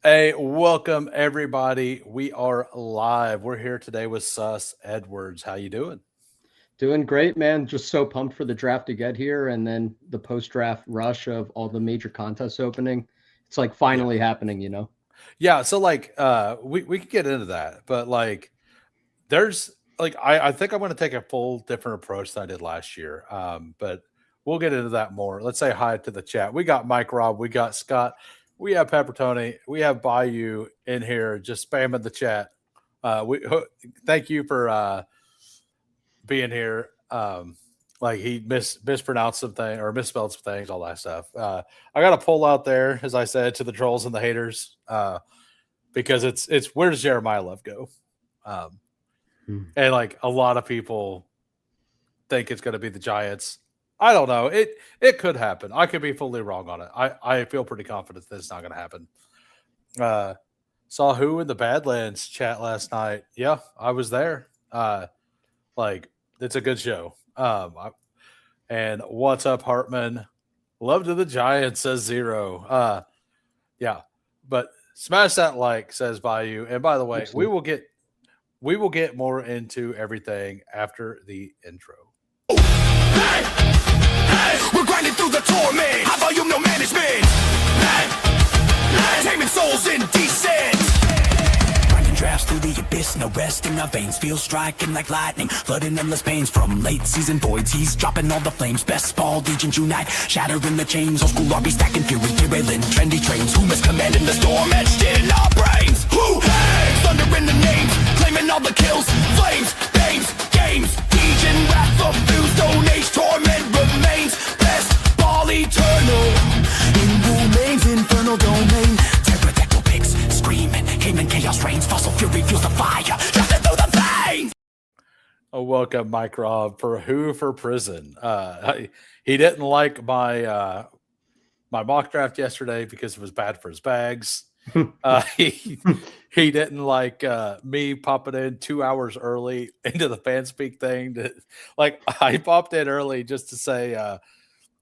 Hey, welcome everybody. We are live. We're here today with Sus Edwards. How you doing? Doing great, man. Just so pumped for the draft to get here and then the post-draft rush of all the major contests opening. It's like Yeah. finally happening. Yeah, so we could get into that, but there's I think I'm gonna take a full different approach than I did last year. But we'll get into that more. Let's say hi to the chat. We got Mike Rob, we got Scott, we have Pepper Tony, we have Bayou in here just spamming the chat. We thank you for being here. Like he mispronounced some things or misspelled some things, all that stuff. I got a poll out there, as I said, to the trolls and the haters, because it's where does Jeremiah Love go? Um, and like a lot of people think it's going to be the Giants. I don't know. It could happen. I could be fully wrong on it. I feel pretty confident that it's not going to happen. Uh, saw who in the Badlands chat last night. Yeah, I was there. Like it's a good show. And what's up, Hartman? Love to the Giants, says Zero. Yeah, but smash that like, says Bayou. And by the way, Absolutely. we will get more into everything after the intro. Hey, we're grinding through the torment. High volume, no management. Taming souls in descent. Grinding drafts through the abyss, no rest in our veins. Feel striking like lightning, flooding endless pains from late season voids. He's dropping all the flames. Bestball Degens unite, shattering the chains. Old school RB stacking fury, derailing trendy trains. Who is commanding the storm etched in our brains? Who? Hey, thunder in the names, claiming all the kills. Flames, names, games. Degen wrath of fuse, stone age torment remains. Bestball eternal, in remains infernal domain. Pterodactyl pigs screaming, Cayman chaos reigns. Fossil fury fuels the fire, drafted through the veins. Oh, welcome, Mike Rob, for who for prison. He didn't like my mock draft yesterday because it was bad for his bags. He didn't like me popping in 2 hours early into the fan speak thing. I popped in early just to say,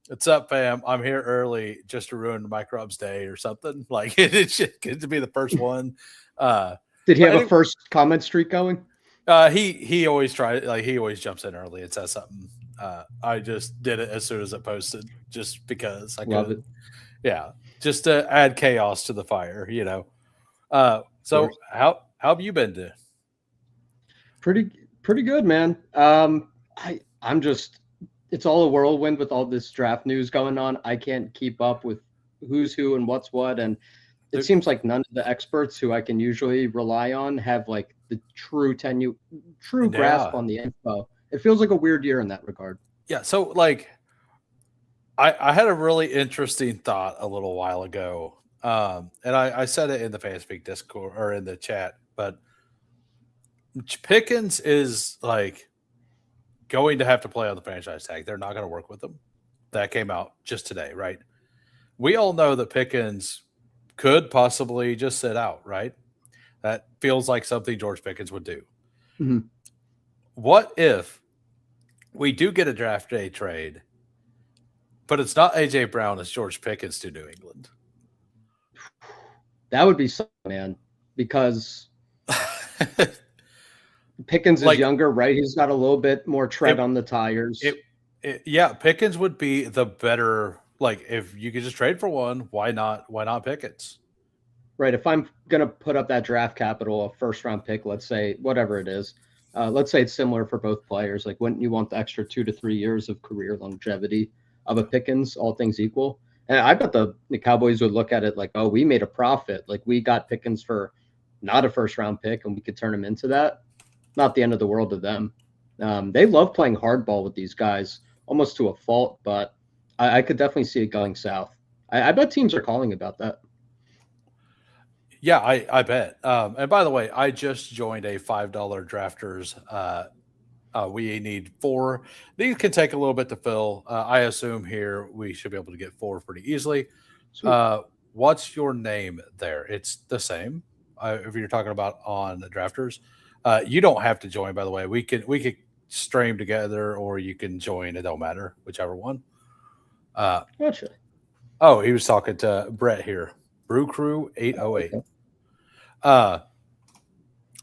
"What's up, fam? I'm here early just to ruin Mike Rob's day or something." Like it's just good to be the first one. Did he But have a anyway, first comment streak going? he always tries, like he always jumps in early and says something. I just did it as soon as it posted, just because I Love it. could. Yeah, just to add chaos to the fire. Of So course. how have you been doing? Pretty pretty good, man. I'm just it's all a whirlwind with all this draft news going on. I can't keep up with who's who and what's what, and it seems like none of the experts who I can usually rely on have like the true grasp Yeah, on the info. It feels like a weird year in that regard. yeah. So like, I had a really interesting thought a little while ago, and I said it in the FanSpeak Discord or in the chat, but Pickens is like going to have to play on the franchise tag. They're not going to work with him. That came out just today, right? We all know that Pickens could possibly just sit out, right? That feels like something George Pickens would do. Mhm. What if we do get a draft day trade, but it's not AJ Brown, it's George Pickens to New England? That would be something, man, because Pickens is like younger, right? He's got a little bit more tread it, on the tires. it, yeah, Pickens would be the better. Like if you could just trade for one, why not? Why not Pickens? Right. If I'm going to put up that draft capital, a first round pick, let's say, whatever it is, let's say it's similar for both players. Like, wouldn't you want the extra 2 to 3 years of career longevity of a Pickens, all things equal? And I bet the Cowboys would look at it like, oh, we made a profit. Like, we got Pickens for not a first round pick and we could turn him into that. Not the end of the world to them. They love playing hardball with these guys almost to a fault, but I could definitely see it going south. I bet teams are calling about that. Yeah, I bet. And by the way, I just joined a $5 drafters. We need four. These can take a little bit to fill. I assume here we should be able to get four pretty easily. Sweet. What's your name there? It's the same. If you're talking about on the drafters, you don't have to join. By the way, we could stream together, or you can join. It don't matter, whichever one. Uh, Gotcha. oh, he was talking to Brett here. Brew Crew 808. Okay.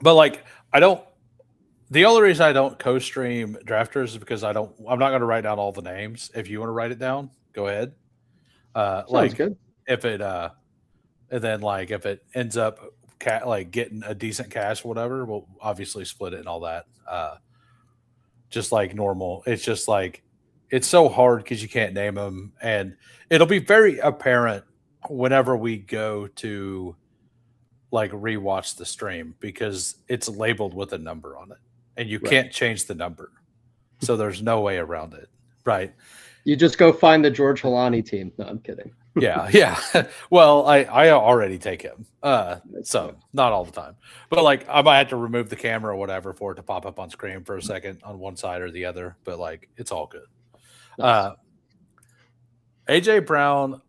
But like I don't. The only reason I don't co-stream drafters is because I'm not going to write down all the names. If you want to write it down, go ahead. Sounds Like good. if it and then like if it ends up like getting a decent cash or whatever, we'll obviously split it and all that. Just like normal. It's just like it's so hard because you can't name them, and it'll be very apparent whenever we go to like rewatch the stream because it's labeled with a number on it, and you Right. can't change the number, so there's no way around it, right? You just go find the George Holani team. No, I'm kidding. Yeah. Well, I already take him, so not all the time, but like I might have to remove the camera or whatever for it to pop up on screen for a second on one side or the other, but like it's all good. Nice. AJ Brown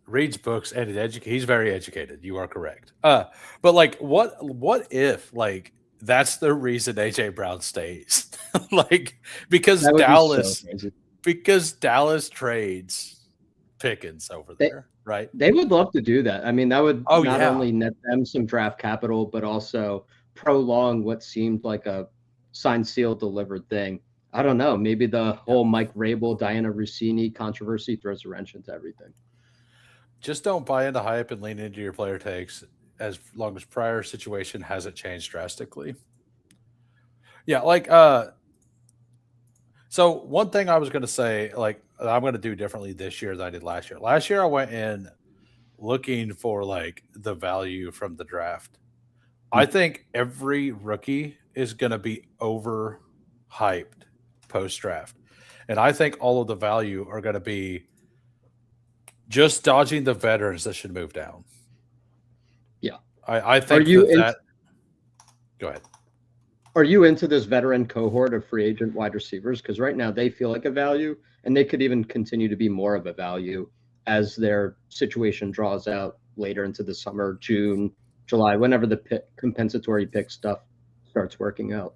reads books and he's very educated. You are correct. But like what if like that's the reason AJ Brown stays? Like because That would be so Dallas crazy. trades Pickens over They- there, right? They would love to do that. I mean, that would Oh, not yeah. only net them some draft capital, but also prolong what seemed like a signed, sealed, delivered thing. I don't know. Maybe the whole Mike Rabel, Diana Rossini controversy throws a wrench into everything. Just don't buy into hype and lean into your player takes as long as prior situation hasn't changed drastically. Yeah, like so one thing I was going to say, like I'm going to do differently this year than I did last year. Last year I went in looking for like the value from the draft. I think every rookie is going to be overhyped post draft, and I think all of the value are going to be just dodging the veterans that should move down. Yeah. I think that. Go ahead. Are you into this veteran cohort of free agent wide receivers? Because right now they feel like a value, and they could even continue to be more of a value as their situation draws out later into the summer, June, July, whenever the compensatory pick stuff starts working out.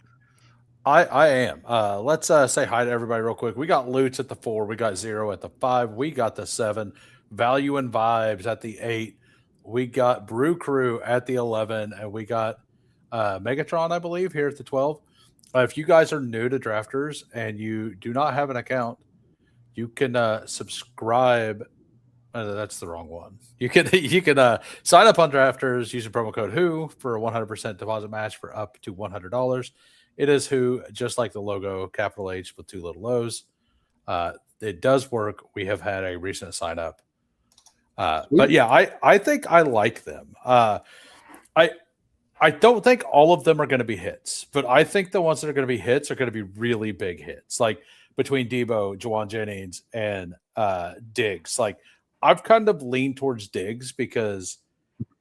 I am. Let's say hi to everybody real quick. We got Lutz at the 4. We got 0 at the 5. We got the 7. Value and Vibes at the 8. We got Brew Crew at the 11. And we got Megatron, I believe, here at the 12. If you guys are new to Drafters and you do not have an account, you can subscribe. That's the wrong one. You can sign up on Drafters using promo code WHO for a 100% deposit match for up to $100. It is WHO, just like the logo, capital H with 2 little O's. It does work. We have had a recent sign up. But yeah, I think I like them. I don't think all of them are going to be hits, but I think the ones that are going to be hits are going to be really big hits. Like between Debo, Juwan Jennings, and Diggs. Like I've kind of leaned towards Diggs because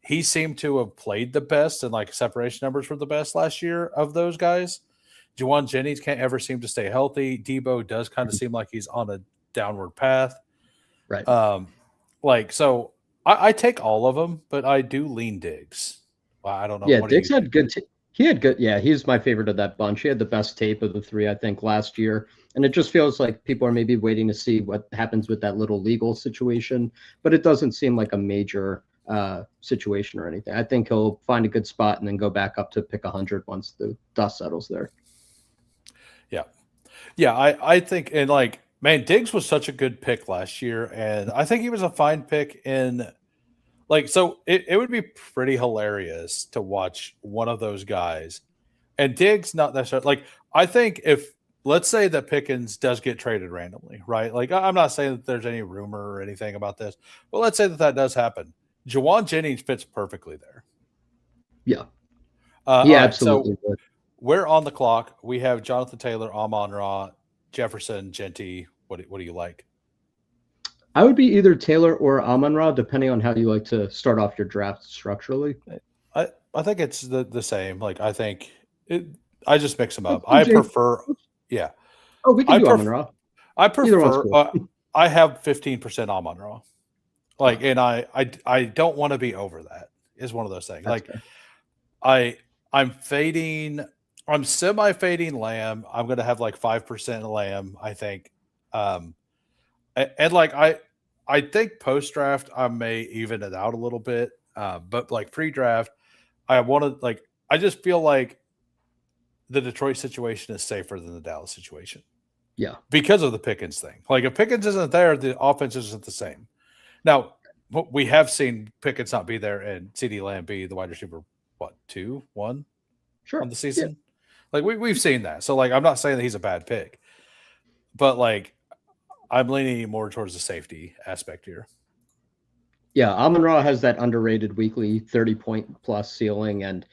he seemed to have played the best and like separation numbers were the best last year of those guys. Juwan Jennings can't ever seem to stay healthy. Debo does kind of seem like he's on a downward path. Right. Like, so I take all of them, but I do lean Diggs. Well, I don't know. Yeah, Diggs had good. He had good. Yeah, he's my favorite of that bunch. He had the best tape of the 3, I think, last year. And it just feels like people are maybe waiting to see what happens with that little legal situation. But it doesn't seem like a major situation or anything. I think he'll find a good spot and then go back up to pick 100 once the dust settles there. Yeah, I think, and like, man, Diggs was such a good pick last year, and I think he was a fine pick in, like, so it would be pretty hilarious to watch one of those guys, and Diggs not necessarily, like, I think if, let's say that Pickens does get traded randomly, right? Like, I'm not saying that there's any rumor or anything about this, but let's say that does happen. Juwan Jennings fits perfectly there. Yeah. Yeah, absolutely would. We're on the clock. We have Jonathan Taylor, Amon-Ra, Jefferson, Genty. What do you like? I would be either Taylor or Amon-Ra, depending on how you like to start off your draft structurally. I think it's the same. Like I think I just mix them up. I prefer. Yeah. Oh, we can do Amon-Ra. I prefer. Cool. I have 15% Amon-Ra. Like, and I don't want to be over that. Is one of those things. That's like, I'm fading. I'm semi-fading Lamb. I'm going to have like 5% Lamb, I think. And like I think post draft I may even it out a little bit, but like pre draft, I want to I just feel like the Detroit situation is safer than the Dallas situation Yeah. because of the Pickens thing. Like if Pickens isn't there, the offense isn't the same. Now we have seen Pickens not be there and CD Lamb be the wide receiver. What 2-1 Sure. on the season? Yeah. Like we've seen that. So like I'm not saying that he's a bad pick, but like I'm leaning more towards the safety aspect here. Yeah, Amon-Ra has that underrated weekly 30-point plus ceiling, and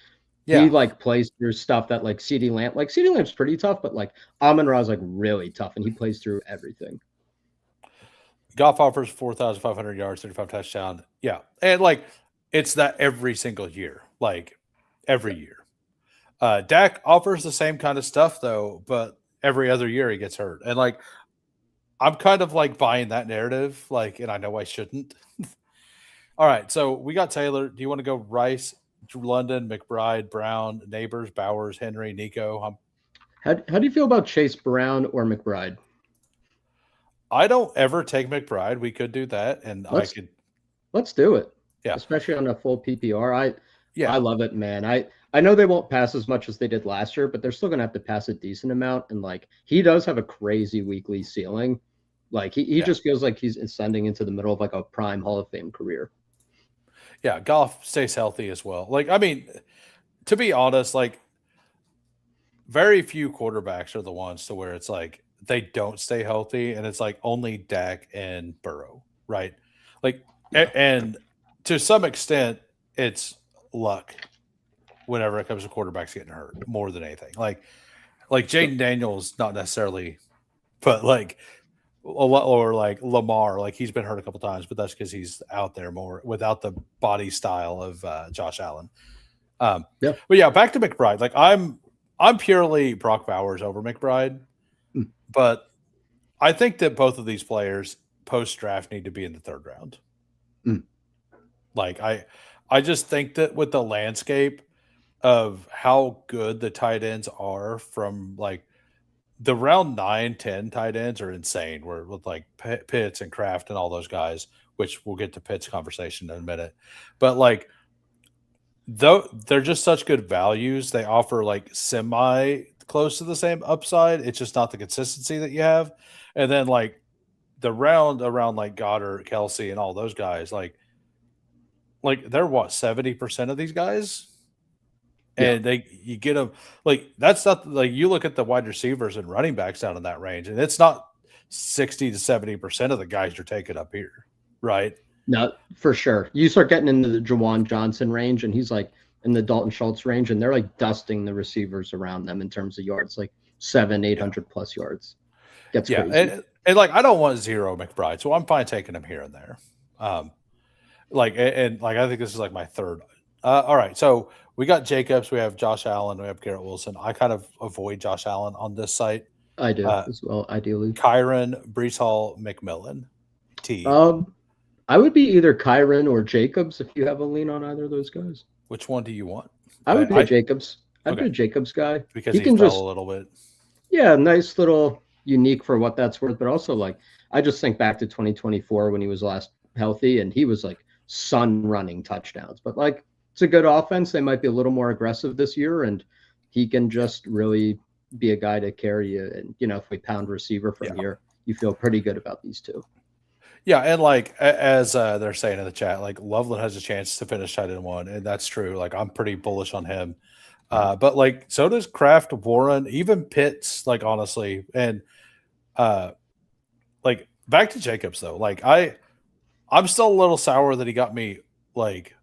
Yeah. he like plays through stuff that like CD Lamb's pretty tough, but like Amon-Ra is like really tough, and he plays through everything. Goff offers 4,500 yards, 35 touchdowns. Yeah. And like it's that every single year, like every year. Dak offers the same kind of stuff though, but every other year he gets hurt. And like I'm kind of like buying that narrative, like, and I know I shouldn't. All right, so we got Taylor. Do you want to go Rice, London, McBride, Brown, Neighbors, Bowers, Henry, Nico? How do you feel about Chase Brown or McBride? I don't ever take McBride. We could do that, and Let's do it. Yeah, especially on a full PPR. I love it, man. I know they won't pass as much as they did last year, but they're still gonna have to pass a decent amount. And like he does have a crazy weekly ceiling. Like he just feels like he's ascending into the middle of like a prime Hall of Fame career. Yeah, Goff stays healthy as well. Like, I mean, to be honest, like very few quarterbacks are the ones to where it's like they don't stay healthy, and it's like only Dak and Burrow, right? Like, and to some extent, it's luck whenever it comes to quarterbacks getting hurt more than anything. Like Jaden Daniels, not necessarily, but like or like Lamar, like he's been hurt a couple times, but that's because he's out there more without the body style of Josh Allen. But yeah, back to McBride. Like I'm purely Brock Bowers over McBride, but I think that both of these players post draft need to be in the third round. Like I just think that with the landscape of how good the tight ends are from like the round 9-10 tight ends are insane. We're with like Pitts and Kraft and all those guys, which we'll get to Pitts conversation in a minute. But like, though they're just such good values, they offer like semi close to the same upside. It's just not the consistency that you have. And then like the round around like Goddard, Kelsey, and all those guys, like they're what 70% of these guys. And you get them like that's not like you look at the wide receivers and running backs down in that range, and it's not 60 to 70% of the guys you're taking up here, right? No, for sure. You start getting into the Jawan Johnson range, and he's like in the Dalton Schultz range, and they're like dusting the receivers around them in terms of yards, like 700-800 plus yards. Gets crazy. And like I don't want zero McBride, so I'm fine taking him here and there. Like I think this is like my third. All right, so we got Jacobs, we have Josh Allen, we have Garrett Wilson. I kind of avoid Josh Allen on this site. I do as well, ideally. Kyron, Brees Hall, McMillan. I would be either Kyron or Jacobs if you have a lean on either of those guys. Which one do you want? I would be Jacobs. I'd be a Jacobs guy. Because he can fell a little bit. Yeah, nice little unique for what that's worth, but also like I just think back to 2024 when he was last healthy and he was like sun running touchdowns. But like it's a good offense. They might be a little more aggressive this year, and he can just really be a guy to carry you. And, you know, if we pound receiver from here, you feel pretty good about these two. Yeah, and like as they're saying in the chat, like Loveland has a chance to finish tight end one, and that's true. Like I'm pretty bullish on him. But like so does Kraft, Warren, even Pitts, like honestly. And like back to Jacobs though. Like I'm still a little sour that he got me like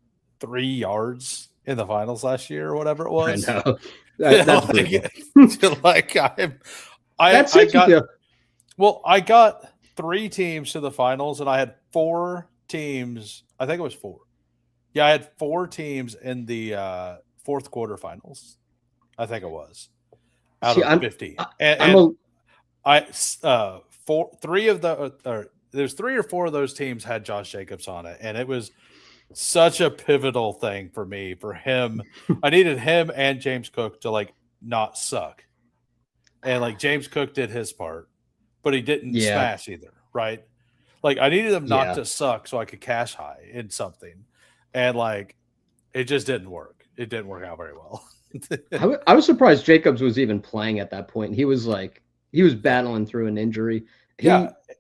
3 yards in the finals last year or whatever it was. I know. That's like I got 3 teams to the finals and I had 4 teams. I think it was 4. Yeah, I had 4 teams in the fourth quarter finals. I think it was out of 50. There's 3 or 4 of those teams had Josh Jacobs on it, and it was such a pivotal thing for me, for him. I needed him and James Cook to like not suck. And like James Cook did his part, but he didn't smash either, right? Like I needed him not Yeah. to suck so I could cash high in something, and like it just didn't work. It didn't work out very well. I was surprised Jacobs was even playing at that point. He was battling through an injury. Yeah, He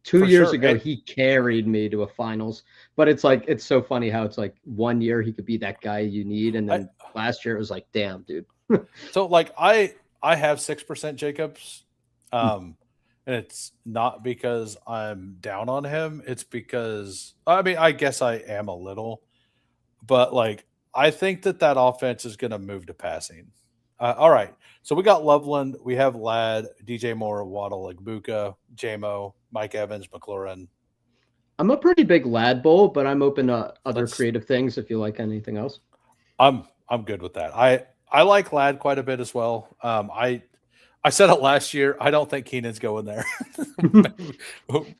2 years sure. ago he carried me to a finals, but it's like it's so funny how it's like 1 year he could be that guy you need, and then last year it was like, damn, dude. So like I have 6% Jacobs, and it's not because I'm down on him. It's because I mean I guess I am a little, but like I think that offense is going to move to passing. All right, so we got Loveland, we have Ladd, DJ Moore, Waddle, Igbuka, JMO, Mike Evans, McLaurin. I'm a pretty big Lad Bowl, but I'm open to other Let's- creative things if you like anything else. I'm good with that. I like Ladd quite a bit as well. I said it last year. I don't think Keenan's going there.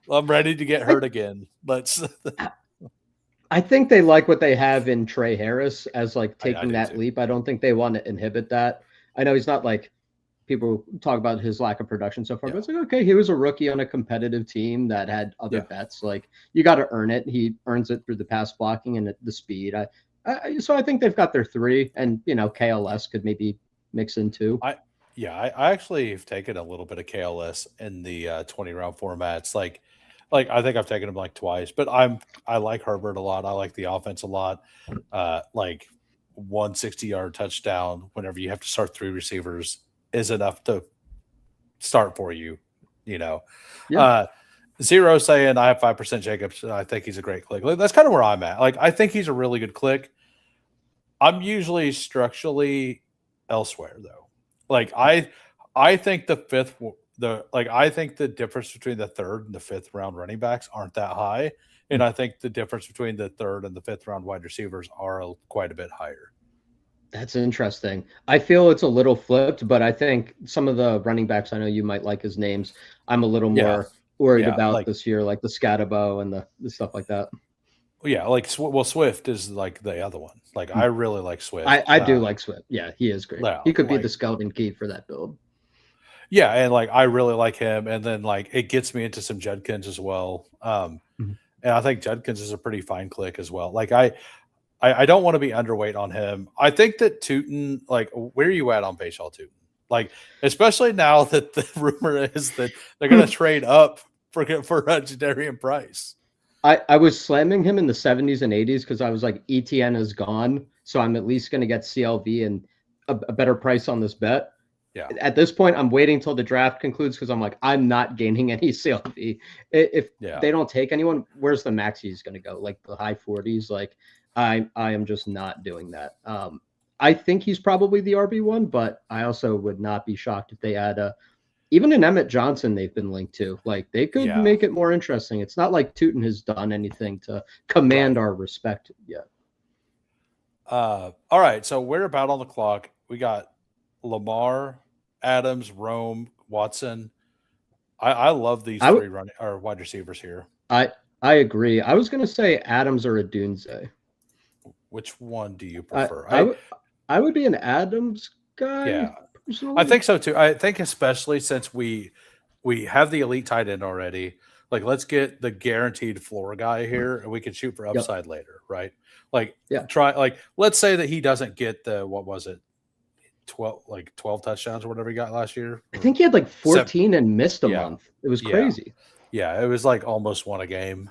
I'm ready to get hurt again. Let's. I think they like what they have in Trey Harris as like I taking do that too. leap. I don't think they want to inhibit that. I know he's not like people talk about his lack of production so far, Yeah. but it's like, okay, he was a rookie on a competitive team that had other Yeah. bets. Like you got to earn it. He earns it through the pass blocking and the speed. So I think they've got their three, and KLS could maybe mix in two. I actually have taken a little bit of KLS in the 20 round formats. Like I think I've taken him like twice, but I like Herbert a lot. I like the offense a lot. Like 160-yard touchdown whenever you have to start 3 receivers is enough to start for you. Yeah. Zero saying I have 5% Jacobs. I think he's a great click. Like, that's kind of where I'm at. Like I think he's a really good click. I'm usually structurally elsewhere though. Like I think I think the difference between the 3rd and the 5th round running backs aren't that high, and I think the difference between the 3rd and the 5th round wide receivers are quite a bit higher. That's interesting. I feel it's a little flipped, but I think some of the running backs, I know you might like his names, I'm a little more worried about like, this year, like the Scatabo and the stuff like that. Yeah, like Swift is like the other one. Like I really like Swift. I do like Swift. Yeah, he is great. Yeah, He could be like- the scouting key for that build. Yeah, and like I really like him, and then like it gets me into some Judkins as well. Mhm. And I think Judkins is a pretty fine click as well. Like I don't want to be underweight on him. I think that Tootin, like, where are you at on Bashaw Tootin? Like, especially now that the rumor is that they're going to trade up for Jadarian Price. I was slamming him in the 70s and 80s because I was like, ETN is gone, so I'm at least going to get CLV and a better price on this bet. Yeah. At this point, I'm waiting till the draft concludes because I'm like, I'm not gaining any CLV. If they don't take anyone, where's the max he's going to go? Like the high 40s? Like I am just not doing that. I think he's probably the RB1, but I also would not be shocked if they add even an Emmett Johnson they've been linked to. Like they could make it more interesting. It's not like Tootin has done anything to command our respect yet. All right, so we're about on the clock. We got Lamar, Adams, Rome, Watson. I love these three running or wide receivers here. I agree. I was going to say Adams or Adunze. Which one do you prefer? I would be an Adams guy. Yeah, personally. I think so too. I think especially since we have the elite tight end already. Like, let's get the guaranteed floor guy here, and we can shoot for upside later, right? Like, let's say that he doesn't get the 12 touchdowns or whatever he got last year. I think he had like 14 and missed a month. It was crazy. Yeah, it was like almost won a game.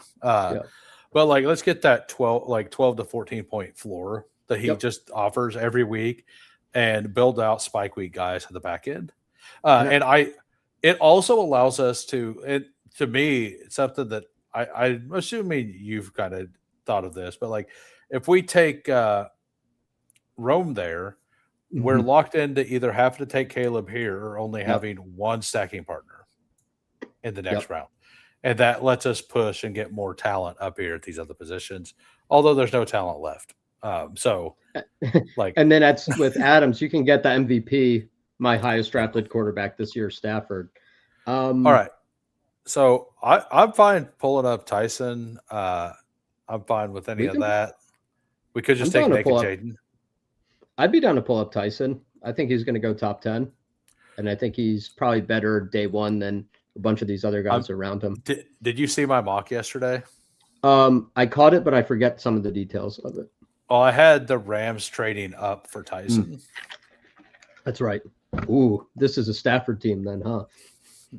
But like, let's get that 12 to 14 point floor that he just offers every week, and build out spike week guys at the back end. And it also allows us to me, it's something that I'm assuming you've kind of thought of this, but like if we take Rome there, we're locked into either having to take Caleb here or only having one stacking partner in the next round. And that lets us push and get more talent up here at these other positions, although there's no talent left. So like, and then that's with Adams, you can get the MVP, my highest drafted quarterback this year, Stafford. All right. So I'm fine pulling up Tyson. I'm fine with any of that. We could just take Naked Jaden. I'd be down to pull up Tyson. I think he's going to go top 10. And I think he's probably better day one than a bunch of these other guys around him. Did you see my mock yesterday? I caught it, but I forget some of the details of it. Well, I had the Rams trading up for Tyson. That's right. Ooh, this is a Stafford team then, huh?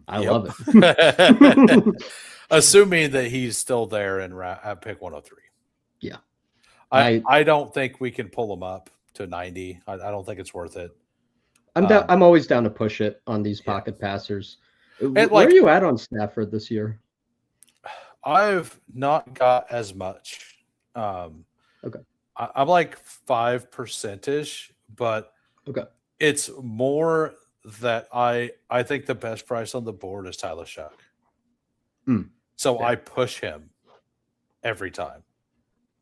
I love it. Assuming that he's still there at pick 103. Yeah. I don't think we can pull him up to 90. I don't think it's worth it. I'm always down to push it on these pocket passers. Where are you at on Stafford this year? I've not got as much. Okay. I'm like 5%ish, but it's more that I think the best price on the board is Tyler Shuck. So I push him every time.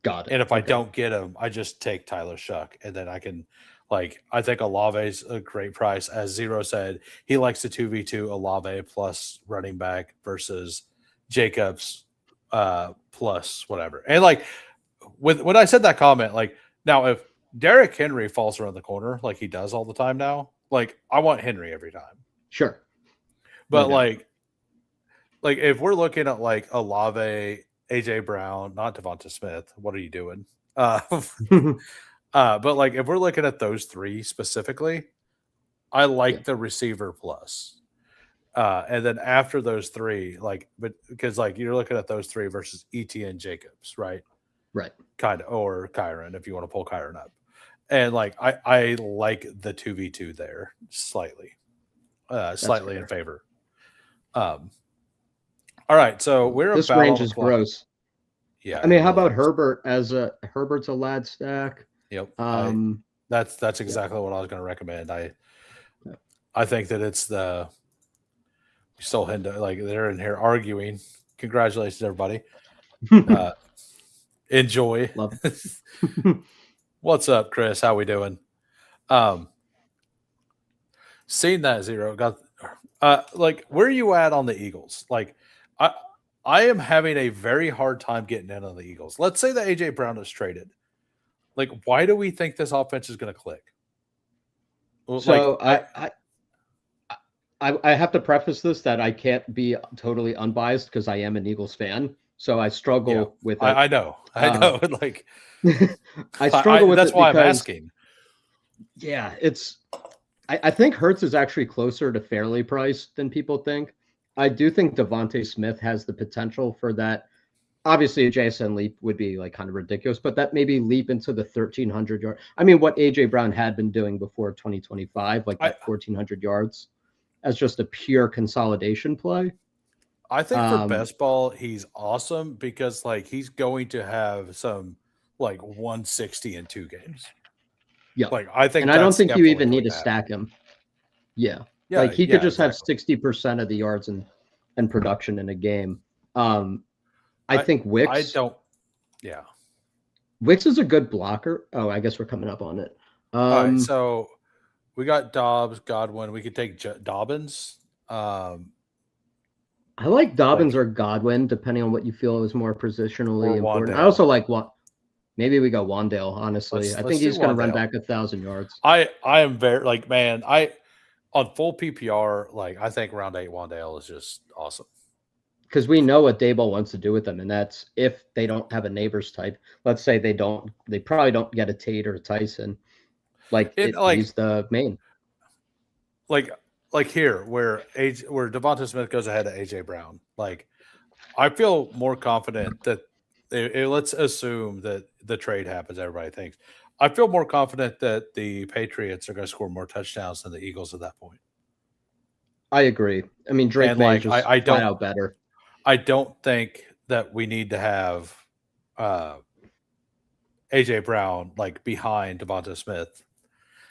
Got it. And if I don't get him, I just take Tyler Shuck, and then I can, I think Olave's a great price. As Zero said, he likes the 2v2 Olave plus running back versus Jacobs plus whatever. And when I said that comment, now if Derrick Henry falls around the corner like he does all the time now, I want Henry every time. Sure. But if we're looking at Olave, AJ Brown, not Devonta Smith, what are you doing? But if we're looking at those three specifically, I like the receiver plus. And then after those three, because you're looking at those three versus ETN Jacobs, right? Right. Kind of, or Kyron if you want to pull Kyron up. And I like the 2v2 there slightly in favor. All right, so this range is gross. Yeah, I mean, how about Herbert Herbert's a lad stack? Yep. That's exactly what I was going to recommend. I think that it's we still had to, they're in here arguing. Congratulations, everybody. Enjoy. Love. What's up, Chris? How we doing? Seeing that Zero got where are you at on the Eagles? I am having a very hard time getting in on the Eagles. Let's say that AJ Brown is traded. Why do we think this offense is going to click? So I have to preface this that I can't be totally unbiased because I am an Eagles fan. So I struggle with it. I know. I struggle with it. That's why I'm asking. Yeah, I think Hurts is actually closer to fairly priced than people think. I do think Devontae Smith has the potential for that. Obviously, a JSN leap would be kind of ridiculous, but that maybe leap into the 1,300 yard. I mean, what AJ Brown had been doing before 2025, 1,400 yards, as just a pure consolidation play. I think for best ball, he's awesome because he's going to have some 160 in 2 games. Yeah, I think, and I don't think you even need to stack him. Yeah. He could just have 60% of the yards and production in a game. I think Wicks. I don't. Yeah. Wicks is a good blocker. Oh, I guess we're coming up on it. All right, so we got Dobbs, Godwin. We could take Dobbins. I like Dobbins or Godwin, depending on what you feel is more positionally important. I also like maybe we go Wandale. Honestly, I think he's going to run back 1,000 yards. I am very on full PPR, I think round 8 Wandale is just awesome. Because we know what Daboll wants to do with them, and that's if they don't have a neighbors type. Let's say they probably don't get a Tate or a Tyson. He's the main. Here where Devonta Smith goes ahead of AJ Brown. I feel more confident that let's assume that the trade happens. Everybody thinks. I feel more confident that the Patriots are going to score more touchdowns than the Eagles at that point. I agree. I mean, Drake May just flat out better. I don't think that we need to have AJ Brown behind Devonta Smith.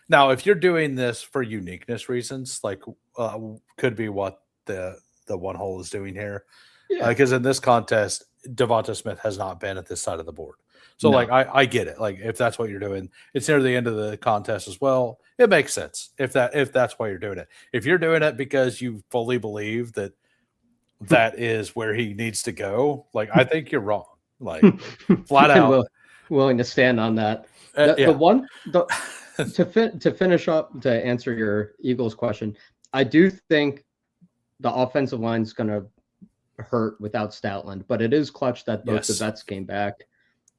Now, if you're doing this for uniqueness reasons, could be what the one hole is doing here, because in this contest, Devonta Smith has not been at this side of the board. So, I get it. If that's what you're doing, it's near the end of the contest as well. It makes sense if that's why you're doing it. If you're doing it because you fully believe that is where he needs to go, I think you're wrong. Flat out willing to stand on that. To finish up, to answer your Eagles question, I do think the offensive line is going to hurt without Stoutland, but it is clutch that both the Yes. vets came back.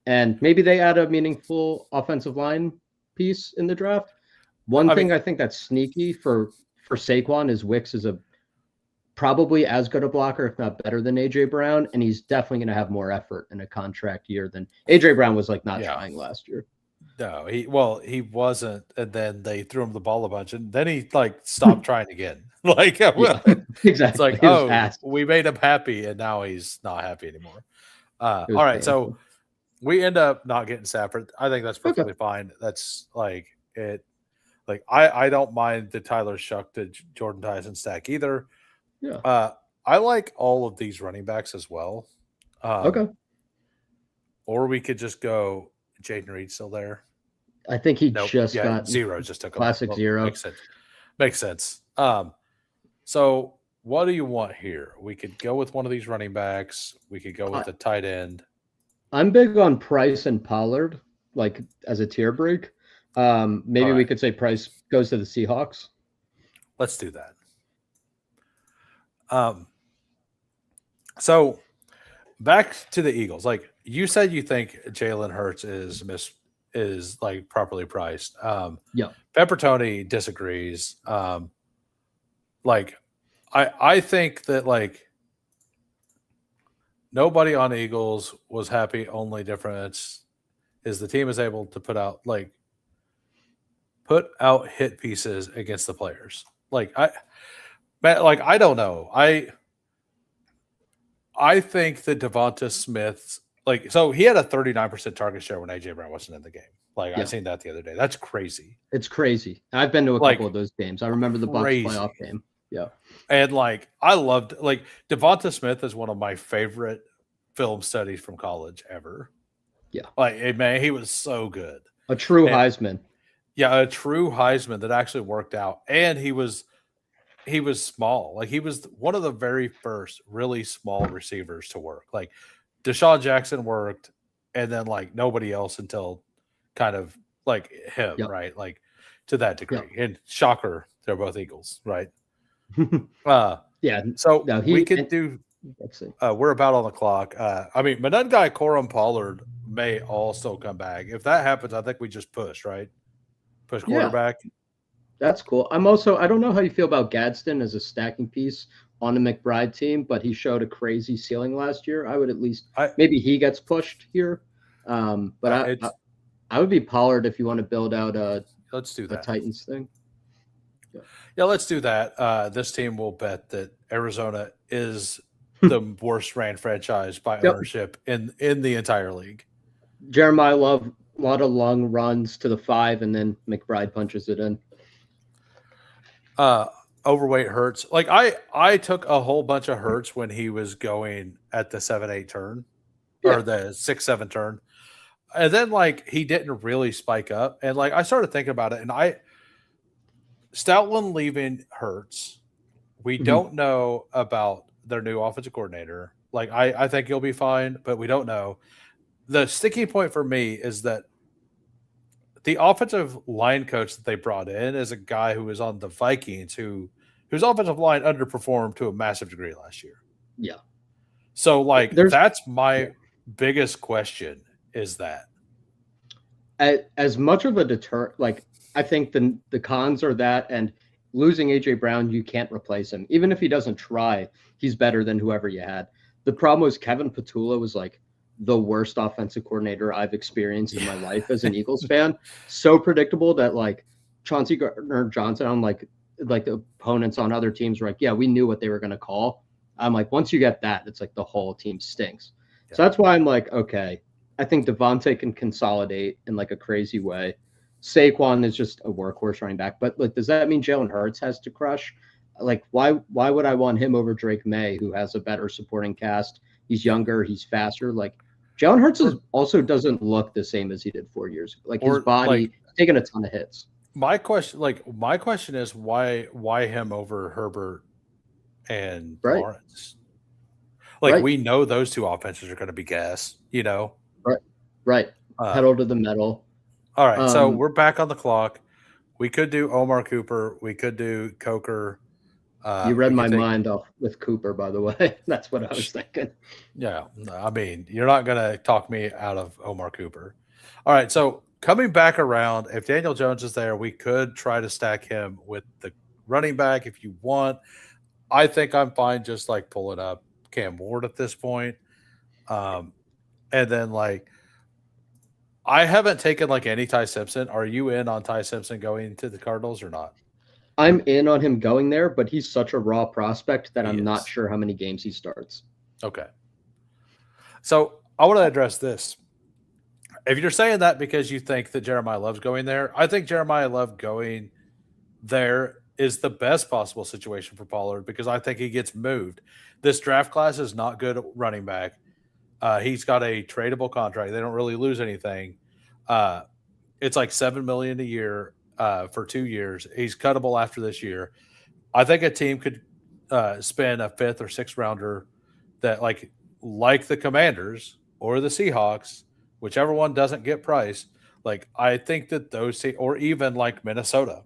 And maybe they add a meaningful offensive line piece in the draft. One thing I think that's sneaky for Saquon is Wicks is probably as good a blocker, if not better than AJ Brown, and he's definitely going to have more effort in a contract year than AJ Brown was like not trying last year. No, he wasn't, and then they threw him the ball a bunch, and then he like stopped trying again. Like, well, exactly. It's like, oh, we made him happy, and now he's not happy anymore. All right, painful. So we end up not getting Stafford. I think that's perfectly fine. That's like it. Like I don't mind the Tyler Shuck to Jordan Tyson stack either. Yeah. I like all of these running backs as well. Okay. Or we could just go Jaden Reed still there. I think he just got zero. Just took classic zero. Makes sense. So what do you want here? We could go with one of these running backs. We could go with a tight end. I'm big on Price and Pollard, like as a tier break. Maybe we could say Price goes to the Seahawks. Let's do that. So back to the Eagles. Like you said, you think Jalen Hurts is like properly priced. Yeah. Peppertoni disagrees. Like I think that like nobody on Eagles was happy. Only difference is the team is able to put out hit pieces against the players. I don't know. I think that Devonta Smith, so he had a 39% target share when AJ Brown wasn't in the game. I seen that the other day. That's crazy. It's crazy. I've been to a couple of those games. I remember the Bucs playoff game. Yeah. And I loved Devonta Smith is one of my favorite film studies from college ever. Yeah. Man, he was so good. A true Heisman. Yeah, a true Heisman that actually worked out. And he was small. He was one of the very first really small receivers to work. Deshaun Jackson worked, and then nobody else until kind of him, right? To that degree. Yep. And shocker, they're both Eagles, right? Yeah. So we could do. We're about on the clock. Menungai, Corum, Pollard may all still come back. If that happens, I think we just push, right? Push quarterback. Yeah. That's cool. I don't know how you feel about Gadsden as a stacking piece on the McBride team, but he showed a crazy ceiling last year. I would maybe he gets pushed here. But I would be Pollard if you want to build out let's do that. A Titans thing. Yeah, let's do that. This team will bet that Arizona is the worst ran franchise by ownership in the entire league. Jeremiah Love, a lot of long runs to the 5, and then McBride punches it in. Overweight Hurts. I took a whole bunch of Hurts when he was going at the 7-8 turn or the 6-7 turn. And then he didn't really spike up. And I started thinking about it, and Stoutland leaving Hurts. We don't know about their new offensive coordinator. I think he'll be fine, but we don't know. The sticking point for me is that the offensive line coach that they brought in is a guy who was on the Vikings whose offensive line underperformed to a massive degree last year. Yeah. So that's my biggest question is that. As much of a deterrent, I think the cons are that, and losing AJ Brown, you can't replace him. Even if he doesn't try, he's better than whoever you had. The problem was Kevin Petula was the worst offensive coordinator I've experienced in my life as an Eagles fan. So predictable that Chauncey Gardner-Johnson, the opponents on other teams were we knew what they were going to call. I'm once you get that, it's the whole team stinks. Yeah. So that's why I'm okay, I think Devontae can consolidate in a crazy way. Saquon is just a workhorse running back, but does that mean Jalen Hurts has to crush? Why would I want him over Drake May, who has a better supporting cast? He's younger, he's faster. Jalen Hurts also doesn't look the same as he did 4 years ago. His body taking a ton of hits. My question is why him over Herbert and Lawrence? We know those two offenses are going to be gas, Right. Pedal to the metal. All right, so we're back on the clock. We could do Omar Cooper. We could do Coker. You read my think, mind off with Cooper, by the way. That's what I was thinking. yeah, I mean, you're not going to talk me out of Omar Cooper. All right, so coming back around, if Daniel Jones is there, we could try to stack him with the running back if you want. I think I'm fine just like pulling up Cam Ward at this point. And then like I haven't taken like any Ty Simpson. Are you in on Ty Simpson going to the Cardinals or not? I'm in on him going there, but he's such a raw prospect that He I'm not is. sure how many games he starts. Okay. So I want to address this. If you're saying that because you think that Jeremiah Love's going there, I think Jeremiah Love going there is the best possible situation for Pollard because I think he gets moved. This draft class is not good at running back. He's got a tradable contract. They don't really lose anything. It's like $7 million a year for 2 years. He's cuttable after this year. I think a team could spend a 5th or 6th rounder that like the Commanders or the Seahawks, whichever one doesn't get priced. Like I think that those or even like Minnesota,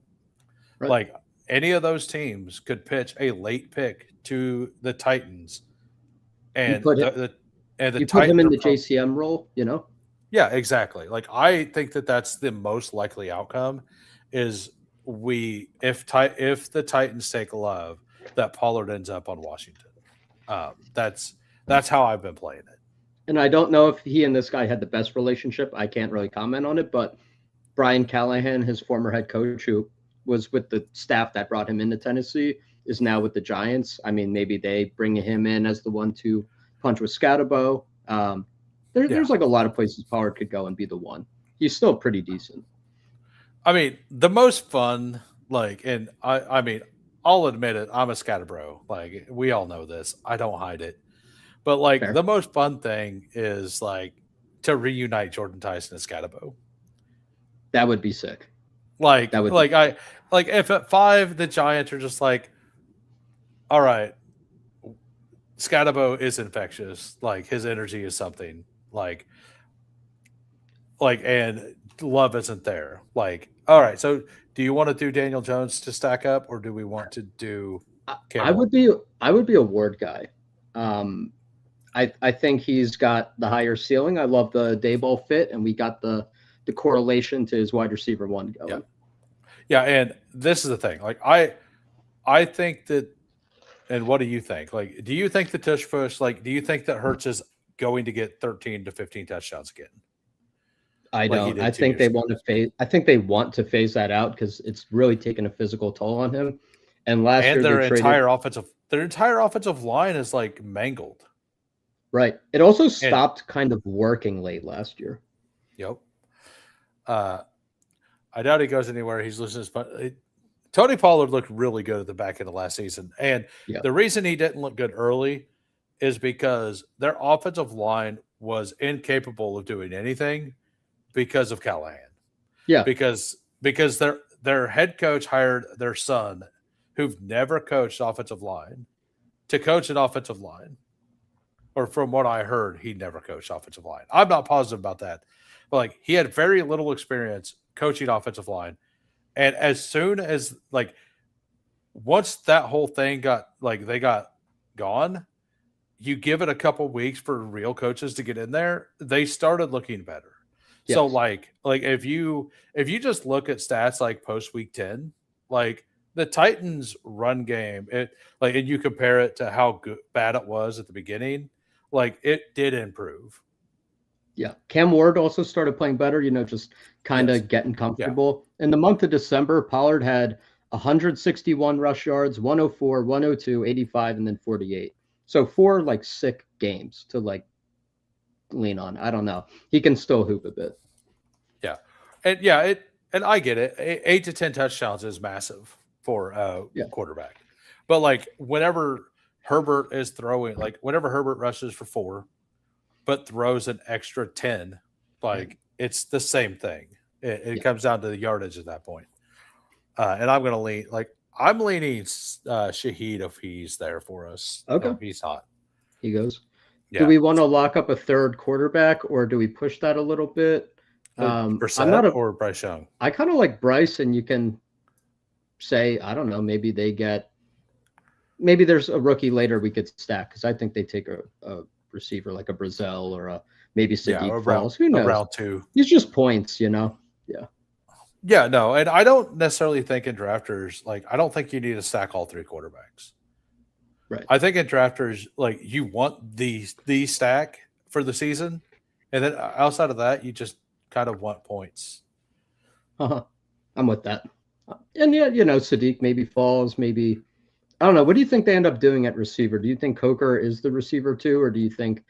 Right. like any of those teams could pitch a late pick to the Titans, and put the You put Titans him in are the JCM role, you know? yeah, exactly. Like I think that that's the most likely outcome is if the Titans take Love, that Pollard ends up on Washington. That's how I've been playing it. And I don't know if he and this guy had the best relationship. I can't really comment on it, but Brian Callahan, his former head coach, who was with the staff that brought him into Tennessee, is now with the Giants. I mean, maybe they bring him in as the one to punch with Scatterbo. There's like a lot of places Pollard could go and be the one. He's still pretty decent. I mean, the most fun, like, and I mean, I'll admit it, I'm a Scatterbro. Like, we all know this. I don't hide it. But like Fair. the most fun thing is like to reunite Jordan Tyson and Scatterbo. That would be sick. Like, That would if at 5 the Giants are just like, all right, Scatterbo is infectious. Like his energy is something. Like, and Love isn't there. Like, all right, so do you want to do Daniel Jones to stack up, or do we want to do? I would be a Ward guy. I think he's got the higher ceiling. I love the Dayball fit, and we got the correlation to his wide receiver one going. Yeah, and this is the thing. Like I think that. And what do you think? Like, do you think the tush push? Like, do you think that Hurts is going to get 13 to 15 touchdowns again? I don't. I think they want to phase. I think they want to phase that out because it's really taken a physical toll on him. And last year, their entire offensive line is like mangled. Right. It also stopped kind of working late last year. Yep. I doubt he goes anywhere. He's losing his fun. Tony Pollard looked really good at the back end of last season. And the reason he didn't look good early is because their offensive line was incapable of doing anything because of Callahan. Yeah. Because their head coach hired their son, who've never coached offensive line, to coach an offensive line. Or from what I heard, he never coached offensive line. I'm not positive about that. But like he had very little experience coaching offensive line. And as soon as once that whole thing got gone, you give it a couple weeks for real coaches to get in there, they started looking better. Yes. So like if you just look at stats like post week 10, like the Titans run game, and you compare it to how bad it was at the beginning, like it did improve. Yeah. Cam Ward also started playing better, just kind of getting comfortable. Yeah. In the month of December, Pollard had 161 rush yards, 104, 102, 85, and then 48. So 4 sick games to lean on. I don't know. He can still hoop a bit. Yeah. And I get it. 8 to 10 touchdowns is massive for a quarterback. But whenever Herbert is throwing, whenever Herbert rushes for 4, but throws an extra 10, it's the same thing. It comes down to the yardage at that point. And I'm going to lean, I'm leaning Shaheed if he's there for us. Okay. No, he's not. He goes. Yeah. Do we want to lock up a third quarterback, or do we push that a little bit? Or Bryce Young? I kind of like Bryce, and you can say, I don't know, maybe they get maybe there's a rookie later we could stack because I think they take a receiver like a Brazil or a maybe Sadiq around Falls. Who knows? around 2. It's just points, Yeah. Yeah, no, and I don't necessarily think in drafters like I don't think you need to stack all 3 quarterbacks. Right. I think in drafters like you want the stack for the season, and then outside of that, you just kind of want points. I'm with that. And yeah, Sadiq maybe Falls, maybe I don't know. What do you think they end up doing at receiver? Do you think Coker is the receiver too, or do you think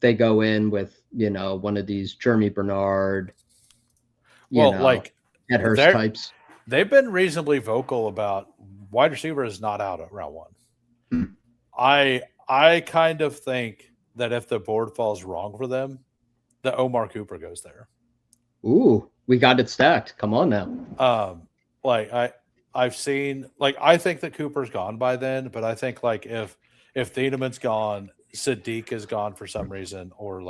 they go in with one of these Jeremy Bernard, Like Ed Hurst types? They've been reasonably vocal about wide receiver is not out at round 1. Hmm. I kind of think that if the board falls wrong for them, the Omar Cooper goes there. Ooh, we got it stacked. Come on now. I've seen I think that Cooper's gone by then, but I think if Thieleman's gone, Sadiq is gone for some reason, or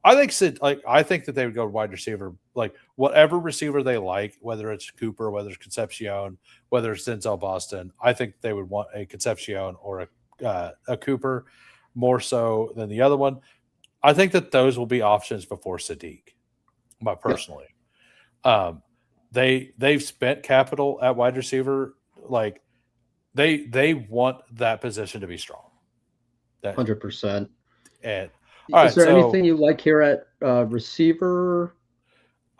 I think that they would go wide receiver, whatever receiver they like, whether it's Cooper, whether it's Concepcion, whether it's Denzel Boston. I think they would want a Concepcion or a Cooper more so than the other one. I think that those will be options before Sadiq, personally. Yep. They've spent capital at wide receiver. They want that position to be strong. 100%. And is there anything you like here at receiver?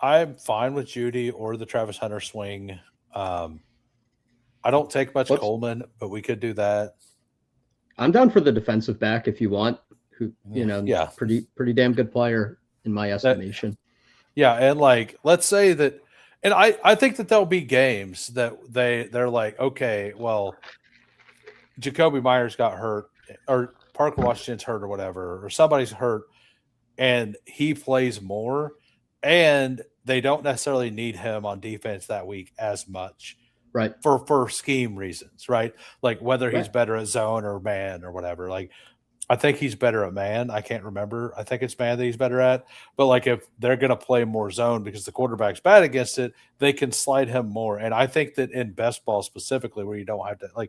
I'm fine with Judy or the Travis Hunter swing. I don't take much Coleman, but we could do that. I'm down for the defensive back if you want. Who pretty damn good player in my estimation. And let's say that, and I think that there'll be games that they're like, okay, well, Jacoby Myers got hurt, or Parker Washington's hurt, or whatever, or somebody's hurt, and he plays more, and they don't necessarily need him on defense that week as much, right? For scheme reasons, right? Whether he's better at zone or man or whatever. I think he's better at man. I can't remember. I think it's man that he's better at. But if they're going to play more zone because the quarterback's bad against it, they can slide him more. And I think that in best ball specifically, where you don't have to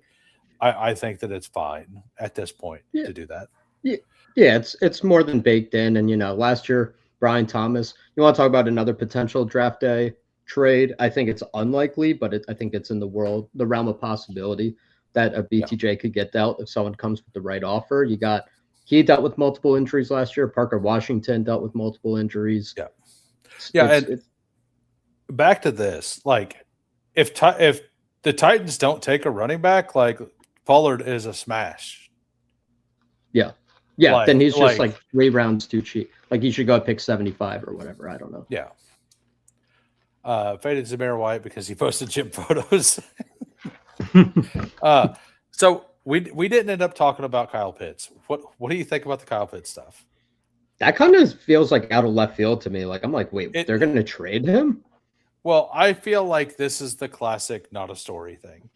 I think that it's fine at this point to do that. Yeah, it's more than baked in. And last year, Brian Thomas. You want to talk about another potential draft day trade? I think it's unlikely, but I think it's in the realm of possibility that a BTJ could get dealt if someone comes with the right offer. He dealt with multiple injuries last year. Parker Washington dealt with multiple injuries. And back to this, if the Titans don't take a running back, Pollard is a smash. Yeah, then he's just 3 rounds too cheap. He should go pick 75 or whatever. I don't know. Yeah. Faded Zamir White because he posted gym photos. So we didn't end up talking about Kyle Pitts. What do you think about the Kyle Pitts stuff? That kind of feels like out of left field to me. I'm like, wait, they're going to trade him? Well, I feel like this is the classic not a story thing.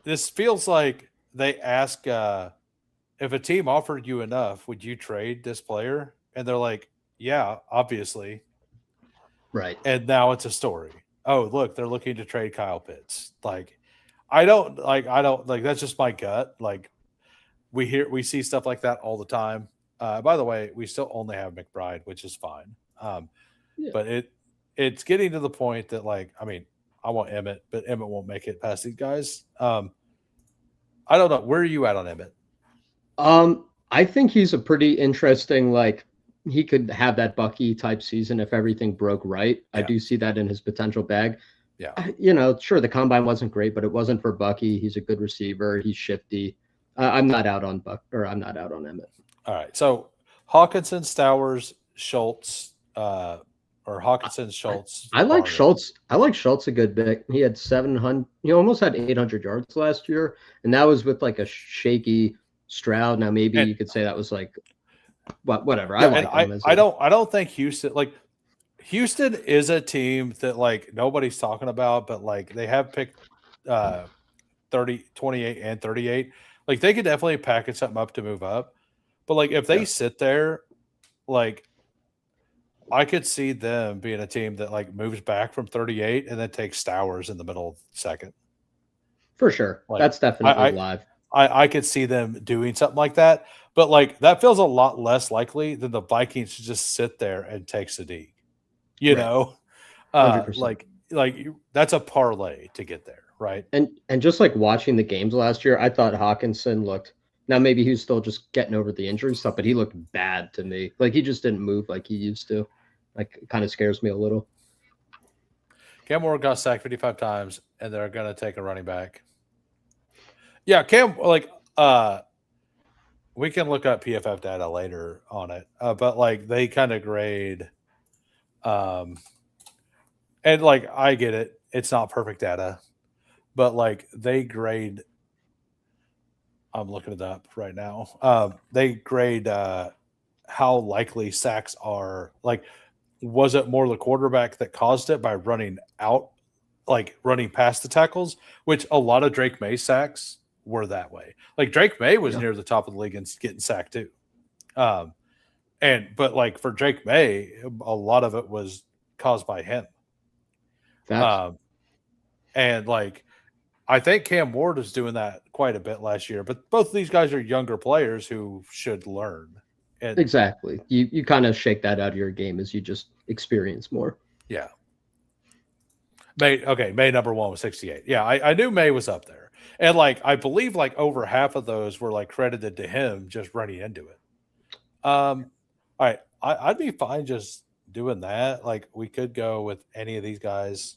This feels like they ask if a team offered you enough, would you trade this player? And they're like, yeah, obviously. Right. And now it's a story. Oh, look, they're looking to trade Kyle Pitts. I don't that's just my gut. We see stuff like that all the time. By the way, we still only have McBride, which is fine. But it's getting to the point that I want Emmett, but Emmett won't make it past these guys. I don't know. Where are you at on Emmett? I think he's a pretty interesting, he could have that Bucky type season if everything broke right. Yeah. I do see that in his potential bag. Yeah. Sure, the combine wasn't great, but it wasn't for Bucky. He's a good receiver. He's shifty. I'm not out on I'm not out on Emmett. All right. So Hawkinson, Stowers, Schultz, or Hawkinson, Schultz. I like Schultz. I like Schultz a good bit. He had 700. He almost had 800 yards last year, and that was with a shaky Stroud. Now maybe you could say that was whatever. I like him. I don't think Houston is a team that nobody's talking about, but they have picked 30, 28, and 38. They could definitely package something up to move up. But if they sit there, I could see them being a team that moves back from 38 and then takes Stowers in the middle of the second. For sure. Like, That's definitely I, live. I could see them doing something like that, but like that feels a lot less likely than the Vikings to just sit there and take Sadiq. You Right. know, 100%. that's a parlay to get there, right? And just like watching the games last year, I thought Hawkinson looked, now maybe he was still just getting over the injury stuff, but he looked bad to me. Like he just didn't move like he used to. Like it kind of scares me a little. Cam Ward got sacked 55 times, and they're going to take a running back. Yeah, Cam, we can look up PFF data later on it, but like they kind of grade, and like I get it, it's not perfect data, but like they grade. I'm looking it up right now. They grade how likely sacks are. Like, was it more the quarterback that caused it by running out, like running past the tackles, which a lot of Drake May sacks were that way. Like Drake May was near the top of the league and getting sacked too. But like for Drake May, a lot of it was caused by him. And like I think Cam Ward is doing that quite a bit last year, but both of these guys are younger players who should learn. And exactly. You kind of shake that out of your game as you just experience more. Yeah. May number 1 was 68. Yeah, I knew May was up there. And like I believe like over half of those were like credited to him just running into it. All right. I'd be fine just doing that. Like we could go with any of these guys.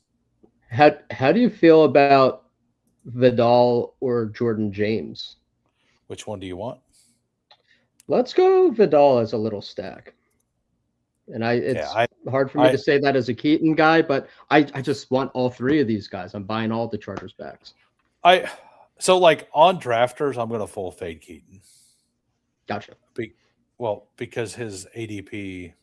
How do you feel about Vidal or Jordan James? Which one do you want? Let's go Vidal as a little stack. And it's hard for me to say that as a Keaton guy, but I just want all three of these guys. I'm buying all the Chargers backs. So like on drafters, I'm going to full fade Keaton. Gotcha. Because his ADP,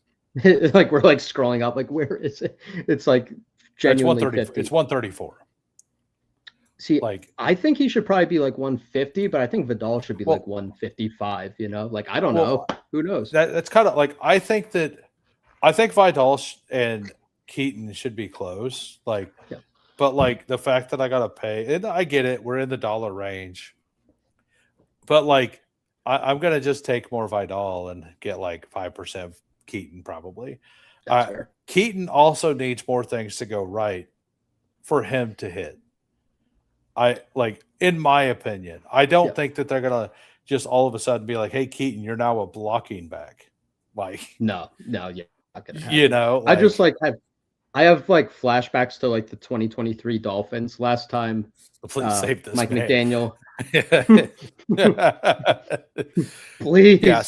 like we're like scrolling up, like where is it? It's like genuinely 130. It's 134. See, like I think he should probably be like 150, but I think Vidal should be like 155. You know, like I don't know. Who knows? That's kind of like I think Vidal and Keaton should be close. Like, but like the fact that I got to pay, and I get it, we're in the dollar range, but like I'm gonna just take more Vidal and get like 5% Keaton probably. Keaton also needs more things to go right for him to hit. In my opinion, I don't think that they're gonna just all of a sudden be like, "Hey, Keaton, you're now a blocking back." Like, no, yeah, not gonna happen. You know, I just like I have like flashbacks to like the 2023 Dolphins last time. Please save this, Mike man. McDaniel. Please. Yeah.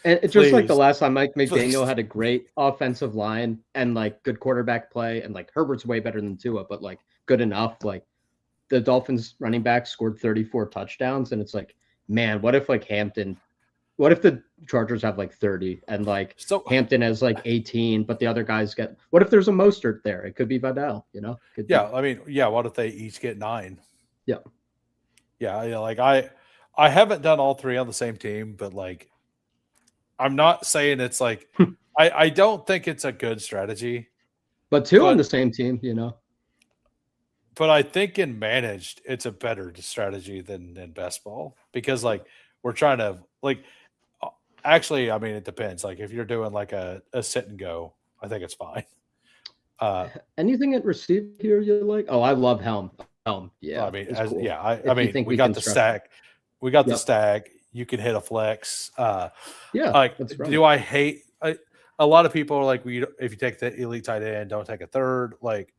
And it's just like the last time Mike McDaniel had a great offensive line and like good quarterback play, and like Herbert's way better than Tua, but like good enough. Like the Dolphins running back scored 34 touchdowns, and it's like, man, what if the Chargers have like 30 and like Hampton has like 18, but the other guys what if there's a Mostert there? It could be Vidal, you know? What if they each get 9? Yeah. Yeah. Like I haven't done all three on the same team, but like, I'm not saying it's like, I don't think it's a good strategy. But two on the same team, you know? But I think in managed, it's a better strategy than in best ball because like we're trying to like, actually, I mean, it depends. Like if you're doing like a sit and go, I think it's fine. Anything at receiver here you like? Oh, I love Helm. Yeah. I mean, cool. I mean, we got the stack. We got the stack. You can hit a flex. Like, do I hate? A lot of people are like, if you take the elite tight end, don't take a third. Like,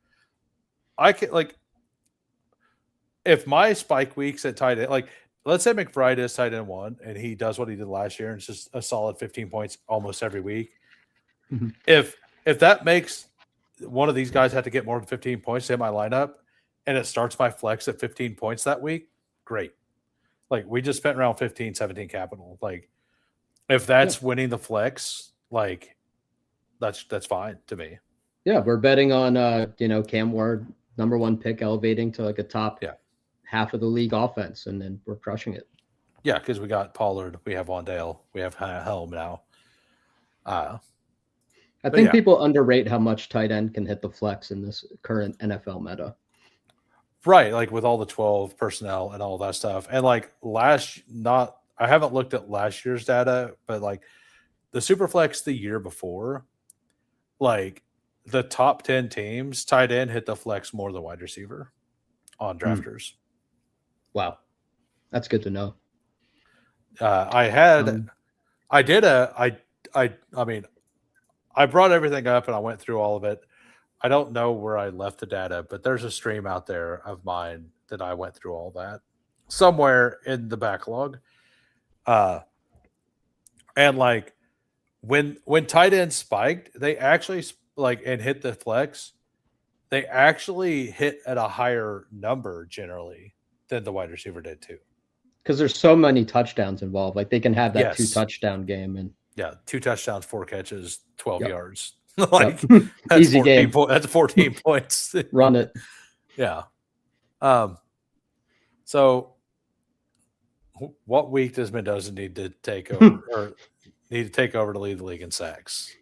I can like, if my spike weeks at tight end, like, let's say McBride is tight end 1, and he does what he did last year, and it's just a solid 15 points almost every week. Mm-hmm. If that makes one of these guys have to get more than 15 points to hit my lineup, and it starts my flex at 15 points that week, great. Like we just spent around 15, 17 capital. Like if that's winning the flex, like that's fine to me. Yeah, we're betting on Cam Ward, number 1 pick, elevating to like a top half of the league offense, and then we're crushing it. Yeah, because we got Pollard, we have Wandale, we have Helm now. I think people underrate how much tight end can hit the flex in this current NFL meta. Right, like with all the 12 personnel and all that stuff. And like I haven't looked at last year's data, but like the Superflex the year before, like the top 10 teams, tight end hit the flex more than wide receiver on drafters. Wow. That's good to know. I mean, I brought everything up and I went through all of it. I don't know where I left the data, but there's a stream out there of mine that I went through all that somewhere in the backlog. And like when tight end spiked, they actually like and hit the flex, they actually hit at a higher number generally than the wide receiver did too. Because there's so many touchdowns involved. Like they can have that Yes. 2 touchdown game and 2 touchdowns, 4 catches, 12 Yep. yards. Like Yep. that's Easy game. That's 14 points. Run it. Yeah. So what week does Mendoza need to take over or need to take over to lead the league in sacks?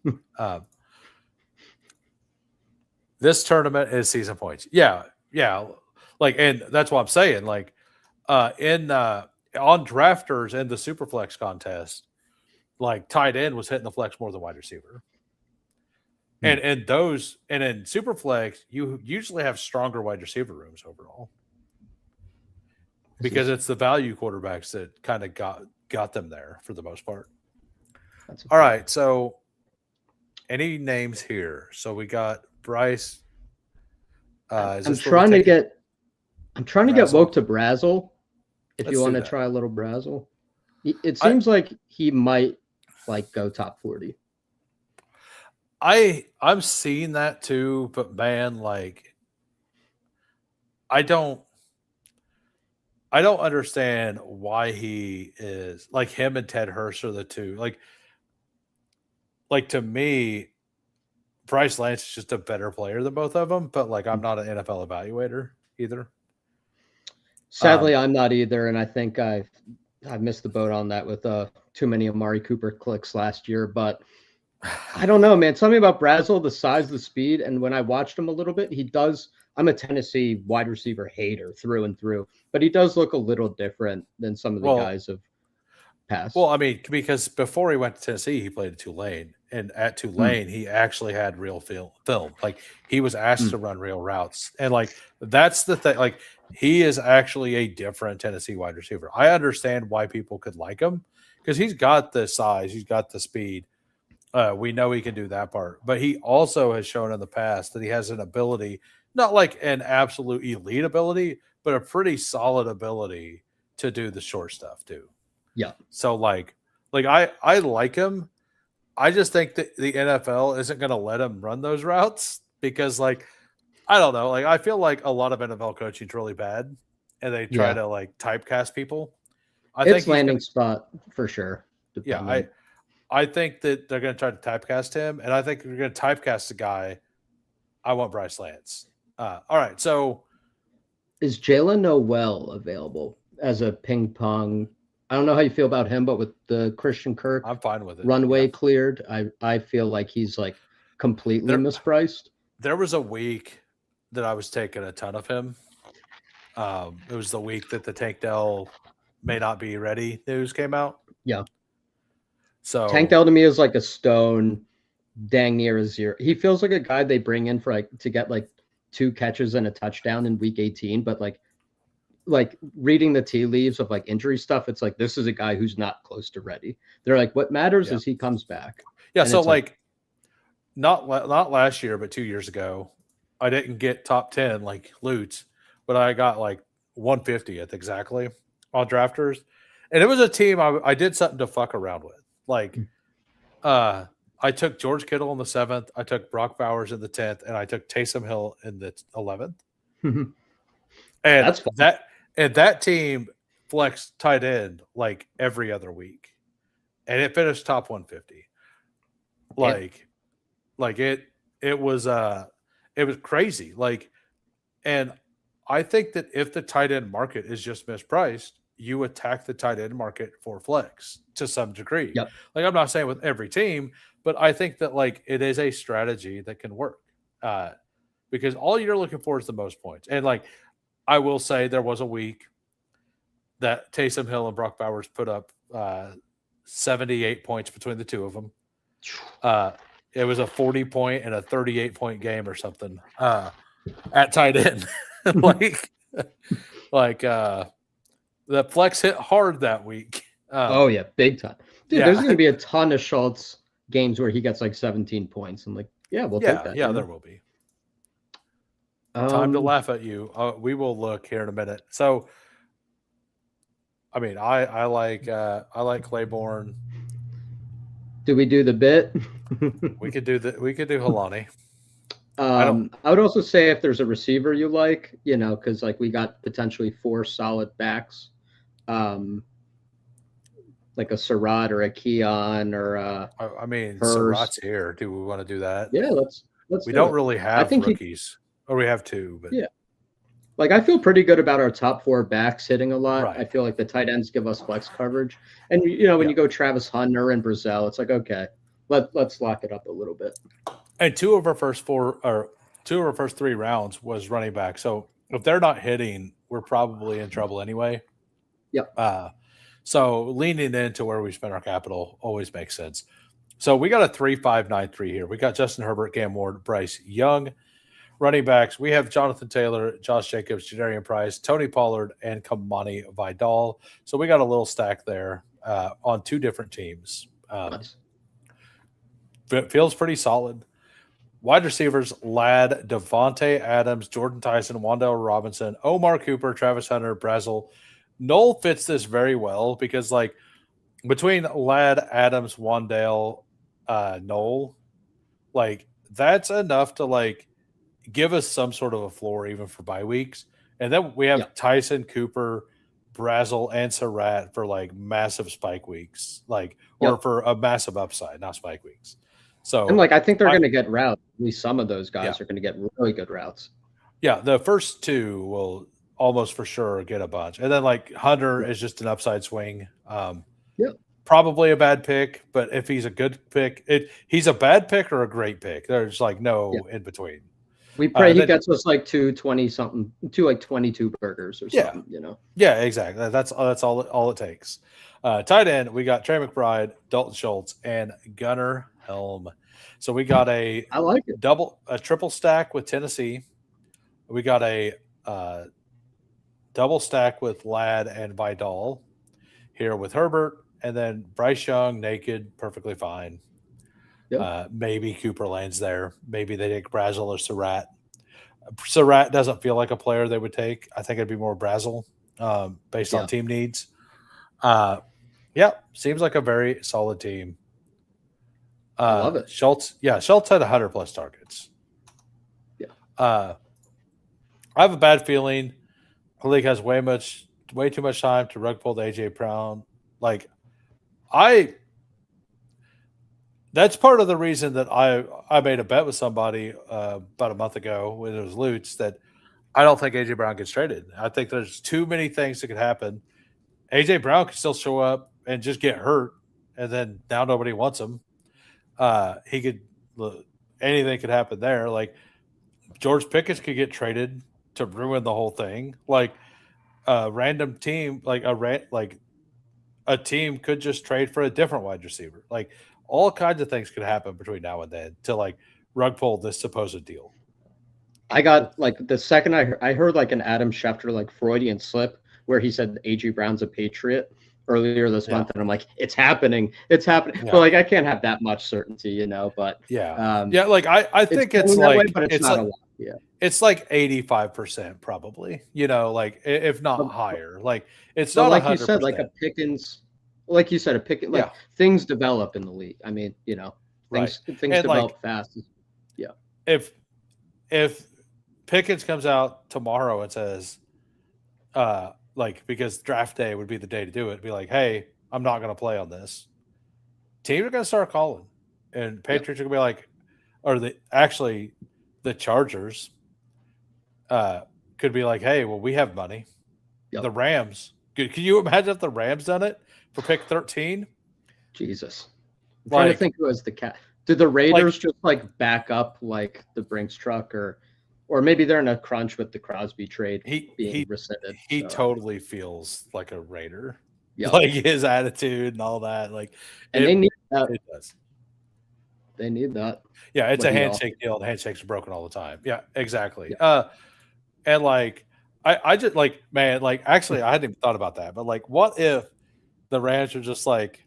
This tournament is season points. Yeah. Like, and that's what I'm saying. Like, on drafters in the Superflex contest, like tight end was hitting the flex more than wide receiver. And in Superflex, you usually have stronger wide receiver rooms overall because it's the value quarterbacks that kind of got them there for the most part. All right, so any names here? So we got Bryce. I'm trying to get woke to Brazel. If you want to that. try a little Brazel, it seems like he might like go top 40. I'm seeing that too, but man, like I don't understand why he is like him and Ted Hurst are the two. Like to me, Bryce Lance is just a better player than both of them, but like I'm not an NFL evaluator either. Sadly, I'm not either, and I think I've missed the boat on that with too many Amari Cooper clicks last year. But I don't know, man. Something about Brazel, the size, the speed, and when I watched him a little bit, he does. I'm a Tennessee wide receiver hater through and through, but he does look a little different than some of the guys of past. Well, I mean, because before he went to Tennessee, he played at Tulane, and at Tulane, he actually had real film. Like he was asked to run real routes, and like that's the thing. Like he is actually a different Tennessee wide receiver. I understand why people could like him because he's got the size, he's got the speed. We know he can do that part, but he also has shown in the past that he has an ability, not like an absolute elite ability, but a pretty solid ability to do the short stuff too. Yeah. So like I like him. I just think that the NFL isn't going to let him run those routes because like, I don't know. Like I feel like a lot of NFL coaching is really bad and they try to like typecast people. I think landing spot for sure. Yeah. I think that they're going to try to typecast him, and I think they're going to typecast a guy. I want Bryce Lance. All right, so is Jalen Noel available as a ping pong? I don't know how you feel about him, but with the Christian Kirk, I'm fine with it. Runway cleared. I feel like he's like completely mispriced. There was a week that I was taking a ton of him. It was the week that the Tank Dell may not be ready news came out. Yeah. So Tank Dell to me is like a stone, dang near a zero. He feels like a guy they bring in for like to get like 2 catches and a touchdown in week 18, but like reading the tea leaves of like injury stuff, it's like this is a guy who's not close to ready. They're like, what matters is he comes back. Yeah, and so like not last year, but 2 years ago, I didn't get top 10 like Lutz, but I got like 150th exactly on drafters, and it was a team I did something to fuck around with. Like, I took George Kittle in the 7th, I took Brock Bowers in the 10th, and I took Taysom Hill in the 11th. And that's fun. that team flexed tight end like every other week, and it finished top 150. It was crazy. Like, and I think that if the tight end market is just mispriced, you attack the tight end market for flex to some degree. Yep. Like I'm not saying with every team, but I think that like it is a strategy that can work because all you're looking for is the most points. And like I will say there was a week that Taysom Hill and Brock Bowers put up 78 points between the two of them. It was a 40-point and a 38-point game or something at tight end. The flex hit hard that week. Oh yeah, big time, dude. Yeah. There's going to be a ton of Schultz games where he gets like 17 points. I'm like, yeah, we'll take that. Yeah, there will be. Time to laugh at you. We will look here in a minute. So, I mean, I like Claiborne. Do we do the bit? We could do Helani. I would also say if there's a receiver you like, because like we got potentially 4 solid backs, like a Surratt or a Keon or I mean, Hurst. Surratt's here. Do we want to do that? Yeah, let's. We don't really have rookies, or we have 2, but yeah. Like I feel pretty good about our top 4 backs hitting a lot. Right. I feel like the tight ends give us flex coverage, and when you go Travis Hunter and Brazel, it's like okay, let's lock it up a little bit. And 2 of our first 3 rounds was running back. So if they're not hitting, we're probably in trouble anyway. Yep. So leaning into where we spend our capital always makes sense. So we got a 3-5-9-3 here. We got Justin Herbert, Cam Ward, Bryce Young. Running backs, we have Jonathan Taylor, Josh Jacobs, Jadarian Price, Tony Pollard, and Kamani Vidal. So we got a little stack there on 2 different teams. Nice. Feels pretty solid. Wide receivers, Ladd, Devontae Adams, Jordan Tyson, Wan'Dale Robinson, Omar Cooper, Travis Hunter, Brazel. Noel fits this very well because, like, between Ladd, Adams, Wan'Dale, Noel, like, that's enough to, like, give us some sort of a floor even for bye weeks. And then we have Tyson, Cooper, Brazel, and Surratt for, like, massive spike weeks, like, or for a massive upside, not spike weeks. So, and like I think they're going to get routes. At least some of those guys are going to get really good routes. Yeah, the first 2 will almost for sure get a bunch, and then like Hunter is just an upside swing. Probably a bad pick, but if he's a good pick, he's a bad pick or a great pick. There's like no in between. We pray he gets us like 220 something, 22 burgers or something. Yeah, exactly. That's all it takes. Tight end, we got Trey McBride, Dalton Schultz, and Gunnar Helm. So we got a triple stack with Tennessee. We got a double stack with Ladd and Vidal here with Herbert, and then Bryce Young naked, perfectly fine. Yep. Maybe Cooper lands there. Maybe they take Brazel or Surratt. Surratt doesn't feel like a player they would take. I think it'd be more Brazel based on team needs. Seems like a very solid team. I love it. Schultz had 100+ targets. Yeah. I have a bad feeling the league has way too much time to rug pull the AJ Brown. Like, that's part of the reason that I made a bet with somebody about a month ago when it was Lutz that I don't think AJ Brown gets traded. I think there's too many things that could happen. AJ Brown could still show up and just get hurt, and then now nobody wants him. Anything could happen there. Like George Pickens could get traded to ruin the whole thing. Like a random team, a team could just trade for a different wide receiver. Like all kinds of things could happen between now and then to like rug pull this supposed deal. I got like the second I heard like an Adam Schefter like Freudian slip where he said AJ Brown's a Patriot earlier this month, and I'm like, it's happening. Yeah. But like I can't have that much certainty, but like I think it's like way, but it's not like, a lot. Yeah. It's like 85% probably, like if not higher. Like it's not like 100%. You said, like a Pickens, like you said, things develop in the league. I mean, things develop fast. Yeah. If Pickens comes out tomorrow and says, because draft day would be the day to do it, be like, hey, I'm not going to play on this. Teams are going to start calling, and Patriots are going to be like, or the Chargers could be like, hey, well, we have money. Yep. The Rams. Can you imagine if the Rams done it for pick 13? Jesus. I'm trying to think who has the cat. Did the Raiders just back up like the Brinks truck, or or maybe they're in a crunch with the Crosby trade being rescinded. He totally feels like a Raider. Yeah, Like his attitude and all that. Like, and they need that. It does. They need that. Yeah, it's a handshake deal. The handshakes are broken all the time. Yeah, exactly. And like I just like, man, like actually I hadn't even thought about that, but like what if the Rams are just like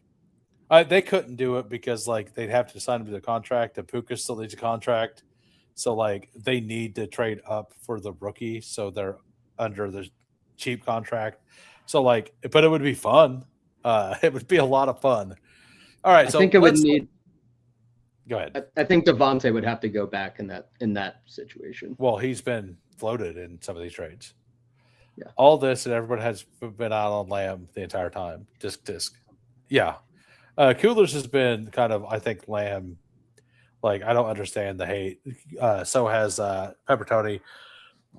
they couldn't do it because like they'd have to sign him to the contract, and Puka still needs a contract. So like they need to trade up for the rookie, so they're under the cheap contract. So like, but it would be fun. It would be a lot of fun. All right, I think it would need. Go ahead. I think Devontae would have to go back in that situation. Well, he's been floated in some of these trades. Yeah. All this and everybody has been out on Lamb the entire time. Disc. Yeah. Coolers has been kind of, I think, Lamb. Like, I don't understand the hate. So has Pepper Tony.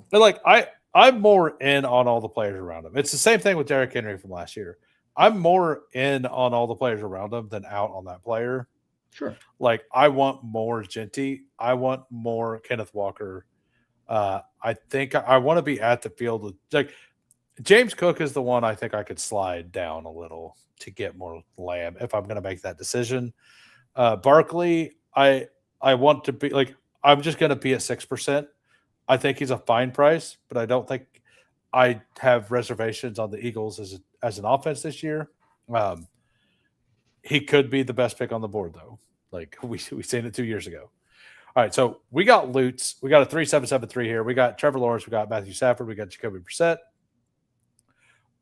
But like, I'm more in on all the players around him. It's the same thing with Derrick Henry from last year. I'm more in on all the players around him than out on that player. Sure. Like, I want more Genty. I want more Kenneth Walker. I think I want to be at the field with, like, James Cook is the one I think I could slide down a little to get more Lamb if I'm going to make that decision. Barkley, I want to be like, I'm just going to be at 6%. I think he's a fine price, but I don't think I have reservations on the Eagles as an offense this year. He could be the best pick on the board, though. Like we seen it 2 years ago. All right, so we got Lutz. We got a 3-7-7-3 here. We got Trevor Lawrence. We got Matthew Stafford. We got Jacoby Brissett.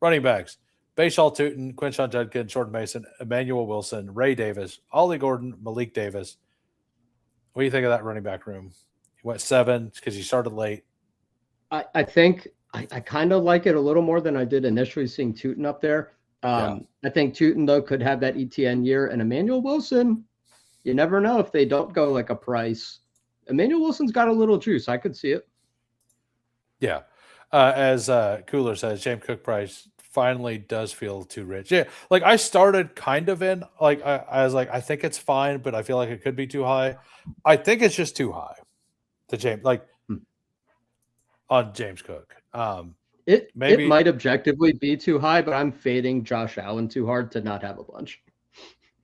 Running backs: Bashaw Tootin, Quinshon Judkins, Jordan Mason, Emmanuel Wilson, Ray Davis, Ollie Gordon, Malik Davis. What do you think of that running back room? He went 7 because he started late. I think I kind of like it a little more than I did initially seeing Tootin up there. I think Tootin, though, could have that ETN year. And Emmanuel Wilson, you never know if they don't go like a price. Emmanuel Wilson's got a little juice. I could see it. Yeah. As Cooler says, James Cook price finally does feel too rich. Yeah. Like I started kind of in, like I was like, I think it's fine, but I feel like it could be too high. I think it's just too high to James, like on James Cook. It might objectively be too high, but I'm fading Josh Allen too hard to not have a bunch.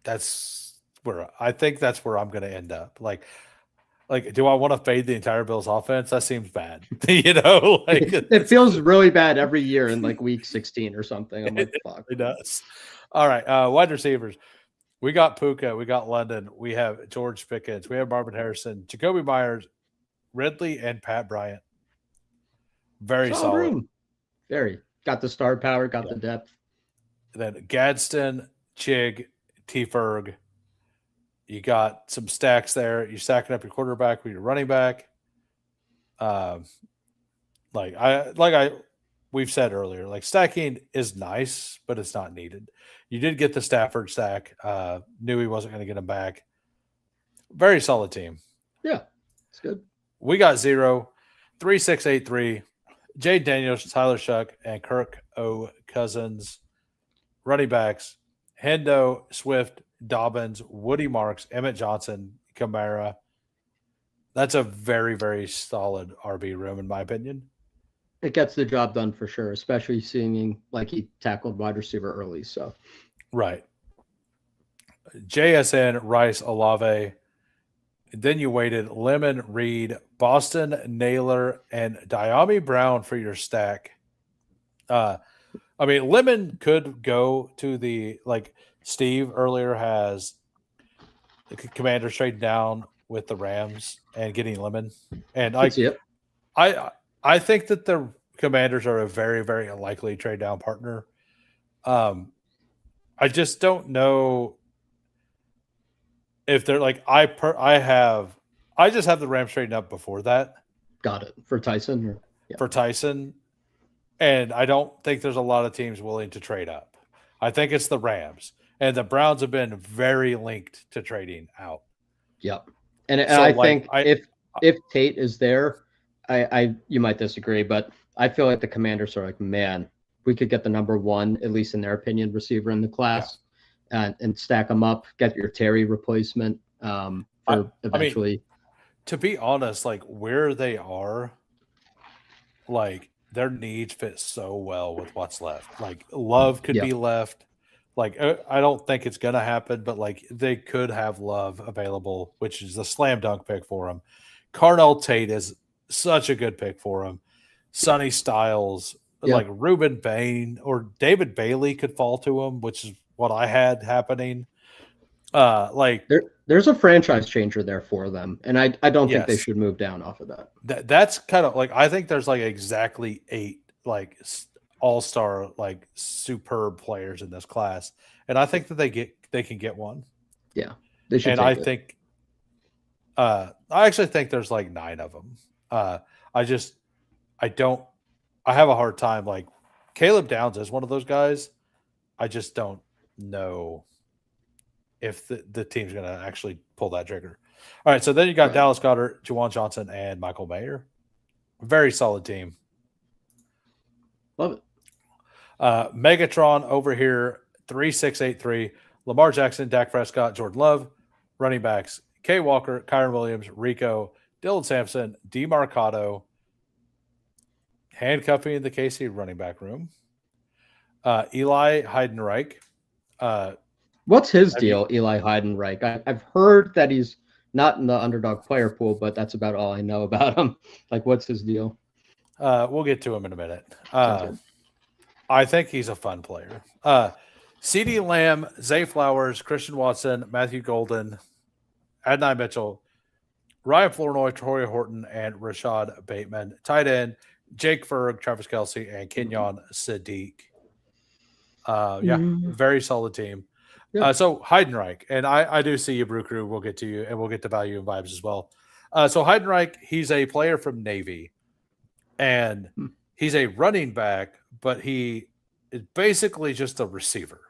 That's where I think that's where I'm going to end up. Like, do I want to fade the entire Bills offense? That seems bad. You know, like it feels really bad every year in like week 16 or something. I'm like, fuck. It does. All right. Wide receivers. We got Puka. We got London. We have George Pickens. We have Marvin Harrison, Jacoby Myers, Ridley, and Pat Bryant. Very solid. Room. Very. Got the star power, got the depth. And then Gadsden, Chig, T. Ferg. You got some stacks there. You're stacking up your quarterback with your running back. We've said earlier, like stacking is nice, but it's not needed. You did get the Stafford stack. Knew he wasn't going to get him back. Very solid team. Yeah, it's good. We got 0, 3, 6, 8, 3. Jay Daniels, Tyler Shuck, and Kirk O. Cousins. Running backs: Hendo, Swift, Dobbins, Woody Marks, Emmett Johnson, Kamara. That's a very, very solid RB room, in my opinion. It gets the job done for sure, especially seeing like he tackled wide receiver early. So, right. JSN, Rice, Olave. Then you waited Lemon, Reed, Boston, Naylor, and Diami Brown for your stack. Lemon could go to the, like Steve earlier has the Commanders trading down with the Rams and getting Lemon. And I think that the Commanders are a very, very unlikely trade down partner. I just don't know if they're like, I just have the Rams trading up before that. Got it. For Tyson? For Tyson. And I don't think there's a lot of teams willing to trade up. I think it's the Rams. And the Browns have been very linked to trading out. Yep. And so I think if Tate is there, you might disagree, but I feel like the Commanders are like, man, we could get the number 1, at least in their opinion, receiver in the class, and stack them up, get your Terry replacement for eventually. To be honest, like where they are, like their needs fit so well with what's left. Like Love could be left. Like I don't think it's gonna happen, but like they could have Love available, which is a slam dunk pick for him. Carnell Tate is such a good pick for him. Sonny Styles, like Ruben Bain or David Bailey could fall to him, which is what I had happening. Like there's a franchise changer there for them, and I don't think they should move down off of that. That's kind of like I think there's like exactly 8 like all-star like superb players in this class, and I think that they can get one. Yeah, they should. And I think I actually think there's like 9 of them. I have a hard time. Like Caleb Downs is one of those guys. I just don't know if the team's going to actually pull that trigger. All right, so then you got Dallas Goedert, Juwan Johnson, and Michael Mayer. Very solid team. Love it. Megatron over here, 3683. Lamar Jackson, Dak Prescott, Jordan Love. Running backs, Kay Walker, Kyron Williams, Rico, Dylan Sampson, DeMarcado. Handcuffing the KC running back room. Eli Heidenreich. What's his deal, Eli Heidenreich? I've heard that he's not in the underdog player pool, but that's about all I know about him. Like, what's his deal? We'll get to him in a minute. I think he's a fun player. CeeDee Lamb, Zay Flowers, Christian Watson, Matthew Golden, Adonai Mitchell, Ryan Flournoy, Troy Horton, and Rashad Bateman. Tight end, Jake Ferg, Travis Kelce, and Kenyon Sadiq. Very solid team. So Heidenreich, and I do see you, Brew Crew. We'll get to you, and we'll get to value and vibes as well. So Heidenreich, he's a player from Navy, and he's a running back, but he is basically just a receiver.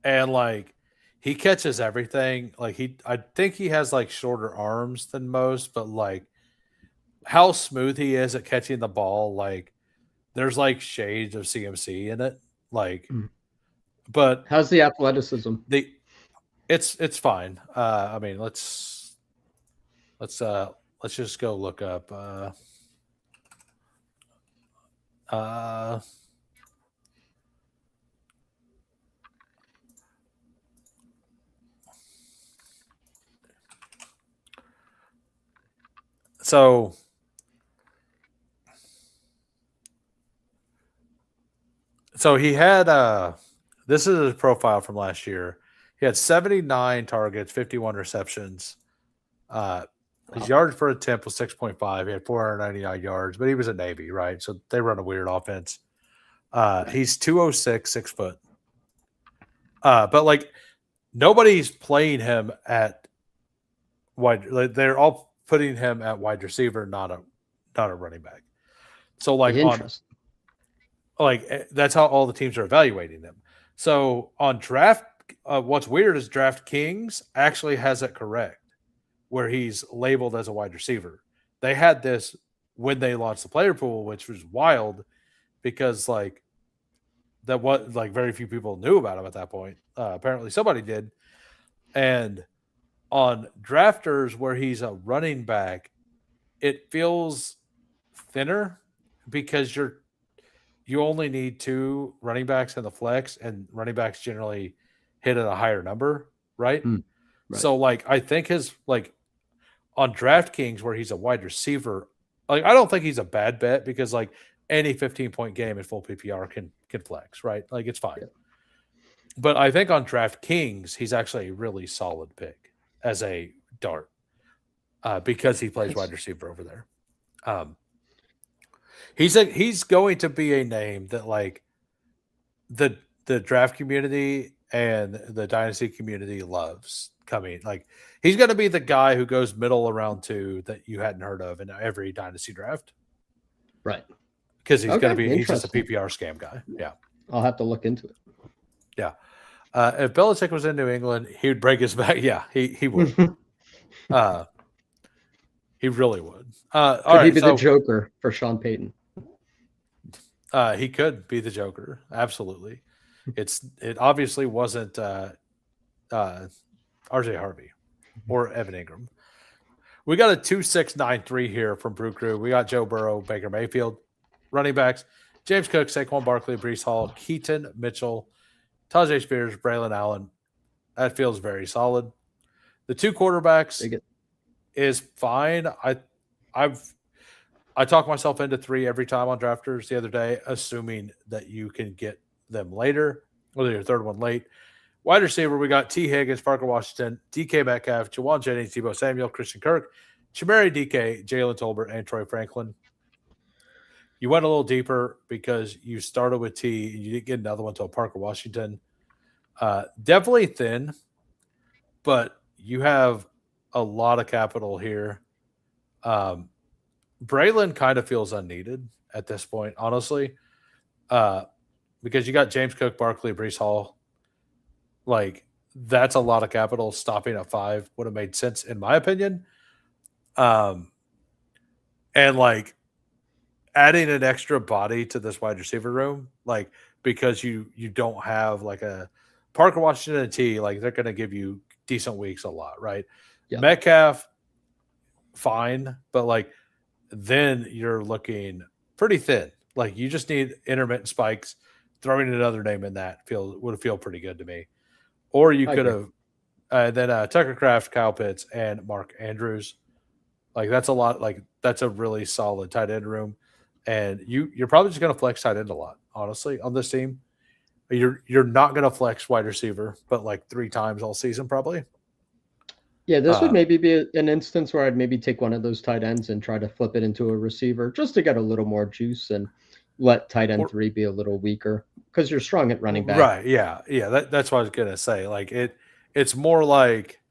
And like he catches everything. Like I think he has like shorter arms than most, but like how smooth he is at catching the ball, like there's like shades of CMC in it. Like, but how's the athleticism? It's fine. I mean, let's just go look up. So he had this is his profile from last year. He had 79 targets, 51 receptions. His yards per attempt was 6.5. He had 499 yards, but he was a Navy, right? So they run a weird offense. He's 206, 6 foot. But like nobody's playing him at wide. Like, they're all putting him at wide receiver, not a running back. So like that's how all the teams are evaluating him. So on draft, what's weird is DraftKings actually has it correct, where he's labeled as a wide receiver. They had this when they launched the player pool, which was wild because like that was like very few people knew about him at that point. Apparently somebody did. And on drafters where he's a running back, it feels thinner because you only need 2 running backs in the flex, and running backs generally hit at a higher number, right? Right. So like I think his like on DraftKings where he's a wide receiver, like I don't think he's a bad bet because like any 15-point game in full PPR can flex, right? Like it's fine. Yeah. But I think on DraftKings he's actually a really solid pick as a dart because he plays wide receiver over there. He's going to be a name that like the draft community and the dynasty community loves coming. Like he's going to be the guy who goes middle of round 2 that you hadn't heard of in every dynasty draft, right? Because he's going to be he's just a PPR scam guy. Yeah, I'll have to look into it. Yeah, if Belichick was in New England, he would break his back. Yeah, he would. He really would. Could he be the Joker for Sean Payton? He could be the Joker. Absolutely. It obviously wasn't RJ Harvey or Evan Ingram. We got a 2-6-9-3 here from Brew Crew. We got Joe Burrow, Baker Mayfield. Running backs, James Cook, Saquon Barkley, Brees Hall, Keaton Mitchell, Tajay Spears, Braylon Allen. That feels very solid. The two quarterbacks is fine. I talk myself into 3 every time on drafters the other day, assuming that you can get them later, whether your third one late. Wide receiver, we got T. Higgins, Parker Washington, DK Metcalf, Jawan Jennings, Tebow Samuel, Christian Kirk, Chamari DK, Jalen Tolbert, and Troy Franklin. You went a little deeper because you started with T and you didn't get another one until Parker Washington. Definitely thin, but you have a lot of capital here. Braylon kind of feels unneeded at this point, honestly, because you got James Cook, Barkley, Brees Hall. Like, that's a lot of capital. Stopping at 5 would have made sense, in my opinion. And, like, adding an extra body to this wide receiver room, like, because you don't have, like, a Parker Washington and T, like, they're going to give you decent weeks a lot, right? Yeah. Metcalf, fine, but, like, then you're looking pretty thin. Like, you just need intermittent spikes. Throwing another name in that would feel pretty good to me. Or you could have then Tucker Kraft, Kyle Pitts, and Mark Andrews. Like, that's a lot. Like, that's a really solid tight end room. And you're probably just going to flex tight end a lot, honestly, on this team. You're not going to flex wide receiver, but like 3 times all season probably. Yeah, this would maybe be an instance where I'd maybe take one of those tight ends and try to flip it into a receiver just to get a little more juice and let tight end 3 be a little weaker because you're strong at running back. Right, yeah. That's what I was going to say. Like, it's more like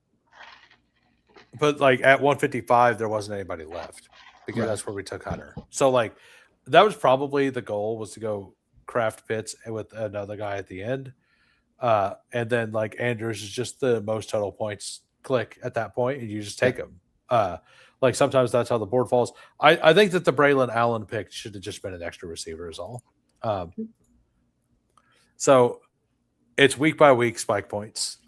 – but, like, at 155, there wasn't anybody left because that's where we took Hunter. So, like, that was probably the goal, was to go Kraft Pitts with another guy at the end. And then, like, Andrews is just the most total points click at that point, and you just take him. Like, sometimes that's how the board falls. I think that the Braylon Allen pick should have just been an extra receiver is all. So it's week by week spike points.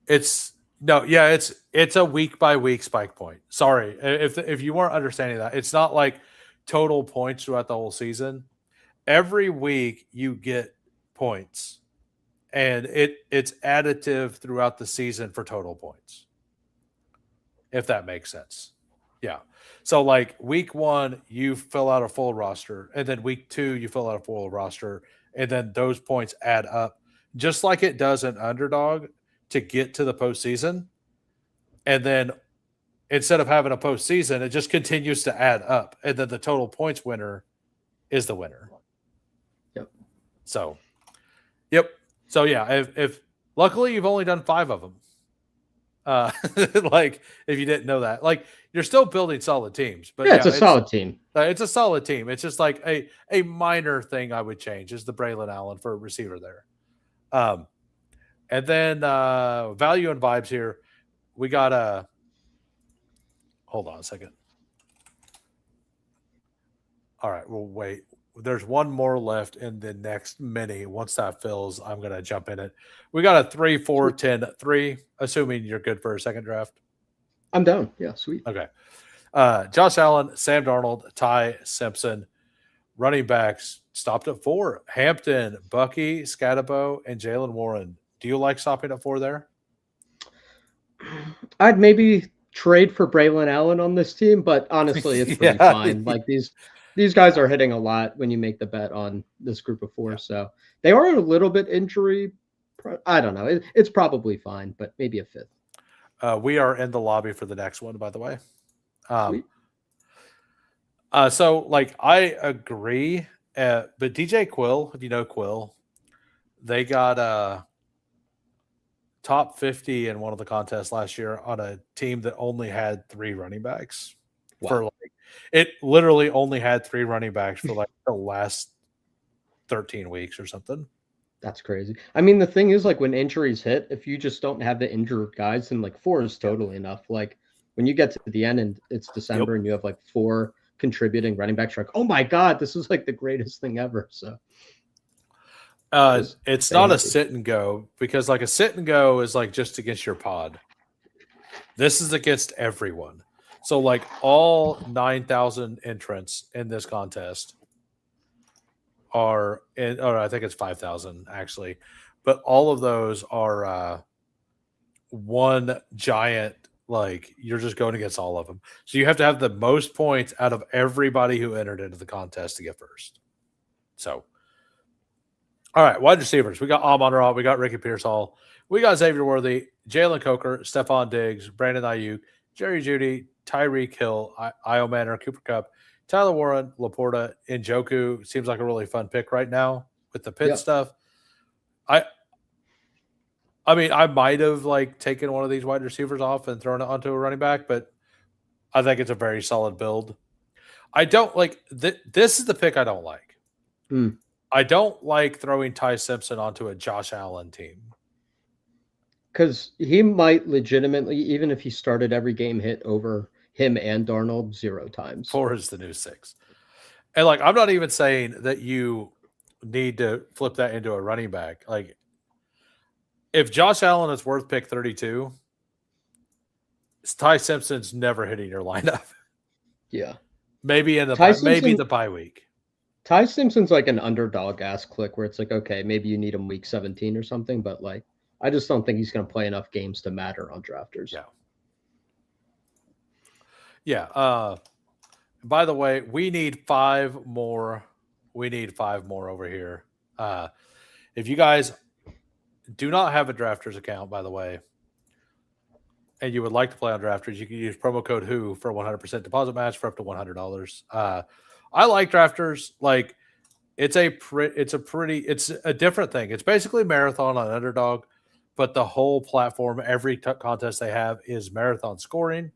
It's a week by week spike point. Sorry if you weren't understanding that. It's not like total points throughout the whole season. Every week you get points, and it's additive throughout the season for total points, if that makes sense. Yeah. So, like, week 1, you fill out a full roster, and then week 2, you fill out a full roster, and then those points add up, just like it does an underdog to get to the postseason. And then instead of having a postseason, it just continues to add up, and then the total points winner is the winner. Yep. So, yep. So, yeah, if luckily you've only done 5 of them. Like, if you didn't know that, like, you're still building solid teams, but it's a solid team. It's a solid team. It's just like a minor thing I would change is the Braylon Allen for a receiver there. And then value and vibes here. We got hold on a second. All right, we'll wait. There's one more left in the next mini. Once that fills, I'm going to jump in it. We got a 3, 4, 10, 3, assuming you're good for a second draft. I'm down. Yeah, sweet. Okay. Josh Allen, Sam Darnold, Ty Simpson. Running backs stopped at 4. Hampton, Bucky, Scatabo, and Jalen Warren. Do you like stopping at 4 there? I'd maybe trade for Braylon Allen on this team, but honestly, it's pretty fine. Like, these guys are hitting a lot when you make the bet on this group of 4. So they are a little bit injury. I don't know. It's probably fine, but maybe a 5th. We are in the lobby for the next one, by the way. So, like, I agree. But DJ Quill, if you know Quill, they got top 50 in one of the contests last year on a team that only had 3 running backs. Wow. For, like, it literally only had 3 running backs for, like, the last 13 weeks or something. That's crazy. I mean, the thing is, like, when injuries hit, if you just don't have the injured guys, then like 4 is totally enough. Like, when you get to the end and it's December and you have like 4 contributing running backs, you're like, oh my God, this is like the greatest thing ever. So it's not a sit and go, because like a sit and go is like just against your pod. This is against everyone. So, like, all 9,000 entrants in this contest are in, or I think it's 5,000 actually, but all of those are one giant, like, you're just going against all of them. So you have to have the most points out of everybody who entered into the contest to get first. So, all right, wide receivers. We got Amon Ra, we got Ricky Pearsall, we got Xavier Worthy, Jalen Coker, Stephon Diggs, Brandon Ayuk, Jerry Jeudy, Tyreek Hill, Io Manor, Cooper Cup, Tyler Warren, Laporta, Njoku seems like a really fun pick right now with the Pitt stuff. I mean, I might have like taken one of these wide receivers off and thrown it onto a running back, but I think it's a very solid build. I don't like this is the pick I don't like. I don't like throwing Ty Simpson onto a Josh Allen team. Because he might legitimately, even if he started every game, hit over him and Darnold 0 times. 4 is the new 6. And like, I'm not even saying that you need to flip that into a running back. Like, if Josh Allen is worth pick 32, Ty Simpson's never hitting your lineup. Yeah. Maybe in the bye week. Ty Simpson's like an underdog ass click where it's like, okay, maybe you need him week 17 or something, but like, I just don't think he's going to play enough games to matter on drafters. Yeah. By the way, we need 5 more. We need 5 more over here. If you guys do not have a drafters account, by the way, and you would like to play on drafters, you can use promo code WHO for 100% deposit match for up to $100. I like drafters. Like, it's a different thing. It's basically marathon on underdog, but the whole platform, every contest they have is marathon scoring.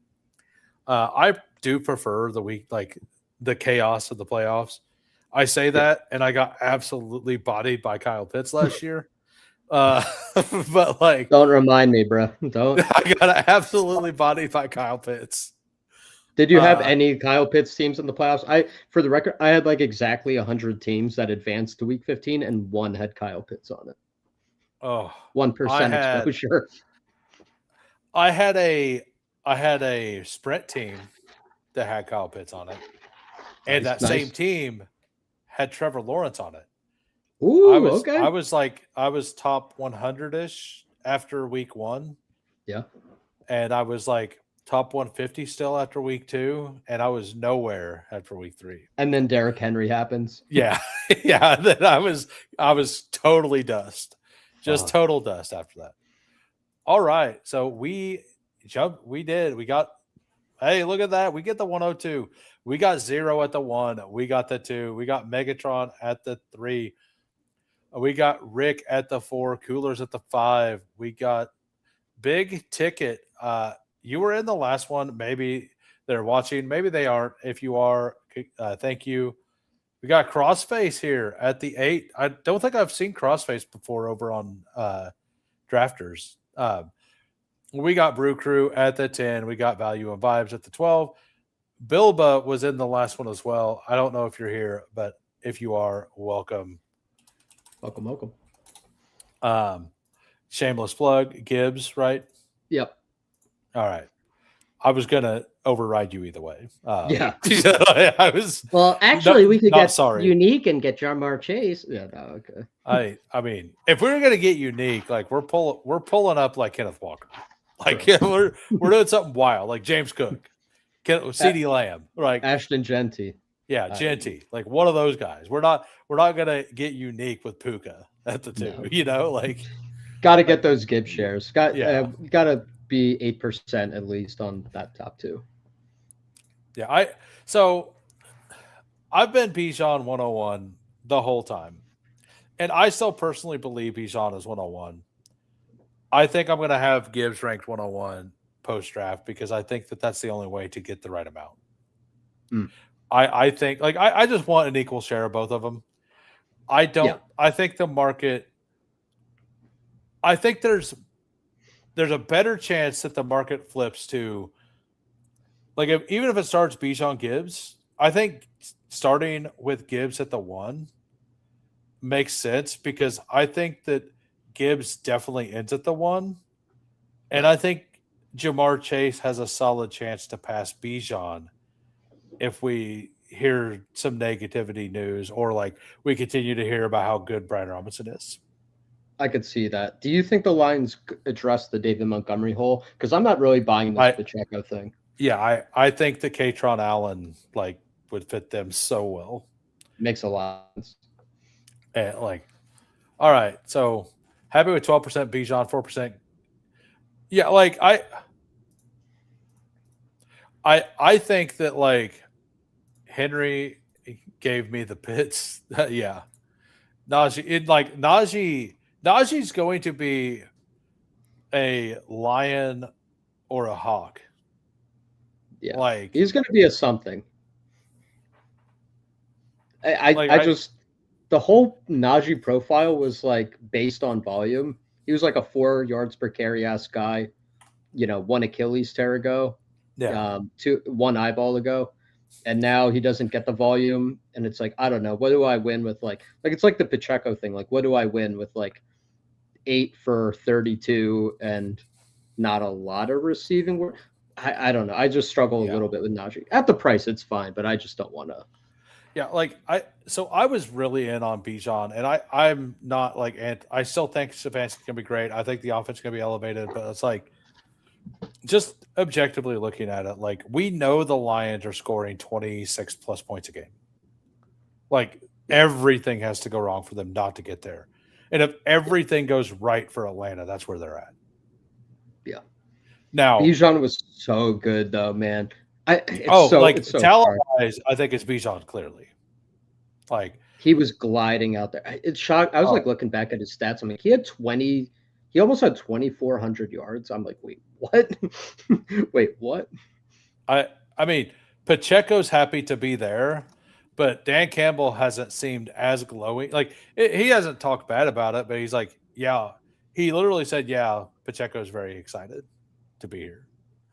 I do prefer the chaos of the playoffs. I say that, and I got absolutely bodied by Kyle Pitts last year. But like, don't remind me, bro. Don't. I got absolutely bodied by Kyle Pitts. Did you have any Kyle Pitts teams in the playoffs? For the record, I had like exactly 100 teams that advanced to week 15, and 1 had Kyle Pitts on it. Oh, 1% exposure. I had a sprint team that had Kyle Pitts on it, and that same team had Trevor Lawrence on it. Ooh, okay. I was top 100-ish after week 1. Yeah. And I was like top 150 still after week 2, and I was nowhere after week 3. And then Derrick Henry happens. Yeah. Yeah. Then I was totally dust. Just total dust after that. All right. So we got, hey, look at that. We get the 102. We got 0 at the 1. We got the 2. We got Megatron at the 3. We got Rick at the 4. Coolers at the 5. We got Big Ticket. You were in the last one. Maybe they're watching. Maybe they aren't. If you are, thank you. We got Crossface here at the 8. I don't think I've seen Crossface before over on Drafters. We got Brew Crew at the 10. We got Value and Vibes at the 12. Bilba was in the last one as well. I don't know if you're here, but if you are, welcome. Welcome. Shameless plug, Gibbs, right? Yep. All right. I was gonna override you either way. Yeah. I was. Well, actually, we could get sorry. Unique and get Jamar Chase. Yeah. No, okay. I mean, if we were gonna get Unique, like we're pulling up like Kenneth Walker, like we're doing something wild, like James Cook, CeeDee Lamb, like Ashton Genty. Yeah, Genty, like one of those guys. We're not gonna get Unique with Puka at the 2. No. Like got to get those Gibbs shares. Got to be 8% at least on that top 2. Yeah, I've been Bijan 101 the whole time, and I still personally believe Bijan is 101. I think I'm going to have Gibbs ranked 101 post draft because I think that's the only way to get the right amount. I think I just want an equal share of both of them. I don't. Yeah. I think the market. I think there's a better chance that the market flips to, like, even if it starts Bijan Gibbs, I think starting with Gibbs at the 1 makes sense because I think that Gibbs definitely ends at the 1, and I think Jamar Chase has a solid chance to pass Bijan if we hear some negativity news or like we continue to hear about how good Brian Robinson is. I could see that. Do you think the Lions address the David Montgomery hole? Because I'm not really buying this Pacheco thing. Yeah, I think the Katron Allen like would fit them so well. Makes a lot of sense. And like, all right, so happy with 12% Bijan, 4%. Yeah, like I think that like Henry gave me the pits. Yeah. Najee's going to be a lion or a hawk. Yeah. Like he's gonna be a something. I just the whole Najee profile was like based on volume. He was like a 4 yards per carry ass guy, one Achilles tear ago, yeah. one eyeball ago. And now he doesn't get the volume. And it's like, I don't know. What do I win with like it's like the Pacheco thing. Like, what do I win with like 8 for 32 and not a lot of receiving work? I don't know. I just struggle a little bit with Najee. At the price, it's fine, but I just don't want to. Yeah, like I was really in on Bijan, and I'm not like, and I still think Stefanski's gonna be great. I think the offense is gonna be elevated, but it's like just objectively looking at it, like we know the Lions are scoring 26 plus points a game. Like everything has to go wrong for them not to get there, and if everything goes right for Atlanta, that's where they're at. Yeah. Now Bijan was so good though, man. talent-wise, I think it's Bijan clearly. Like he was gliding out there. It's shocked. I was like looking back at his stats. I'm like, he almost had 2,400 yards. I'm like, wait, what? Wait, what? I mean, Pacheco's happy to be there, but Dan Campbell hasn't seemed as glowing. Like he hasn't talked bad about it, but he's like, yeah. He literally said, yeah, Pacheco's very excited to be here.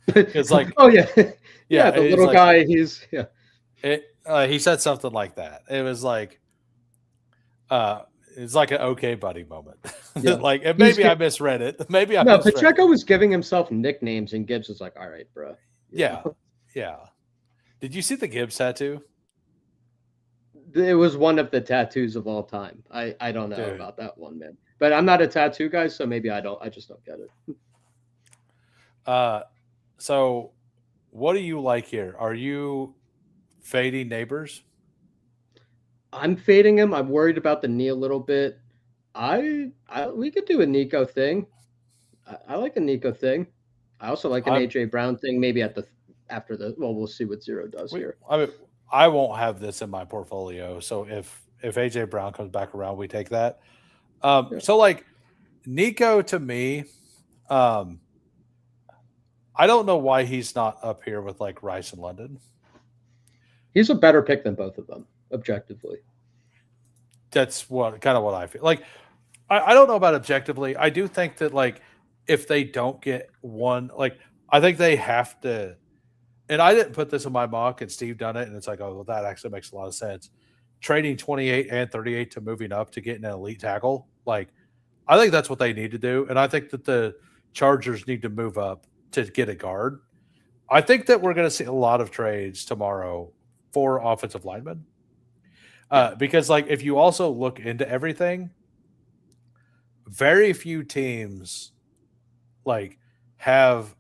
It's like, oh yeah, yeah, the little guy. He's he said something like that. It was like, it's like an okay buddy moment. Yeah. Like, and maybe I misread it. Maybe I misread Pacheco was giving himself nicknames, and Gibbs was like, "All right, bro." Yeah. Did you see the Gibbs tattoo? It was one of the tattoos of all time. I don't know about that one, man. But I'm not a tattoo guy, so maybe I just don't get it. So what do you like here? Are you fading Neighbors? I'm fading him. I'm worried about the knee a little bit. We could do a Nico thing. I like a Nico thing. I also like an AJ Brown thing. Maybe after the we'll see what Zero does here. I mean, I won't have this in my portfolio. So if AJ Brown comes back around, we take that. So like Nico to me, I don't know why he's not up here with like Rice and London. He's a better pick than both of them, objectively. That's kind of what I feel. Like, I don't know about objectively. I do think that like if they don't get one, like I think they have to. And I didn't put this in my mock, and Steve done it, and it's like, oh, well, that actually makes a lot of sense. Trading 28 and 38 to moving up to getting an elite tackle, like I think that's what they need to do, and I think that the Chargers need to move up to get a guard. I think that we're going to see a lot of trades tomorrow for offensive linemen, because like if you also look into everything, very few teams like have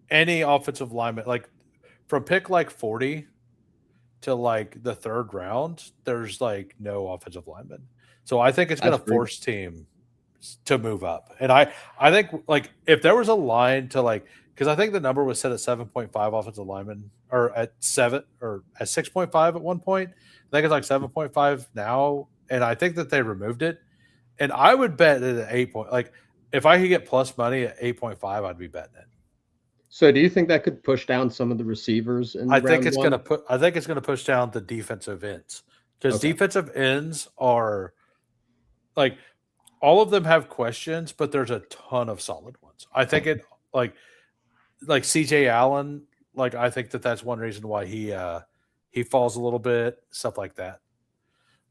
any offensive lineman like from pick like 40 to like the third round. There's like no offensive lineman, so I think it's going to force teams to move up. And I think like if there was a line to like, because I think the number was set at 7.5 offensive linemen, or at 7 or at 6.5 at one point. I think it's like 7.5 now, and I think that they removed it. And I would bet it at 8 point. Like if I could get plus money at 8.5, I'd be betting it. So do you think that could push down some of the receivers? I think it's going to push down the defensive ends, because defensive ends are like all of them have questions, but there's a ton of solid ones. I think it like CJ Allen. Like I think that's one reason why he falls a little bit, stuff like that.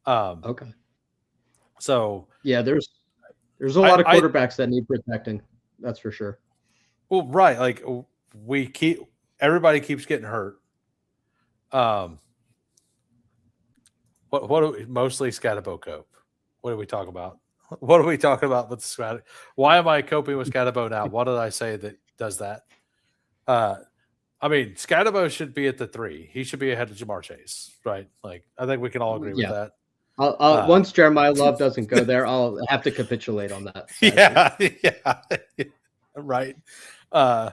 Okay. So yeah, there's a lot of quarterbacks that need protecting. That's for sure. Well, right. Like everybody keeps getting hurt. What are we, mostly Scatabo cope? What do we talk about? What are we talking about with Scatabo? Why am I coping with Scatabo now? What did I say that does that? I mean, Scatabo should be at the 3. He should be ahead of Jamar Chase, right? Like, I think we can all agree with that. Once Jeremiah Love doesn't go there, I'll have to capitulate on that. Yeah, right. Yeah,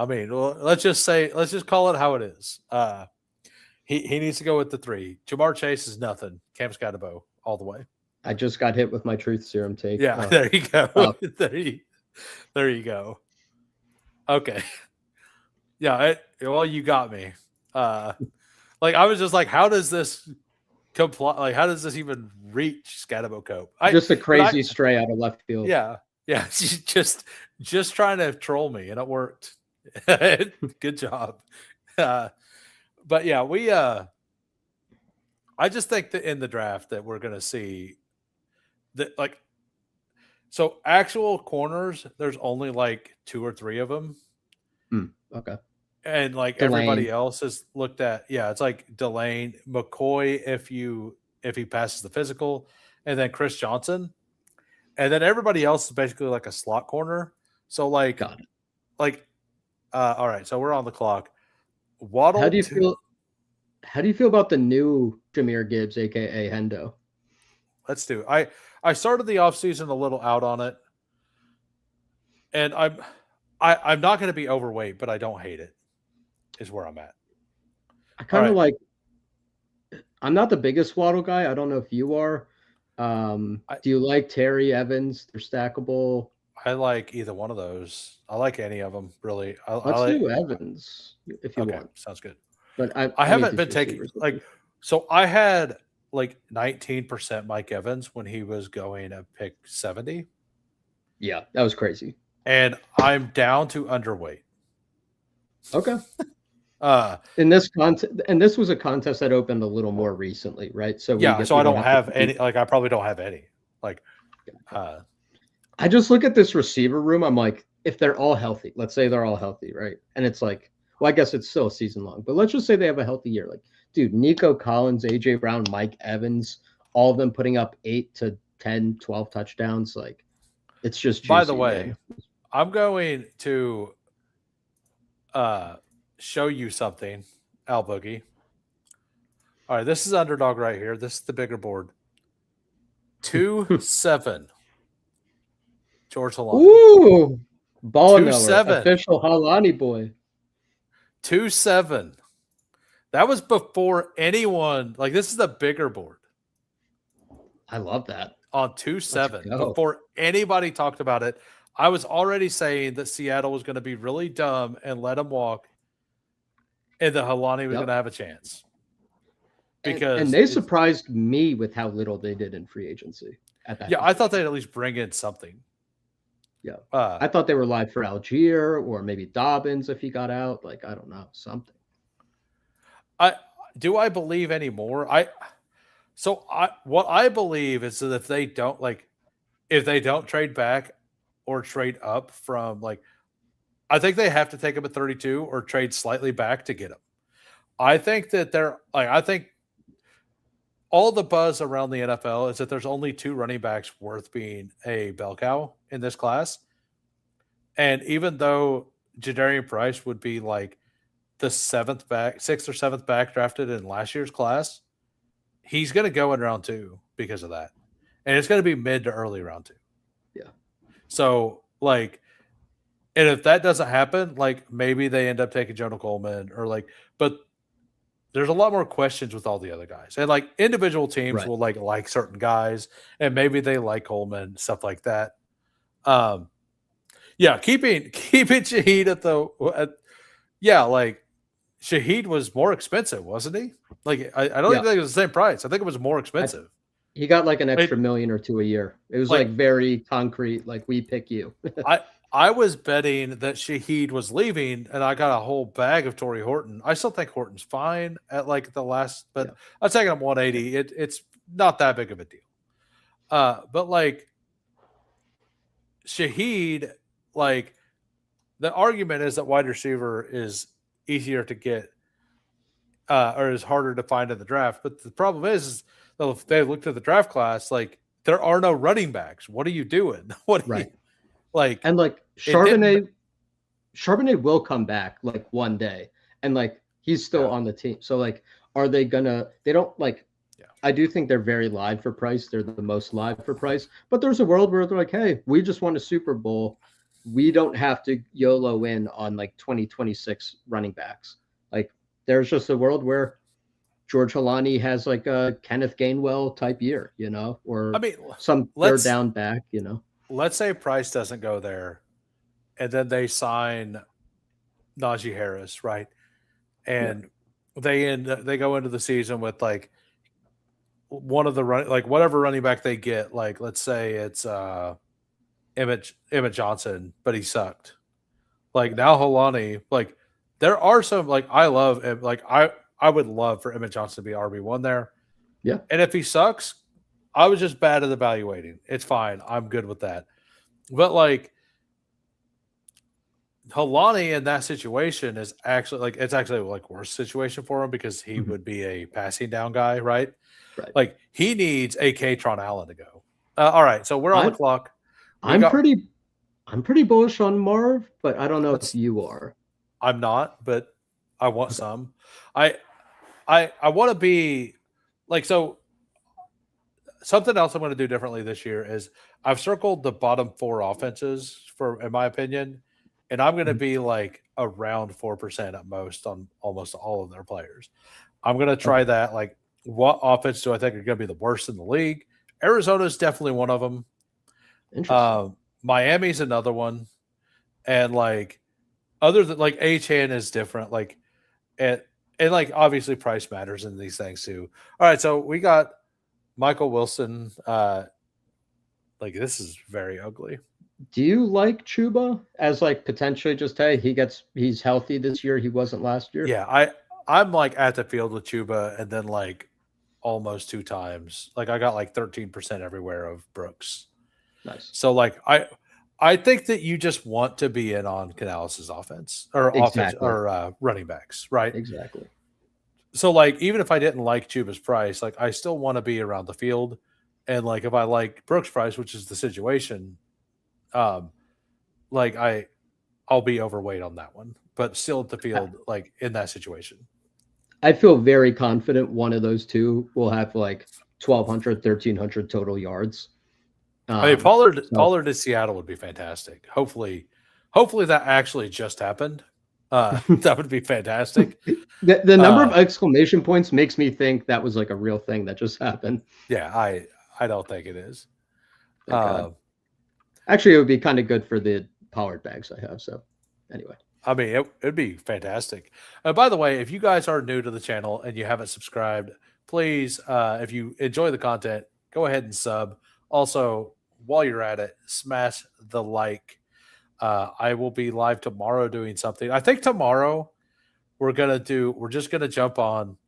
I mean, well, let's just call it how it is. He needs to go with the 3. Jamar Chase is nothing. Cam Scatabo all the way. I just got hit with my truth serum take. Yeah, there you go. There you go. Okay. Yeah, well, you got me. Like I was just like, how does this comply? Like, how does this even reach Scatabo Cope? Just a crazy stray out of left field. Yeah, just trying to troll me, and it worked. Good job. But yeah, I just think that in the draft that we're going to see that, like, so actual corners, there's only like 2 or 3 of them. Okay. And like Delane. Everybody else is looked at. Yeah, it's like Delane, McCoy if he passes the physical, and then Chris Johnson. And then everybody else is basically like a slot corner. So like, Got it. Like, all right, so we're on the clock. Waddle. How do you feel about the new Jahmyr Gibbs, aka Hendo? Let's do it. I started the offseason a little out on it. And I'm not going to be overweight, but I don't hate it, is where I'm at. I kind of like, I'm not the biggest Waddle guy. I don't know if you are. Do you like Terry Evans? They're stackable. I like either one of those. I like any of them, really. Let's do Evans if you want. Sounds good. But I haven't been taking so I had like 19% Mike Evans when he was going to pick 70. Yeah, that was crazy. And I'm down to underweight. Okay. In this contest, and this was a contest that opened a little more recently, right? So so I don't have any. Like I probably don't have any. Like, I just look at this receiver room. I'm like, if they're all healthy, let's say they're all healthy, right? And it's like, well, I guess it's still a season long, but let's just say they have a healthy year. Like, dude, Nico Collins, AJ Brown, Mike Evans, all of them putting up 8 to 10, 12 touchdowns. Like, it's just juicy, by the way, man. I'm going to show you something, Al Boogie. All right, this is underdog right here. This is the bigger board. 2-7. George Halani. Ooh, ball 2-7. Official Halani boy. 2-7. That was before anyone. Like, this is the bigger board. I love that. On 2-7, before anybody talked about it, I was already saying that Seattle was going to be really dumb and let him walk, and that Halani was going to have a chance. Because and they surprised me with how little they did in free agency at that. Yeah, I thought they'd at least bring in something. Yeah, I thought they were live for Algier or maybe Dobbins if he got out. Like, I don't know, something. Do I believe anymore? What I believe is that if they don't trade back or trade up from, like, I think they have to take him at 32 or trade slightly back to get him. I think that I think all the buzz around the NFL is that there's only 2 running backs worth being a bell cow in this class. And even though Jadarian Price would be like the 6th or 7th back drafted in last year's class, he's going to go in round 2 because of that. And it's going to be mid to early round 2. Yeah. So, like, and if that doesn't happen, like, maybe they end up taking Jonah Coleman but there's a lot more questions with all the other guys. And, like, individual teams will like certain guys, and maybe they like Coleman, stuff like that. Yeah, keeping Shaheed like, Shaheed was more expensive, wasn't he? Like, I don't even think it was the same price. I think it was more expensive. He got like an extra $1 million or $2 million a year. It was like very concrete, like, we pick you. I was betting that Shaheed was leaving, and I got a whole bag of Torrey Horton. I still think Horton's fine at like the last, but I'm taking him 180. It's not that big of a deal. But like Shaheed, like the argument is that wide receiver is easier to get or is harder to find in the draft. But the problem is if they looked at the draft class, like there are no running backs. What are you doing? What are you, like? And like Charbonnet will come back like one day, and like he's still on the team. So like, are they gonna? They don't like. Yeah. I do think they're very live for price. They're the most live for price. But there's a world where they're like, hey, we just won a Super Bowl. We don't have to YOLO in on like 2026 running backs. Like there's just a world where George Holani has like a Kenneth Gainwell type year, you know, or some third down back, you know. Let's say Price doesn't go there, and then they sign Najee Harris, right? And they go into the season with like one of the whatever running back they get, like let's say it's Emmett Johnson, but he sucked. Like now Holani, like there are some like I love like I would love for Emmett Johnson to be RB1 there. Yeah. And if he sucks, I was just bad at evaluating. It's fine. I'm good with that. But like Holani in that situation is actually like it's actually like worse situation for him because he would be a passing down guy, right? Right. Like he needs a Katron Allen to go. All right, so we're on the clock. I'm pretty bullish on Marv, but I don't know if you are. I'm not, but I want some. I want to be like so. Something else I'm going to do differently this year is I've circled the bottom 4 offenses in my opinion, and I'm going to be like around 4% at most on almost all of their players. I'm going to try that. Like, what offense do I think are going to be the worst in the league? Arizona is definitely one of them. Interesting. Miami's another one, and like other than like Achane is different. Like, and like obviously price matters in these things too. All right, so we got Michael Wilson. Like this is very ugly. Do you like Chuba as like potentially just he's healthy this year? He wasn't last year. Yeah, I'm like at the field with Chuba, and then like almost 2 times. Like I got like 13% everywhere of Brooks. Nice. So like I think that you just want to be in on Canales' offense or offense or running backs, right? Exactly. So like even if I didn't like Chuba's price, like I still want to be around the field, and like if I like Brooks' price, which is the situation, like I'll be overweight on that one, but still at the field, like in that situation. I feel very confident one of those two will have like 1,200, 1,300 total yards. I mean, Pollard to Seattle would be fantastic. Hopefully that actually just happened. That would be fantastic. The number of exclamation points makes me think that was like a real thing that just happened. Yeah, I don't think it is. Actually, it would be kind of good for the Pollard bags I have. So anyway. I mean, it'd be fantastic. By the way, if you guys are new to the channel and you haven't subscribed, please, if you enjoy the content, go ahead and sub. Also, while you're at it, smash the like. I will be live tomorrow doing something. I think tomorrow we're just going to jump on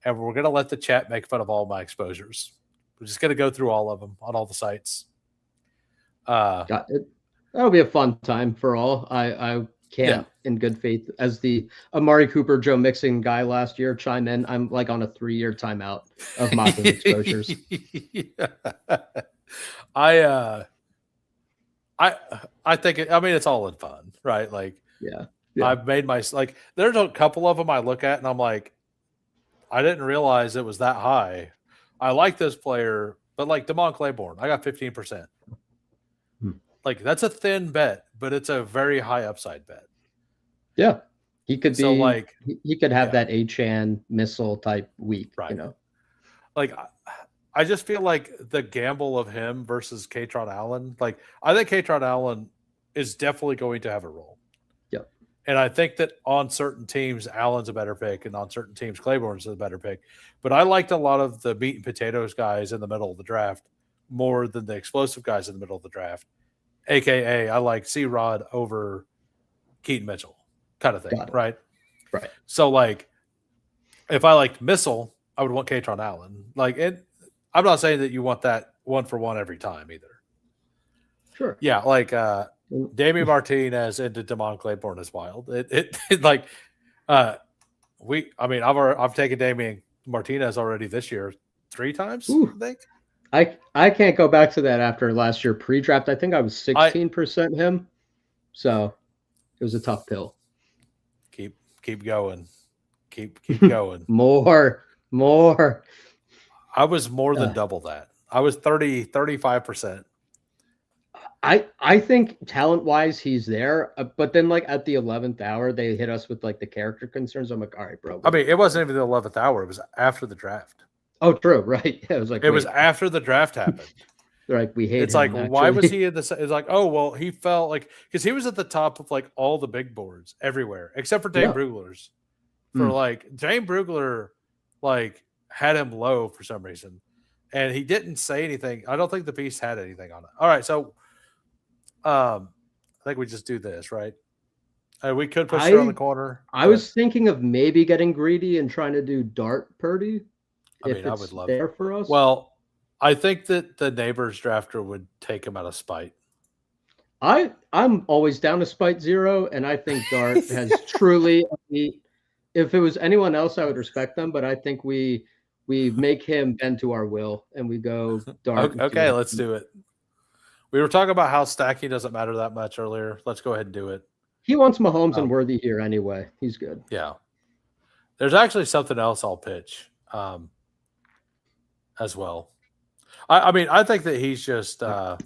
and we're going to let the chat make fun of all my exposures. We're just going to go through all of them on all the sites. Got it. That'll be a fun time for all. I can't, in good faith, as the Amari Cooper, Joe Mixon guy last year, chime in. I'm like on a 3-year timeout of mocking exposures. I think it's all in fun, right? Like, yeah. I've made like there's a couple of them I look at and I'm like, I didn't realize it was that high. I like this player, but like Damon Claiborne, I got 15%. Like that's a thin bet, but it's a very high upside bet. Yeah, he could so be like he could have that Achane missile type week, right? You know, like I just feel like the gamble of him versus Katron Allen. Like I think Katron Allen is definitely going to have a role. Yep. And I think that on certain teams, Allen's a better pick, and on certain teams, Claiborne's a better pick. But I liked a lot of the meat and potatoes guys in the middle of the draft more than the explosive guys in the middle of the draft. AKA, I like C-Rod over Keaton Mitchell kind of thing, right? Right. So, like, if I liked Missile, I would want Katron Allen. Like, I'm not saying that you want that 1-for-1 every time either. Sure. Yeah, like, Damian Martinez into Damon Claiborne is wild. Like I've taken Damian Martinez already this year 3 times, Ooh. I think. I can't go back to that after last year pre-draft. I think I was 16% him. So it was a tough pill. Keep going. Keep going. More. I was more than double that. I was 35%. I think talent-wise he's there, but then like at the 11th hour they hit us with like the character concerns. I'm like, all right, bro. I mean, it wasn't even the 11th hour. It was after the draft. Oh, true, right? Yeah, it was after the draft happened. They're like, we hate It's him, like, actually. why was he in this? It's like, oh, well, he felt like, because he was at the top of like all the big boards everywhere, except for Dane Brugler's. Like, Dane Brugler, like, had him low for some reason. And he didn't say anything. I don't think the piece had anything on it. All right. So, I think we just do this, right? We could push it on the corner. I was thinking of maybe getting greedy and trying to do Dart Purdy. I mean, I would love there for us. Well, I think that the neighbors drafter would take him out of spite. I'm always down to spite 0, and I think Dart has truly. If it was anyone else, I would respect them, but I think we make him bend to our will, and we go Dart. Okay, let's do it. We were talking about how stacking doesn't matter that much earlier. Let's go ahead and do it. He wants Mahomes and Worthy here anyway. He's good. Yeah. There's actually something else I'll pitch as well. I mean, I think that he's just Dart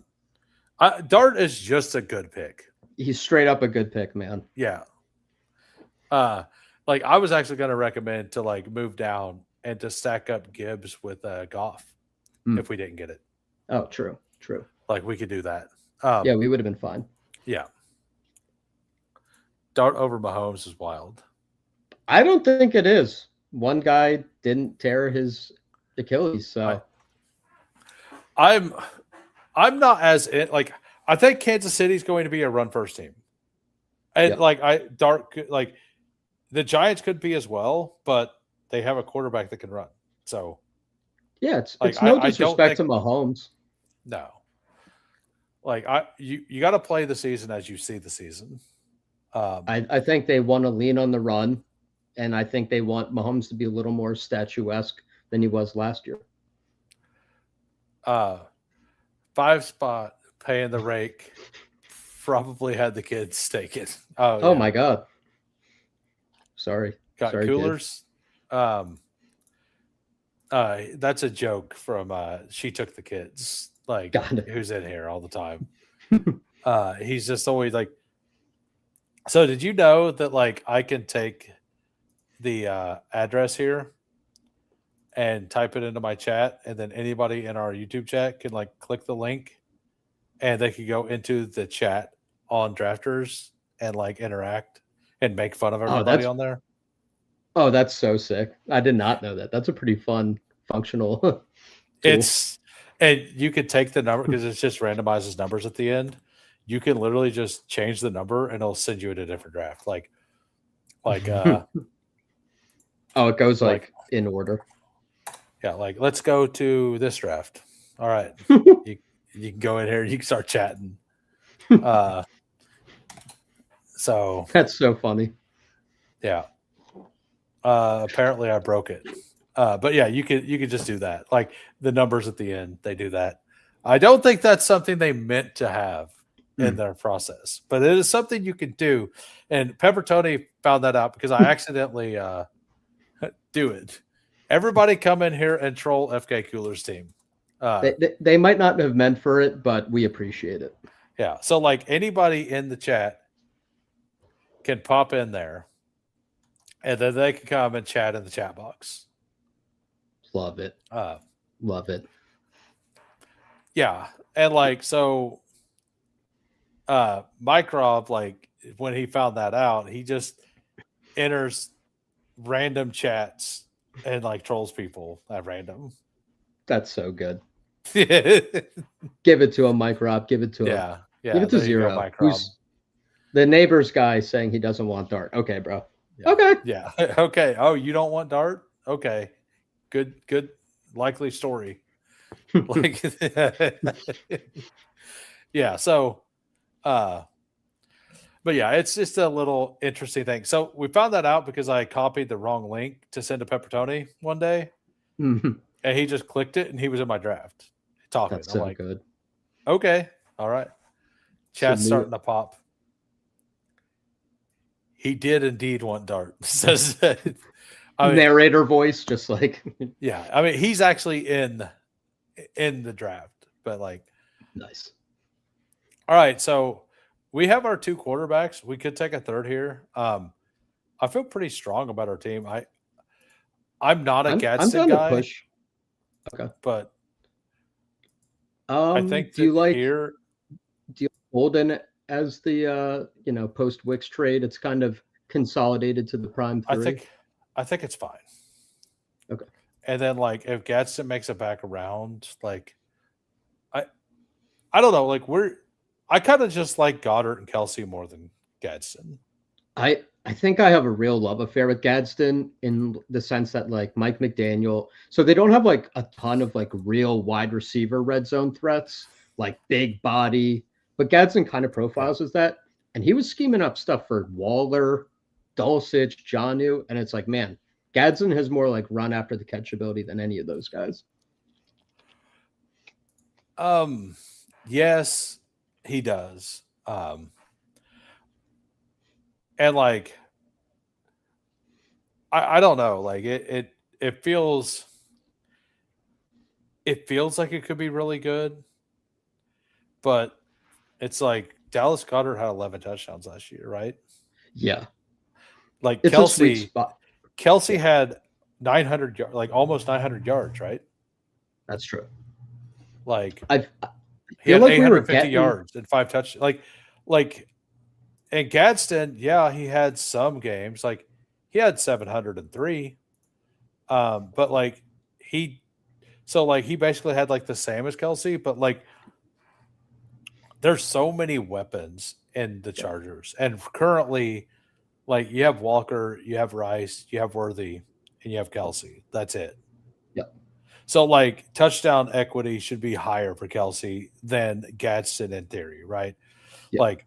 is just a good pick. He's straight up a good pick, man. Yeah. Like I was actually going to recommend to like move down and to stack up Gibbs with Goff if we didn't get it. Oh, true. Like we could do that. Yeah, we would have been fine. Yeah. Dart over Mahomes is wild. I don't think it is. One guy didn't tear his Achilles, so I'm not as like I think Kansas City's going to be a run first team, and Dart like the Giants could be as well, but they have a quarterback that can run. So yeah, it's no disrespect to Mahomes. No, like you got to play the season as you see the season. I think they want to lean on the run, and I think they want Mahomes to be a little more statuesque than he was last year. 5 spot paying the rake probably had the kids taken. Oh my God. Sorry. Sorry, coolers. That's a joke from She Took the Kids. Like who's in here all the time. He's just always like, so did you know that like I can take the address here and type it into my chat, and then anybody in our YouTube chat can like click the link and they can go into the chat on Drafters and like interact and make fun of everybody on there. Oh, that's so sick. I did not know that. That's a pretty fun functional tool. And you could take the number because it just randomizes numbers at the end. You can literally just change the number and it'll send you in a different draft. Like oh, it goes like in order. Yeah, like let's go to this draft. All right. you can go in here and you can start chatting. So that's so funny. Yeah. Apparently I broke it. But yeah, you could just do that. Like the numbers at the end, they do that. I don't think that's something they meant to have in their process, but it is something you can do. And Pepper Tony found that out because I accidentally do it. Everybody come in here and troll FK Cooler's team. They might not have meant for it, but we appreciate it. Yeah. So like anybody in the chat can pop in there and then they can come and chat in the chat box. Love it. Love it. Yeah. And like, so Mike Rob, like when he found that out, he just enters random chats and like trolls people at random. That's so good. Give it to him, Mike Rob. Give it to him. Yeah. Give it to Zero. Mike Rob. Who's the neighbor's guy saying he doesn't want Dart. Okay, bro. Yeah. Okay. Yeah. Okay. Oh, you don't want Dart? Okay. Good likely story. Like yeah, so But yeah, it's just a little interesting thing. So we found that out because I copied the wrong link to send to Peppertoni one day, Mhm. and he just clicked it, and he was in my draft talking. That's I'm so like, good. okay, all right. So Chat's starting to pop. He did indeed want Dart. Says, I mean, narrator voice, just like yeah. I mean, he's actually in the draft, but like, nice. all right. So we have our 2 quarterbacks. We could take a third here. I feel pretty strong about our team. I'm not a I'm Gadsden down to guy, push. Okay. but I think Do you that like here, Holden as the post Wicks trade? It's kind of consolidated to the prime I three. think it's fine. Okay. And then like if Gadsden makes it back around, like I don't know, like I kind of just like Goddard and Kelsey more than Gadsden. I think I have a real love affair with Gadsden in the sense that like Mike McDaniel, so they don't have like a ton of like real wide receiver red zone threats, like big body, but Gadsden kind of profiles as that. And he was scheming up stuff for Waller, Dulcich, Jonnu, and it's like, man, Gadsden has more like run after the catch ability than any of those guys. Yes, he does. And like I don't know, like it feels like it could be really good, but it's like Dallas Goddard had 11 touchdowns last year, right? Yeah. Like It's a sweet spot. Kelsey had 900 yards, like almost 900 yards, right? That's true. Like I he had feel like we were 850 getting yards and 5 touchdowns. Like and Gadsden, yeah, he had some games. Like he had 703. But like he basically had like the same as Kelsey, but like there's so many weapons in the Chargers. And currently, like you have Walker, you have Rice, you have Worthy, and you have Kelsey. That's it. Yep. So like touchdown equity should be higher for Kelsey than Gadsden in theory, right? Yep. Like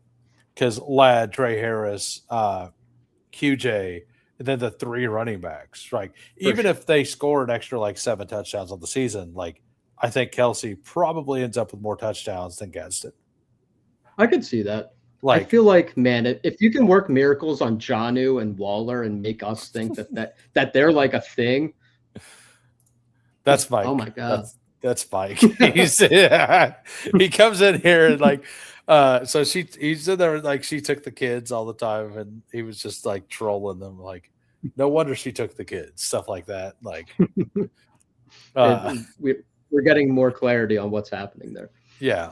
because Ladd, Trey Harris, QJ, and then the 3 running backs, right? Even if they score an extra like 7 touchdowns on the season, like I think Kelsey probably ends up with more touchdowns than Gadsden. I could see that. Like, I feel like, man, if you can work miracles on Jonnu and Waller and make us think that they're like a thing, that's Mike. Oh my god, that's Mike. He comes in here and like, so he's in there like she took the kids all the time, and he was just like trolling them. Like, no wonder she took the kids, stuff like that. Like, we're getting more clarity on what's happening there. Yeah.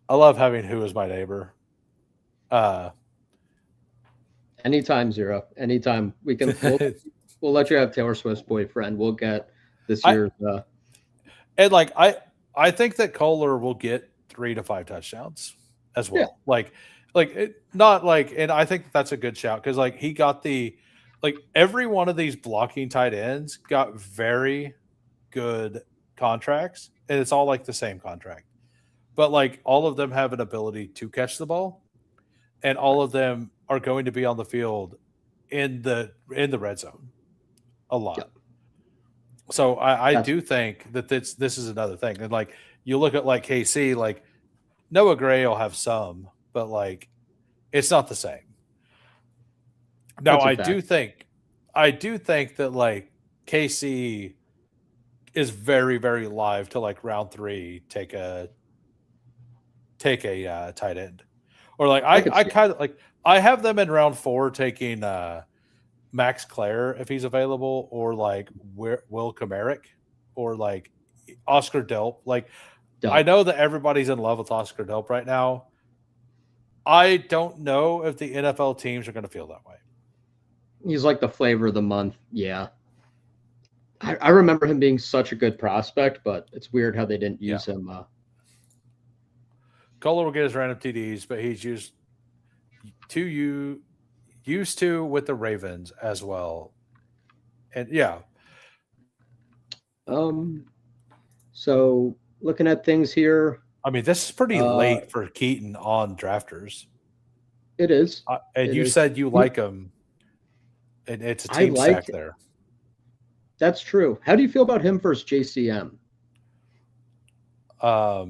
I love having Who Is My Neighbor. Anytime, Zero. Anytime we can, we'll let you have Taylor Swift's boyfriend. We'll get this year's. And like I think that Kohler will get 3 to 5 touchdowns as well. Yeah. Not like, and I think that's a good shout because like he got every one of these blocking tight ends got very good contracts, and it's all like the same contract. But like all of them have an ability to catch the ball, and all of them are going to be on the field in the red zone a lot. Yep. So I do think that this is another thing. And like you look at like KC, like Noah Gray will have some, but like it's not the same. Now I do think that like KC is very, very live to like round 3 take a tight end, or like I kind of like I have them in round 4 taking Max Clare if he's available, or like Will Kamarick, or like Oscar Delp. Like I know that everybody's in love with Oscar Delp right now. I don't know if the NFL teams are going to feel that way. He's like the flavor of the month. Yeah. I remember him being such a good prospect, but it's weird how they didn't use him. Kohler will get his random TDs, but he's used to with the Ravens as well. And so looking at things here, I mean, this is pretty Uh, late for Keaton on drafters. It is. And It you is. said you like him, and it's a I team stack like. there. That's true. How do you feel about him versus JCM? I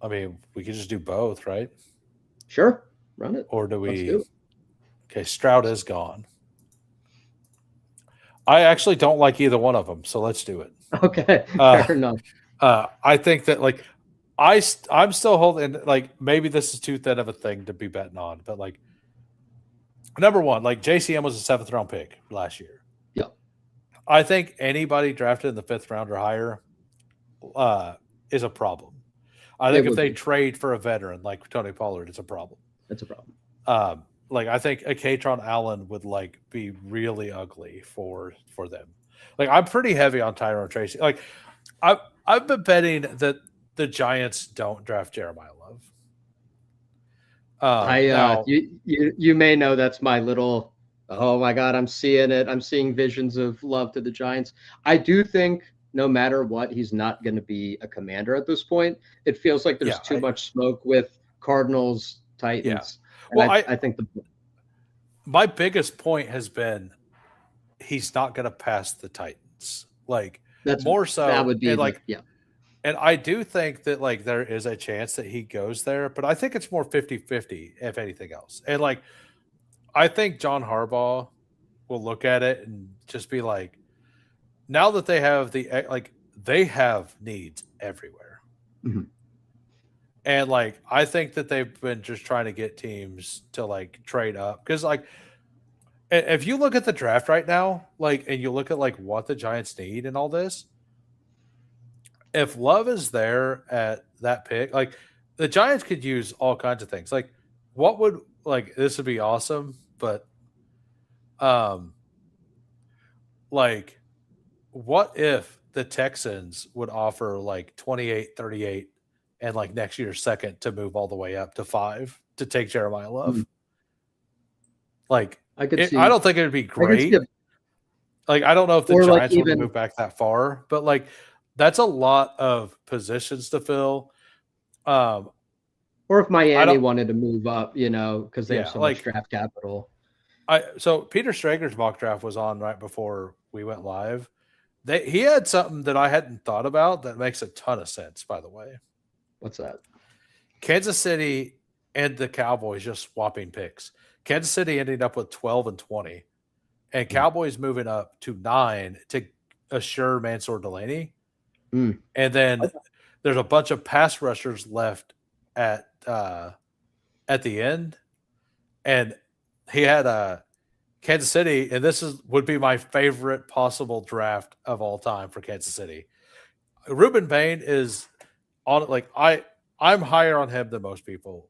mean, we could just do both, right? Sure, run it. Or do Let's we? do it. Okay, Stroud is gone. I actually don't like either one of them, so let's do it. Okay, Uh, fair enough. I think that like I'm still holding, like, maybe this is too thin of a thing to be betting on, but like, number one, like JCM was a 7th round pick last year. Yeah. I think anybody drafted in the 5th round or higher is a problem. I think if they trade for a veteran like Tony Pollard, it's a problem. That's a problem. Like, I think a Katron Allen would like be really ugly for them. Like, I'm pretty heavy on Tyrone Tracy. Like, I've been betting that the Giants don't draft Jeremiah Love. Now, You may know that's my little, oh my God, I'm seeing it. I'm seeing visions of Love to the Giants. I do think no matter what, he's not going to be a Commander at this point. It feels like there's too much smoke with Cardinals, Titans. Yeah. Well, I think my biggest point has been he's not going to pass the Titans. Like, that's more so. That would be and like, yeah. And I do think that like there is a chance that he goes there, but I think it's more 50-50 if anything else. And like, I think John Harbaugh will look at it and just be like, now that they have they have needs everywhere. Mm-hmm. And like, I think that they've been just trying to get teams to like trade up. Cause like, if you look at the draft right now, like, and you look at like what the Giants need and all this, if Love is there at that pick, like, the Giants could use all kinds of things. Like, what would, like, this would be awesome, but like, what if the Texans would offer like 28, 38 and like next year's second to move all the way up to 5 to take Jeremiah Love? Mm. Like, I could see. I don't think it would be great. Like, I don't know if the Giants would move back that far, but like, that's a lot of positions to fill. Or if Miami wanted to move up, because they have so much draft capital. So Peter Strager's mock draft was on right before we went live. He had something that I hadn't thought about that makes a ton of sense, by the way. What's that? Kansas City and the Cowboys just swapping picks. Kansas City ending up with 12 and 20, and Cowboys moving up to 9 to assure Mansour Delaney. And then there's a bunch of pass rushers left at the end, and he had Kansas City, and this would be my favorite possible draft of all time for Kansas City. Ruben Bain is on, like, I'm higher on him than most people.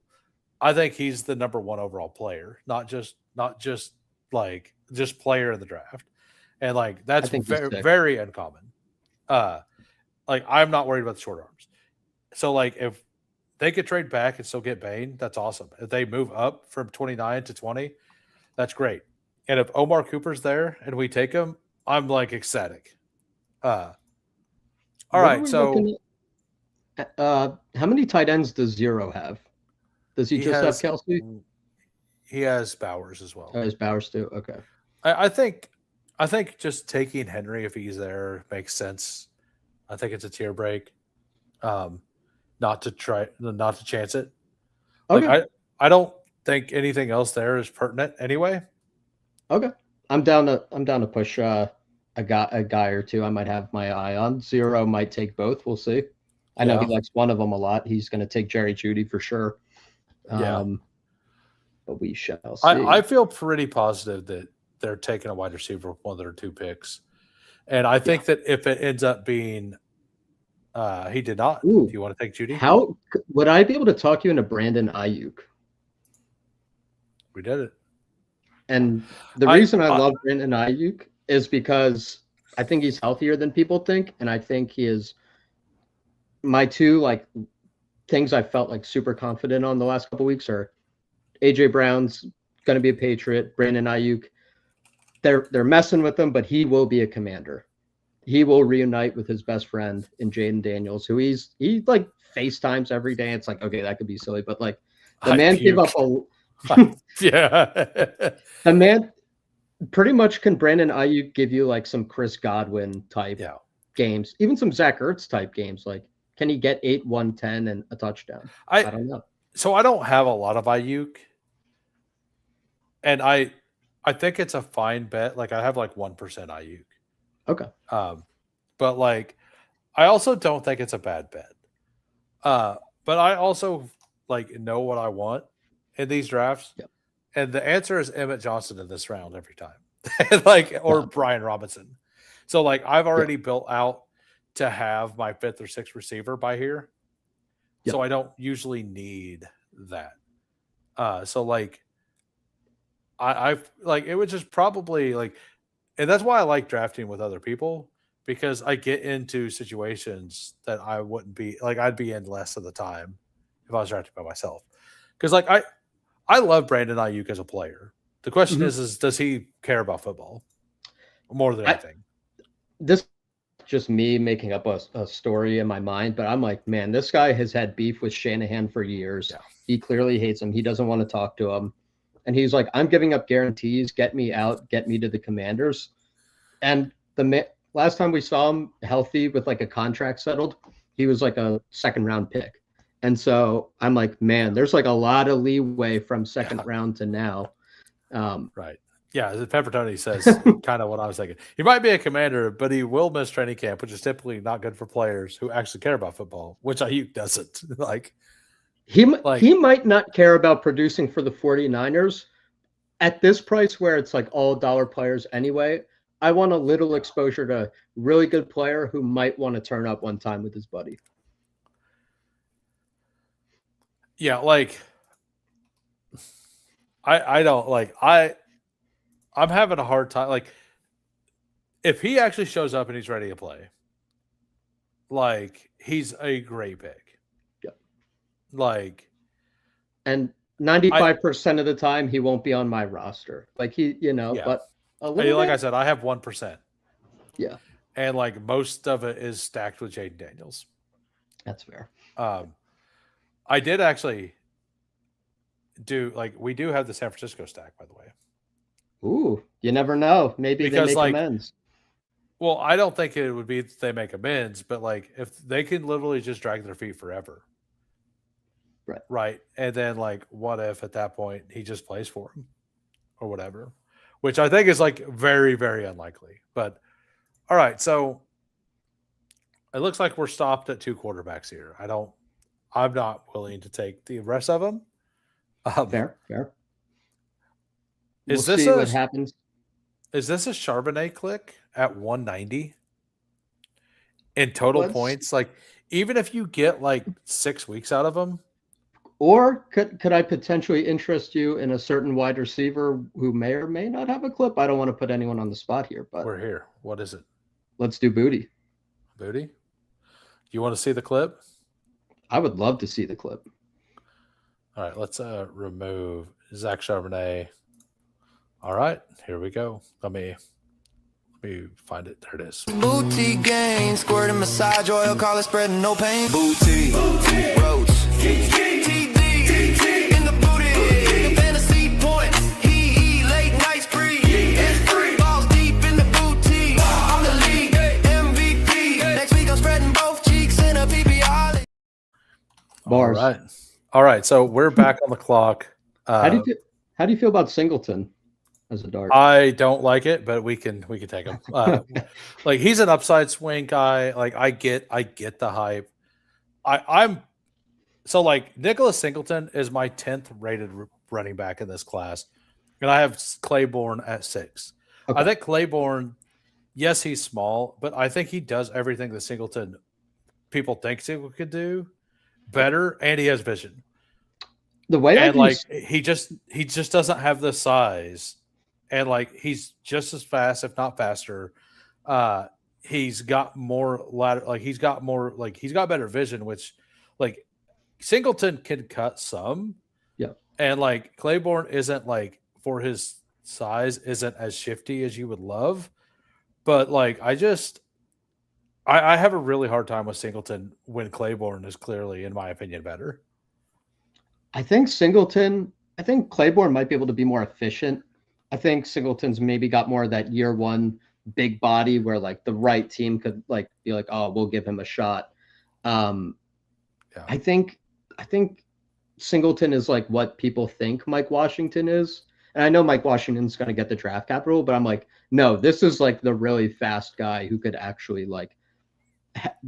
I think he's the number 1 overall player, not just player in the draft, and like that's very, very uncommon. Like, I'm not worried about the short arms. So, like, if they could trade back and still get Bain, that's awesome. If they move up from 29 to 20, that's great. And if Omar Cooper's there and we take him, I'm like ecstatic. All right. So, how many tight ends does Zero have? Does he just have Kelsey? He has Bowers as well. Oh, he has Bowers too. Okay. I think just taking Henry, if he's there, makes sense. I think it's a tier break. Not to chance it. Okay. Like, I don't think anything else there is pertinent anyway. Okay. I'm down to push a guy or two I might have my eye on. Zero might take both. We'll see. I know he likes one of them a lot. He's going to take Jerry Jeudy for sure. But we shall see. I feel pretty positive that they're taking a wide receiver with one of their 2 picks. And I think that if it ends up being he did not. Ooh. Do you want to take Jeudy? How would I be able to talk you into Brandon Ayuk? We did it. And the reason I love Brandon Ayuk is because I think he's healthier than people think, and I think he is my 2 like things I felt like super confident on the last couple of weeks are AJ Brown's going to be a Patriot, Brandon Ayuk. They're messing with him, but he will be a Commander. He will reunite with his best friend in Jaden Daniels, who he like FaceTimes every day. It's like, okay, that could be silly, but like the man gave up yeah. the man pretty much can Brandon Ayuk give you like some Chris Godwin type games, even some Zach Ertz type games. Like, can he get 8, 110 and a touchdown? I don't know. So I don't have a lot of Ayuk, and I think it's a fine bet. Like I have like 1% Ayuk. Okay. But like I also don't think it's a bad bet. But I also like know what I want in these drafts. Yep. And the answer is Emmett Johnson in this round every time. Or Brian Robinson. So like I've already built out to have my 5th or 6th receiver by here. So I don't usually need that. So like I've like it would just probably like, and that's why I like drafting with other people, because I get into situations that I wouldn't be like, I'd be in less of the time if I was drafting by myself. Because like I love Brandon Ayuk as a player. The question is does he care about football more than anything? This is just me making up a story in my mind, but I'm like, man, this guy has had beef with Shanahan for years. Yeah. He clearly hates him. He doesn't want to talk to him. And he's like, I'm giving up guarantees. Get me out. Get me to the Commanders. And last time we saw him healthy with like a contract settled, he was like a 2nd round pick. And so I'm like, man, there's like a lot of leeway from 2nd round to now. Right. Yeah. As Peppertoni says, kind of what I was thinking. He might be a Commander, but he will miss training camp, which is typically not good for players who actually care about football, which Ayuk doesn't. Like he might not care about producing for the 49ers at this price where it's like all dollar players anyway. I want a little exposure to really good player who might want to turn up one time with his buddy. Yeah, like I don't like I'm having a hard time. Like if he actually shows up and he's ready to play, like he's a great pick. Yeah. Like, and 95% of the time he won't be on my roster. Like but like I said, I have 1%. Yeah. And like most of it is stacked with Jaden Daniels. That's fair. I did actually we do have the San Francisco stack, by the way. Ooh, you never know. Maybe they make amends. Well, I don't think it would be that they make amends, but like if they can literally just drag their feet forever. Right. And then like what if at that point he just plays for him or whatever, which I think is like very, very unlikely. But all right, so it looks like we're stopped at 2 quarterbacks here. I'm not willing to take the rest of them. Fair. We'll see what happens. Is this a Charbonnet click at 190 in total points? Like, even if you get like 6 weeks out of them, or could I potentially interest you in a certain wide receiver who may or may not have a clip? I don't want to put anyone on the spot here, but we're here. What is it? Let's do Booty. Booty? You want to see the clip? I would love to see the clip. All right, let's remove Zach Charbonnet. All right, here we go. Let me find it. There it is. Booty gang, squirting massage oil, call it spreading no pain. Booty, roach, TD, in the booty, fantasy points, he late night spree, it's free, balls deep in the booty, I'm the league MVP, next week I'm spreading both cheeks in a PPR. Bars. All right, so we're back on the clock. How do you feel about Singleton as a dart? I don't like it, but we can take him. Like he's an upside swing guy. Like I get the hype. I'm so like Nicholas Singleton is my 10th rated running back in this class, and I have Claiborne at 6. Okay. I think Claiborne, yes, he's small, but I think he does everything that Singleton people think Singleton could do better, and he has vision. The way and like he just doesn't have the size, and like he's just as fast, if not faster. He's got more he's got better vision, which like Singleton can cut some. Yeah. And like Claiborne isn't like for his size isn't as shifty as you would love. But like I have a really hard time with Singleton when Claiborne is clearly, in my opinion, better. I think Claiborne might be able to be more efficient. I think Singleton's maybe got more of that year one big body where like the right team could like be like, oh, we'll give him a shot. Um, Yeah. I think Singleton is like what people think Mike Washington is. And I know Mike Washington's going to get the draft capital, but I'm like, no, this is like the really fast guy who could actually like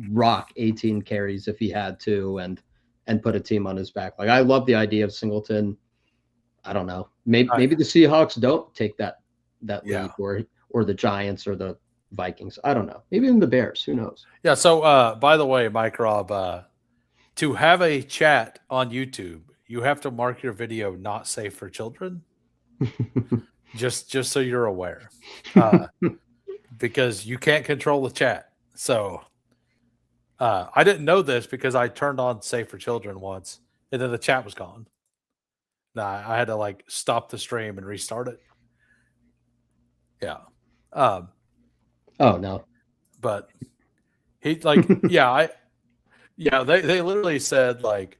rock 18 carries if he had to and put a team on his back. Like I love the idea of Singleton. I don't know. Maybe the Seahawks don't take that leap or the Giants or the Vikings. I don't know. Maybe even the Bears. Who knows? Yeah. So, by the way, Mike Rob, to have a chat on YouTube, you have to mark your video not safe for children. just so you're aware, because you can't control the chat. So, I didn't know this because I turned on safe for children once, and then the chat was gone. Nah, I had to like stop the stream and restart it. Yeah. Oh no. But he like they literally said like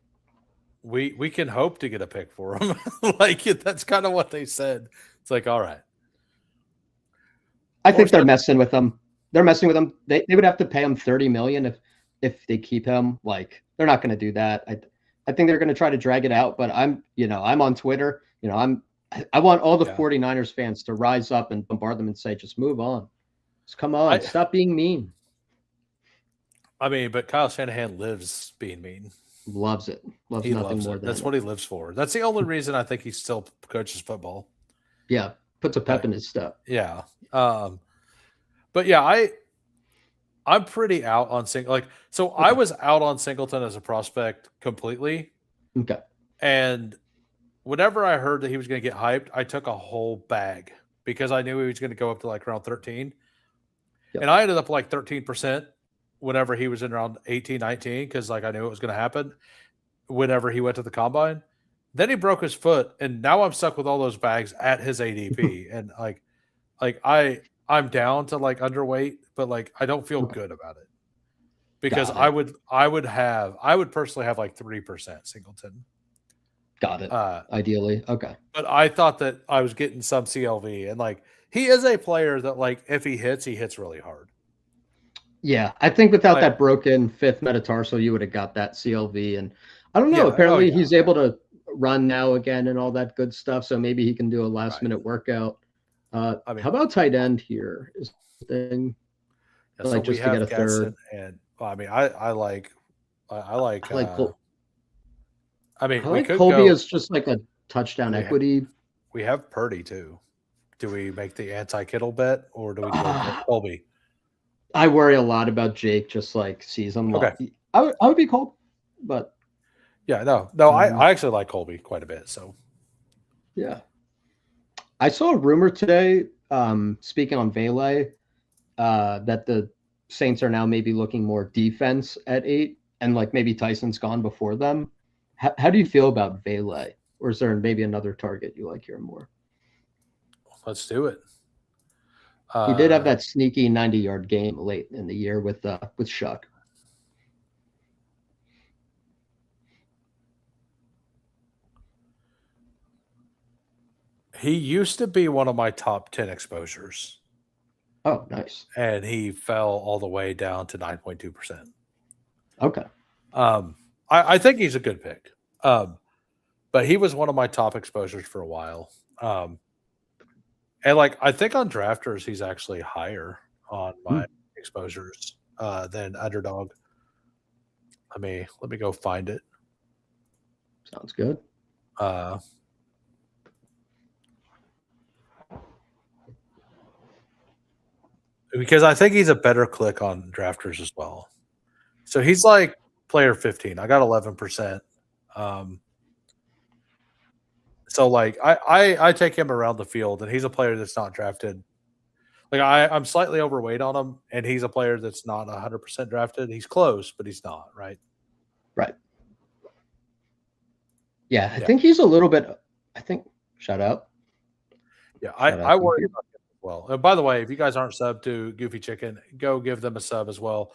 we can hope to get a pick for him. Like that's kind of what they said. It's like, all right. I think they're messing with him. They're messing with him. They would have to pay him $30 million if they keep him. Like they're not going to do that. I think they're going to try to drag it out, but I'm on Twitter, I want all the 49ers fans to rise up and bombard them and say, just move on. Just come on. Stop being mean. I mean, but Kyle Shanahan lives being mean. Loves it. Loves nothing more than that's what he lives for. That's the only reason I think he still coaches football. Yeah. Puts a pep in his step. Yeah. But yeah, I'm pretty out on I was out on Singleton as a prospect completely. Okay. And whenever I heard that he was going to get hyped, I took a whole bag because I knew he was going to go up to like around 13. Yep. And I ended up like 13% whenever he was in around 18, 19, because like I knew it was going to happen whenever he went to the combine. Then he broke his foot, and now I'm stuck with all those bags at his ADP. And I'm down to like underweight, but like I don't feel good about it because I would personally have like 3% Singleton. Got it. Ideally. Okay. But I thought that I was getting some CLV, and like he is a player that like if he hits really hard. Yeah, I think without that broken fifth metatarsal, you would have got that CLV. And I don't know. Apparently, he's able to run now again and all that good stuff. So maybe he can do a last minute workout. How about tight end here? Is the thing like just to get a third? And I mean, I like Colby is just like a touchdown equity. We have Purdy too. Do we make the anti-Kittle bet or do we go Colby? I worry a lot about Jake. Just like sees him. Okay. I would be Colby, but no. I actually like Colby quite a bit. So yeah, I saw a rumor today. Speaking on Vele, that the Saints are now maybe looking more defense at 8, and like maybe Tyson's gone before them. How do you feel about Vele? Or is there maybe another target you like here more? Let's do it. He did have that sneaky 90-yard game late in the year with Shuck. He used to be one of my top 10 exposures. Oh, nice. And he fell all the way down to 9.2%. Okay. I think he's a good pick. But he was one of my top exposures for a while. And like I think on drafters, he's actually higher on my exposures than Underdog. Let me go find it. Sounds good. Because I think he's a better click on drafters as well. So he's like player 15. I got 11%. So like I take him around the field, and he's a player that's not drafted. Like I'm slightly overweight on him, and he's a player that's not 100% drafted. He's close, but he's not, right? Right. Yeah, I think he's a little bit. Shout out. Yeah, I worry about him well. And by the way, if you guys aren't subbed to Goofy Chicken, go give them a sub as well.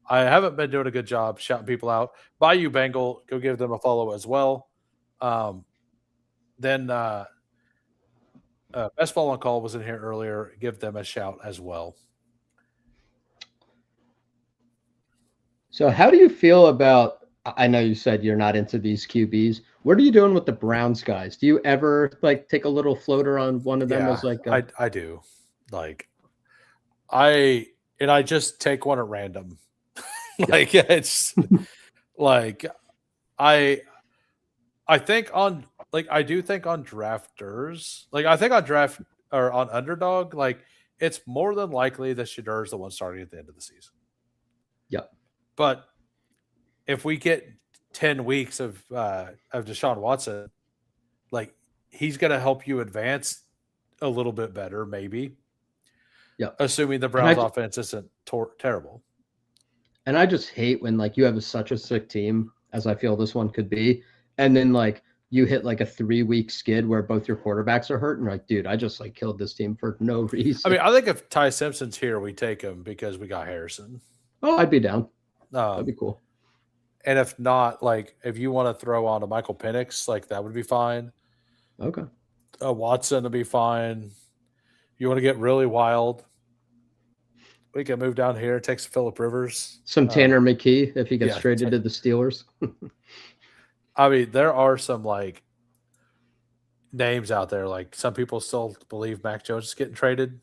I haven't been doing a good job shouting people out. Bayou Bengal, go give them a follow as well. Then Best Ball on Call was in here earlier. Give them a shout as well. So how do you feel about, I know you said you're not into these QBs. What are you doing with the Browns guys? Do you ever like take a little floater on one of them as like I do. Like I just take one at random. Like it's like I think on like I do think on drafters, like I think on draft or on underdog, like it's more than likely that Shadur's is the one starting at the end of the season. Yep. But if we get 10 weeks of Deshaun Watson, like he's gonna help you advance a little bit better, maybe. Yeah. Assuming the Browns offense isn't terrible. And I just hate when like you have such a sick team as I feel this one could be, and then like you hit like a 3-week skid where both your quarterbacks are hurt, and you're like, dude, I just like killed this team for no reason. I mean, I think if Ty Simpson's here, we take him because we got Harrison. Oh, I'd be down. That'd be cool. And if not, like if you want to throw on a Michael Penix, like that would be fine. Okay. Watson would be fine. You want to get really wild, we can move down here, take some Phillip Rivers. Some Tanner McKee if he gets traded to the Steelers. I mean, there are some like names out there. Like some people still believe Mac Jones is getting traded.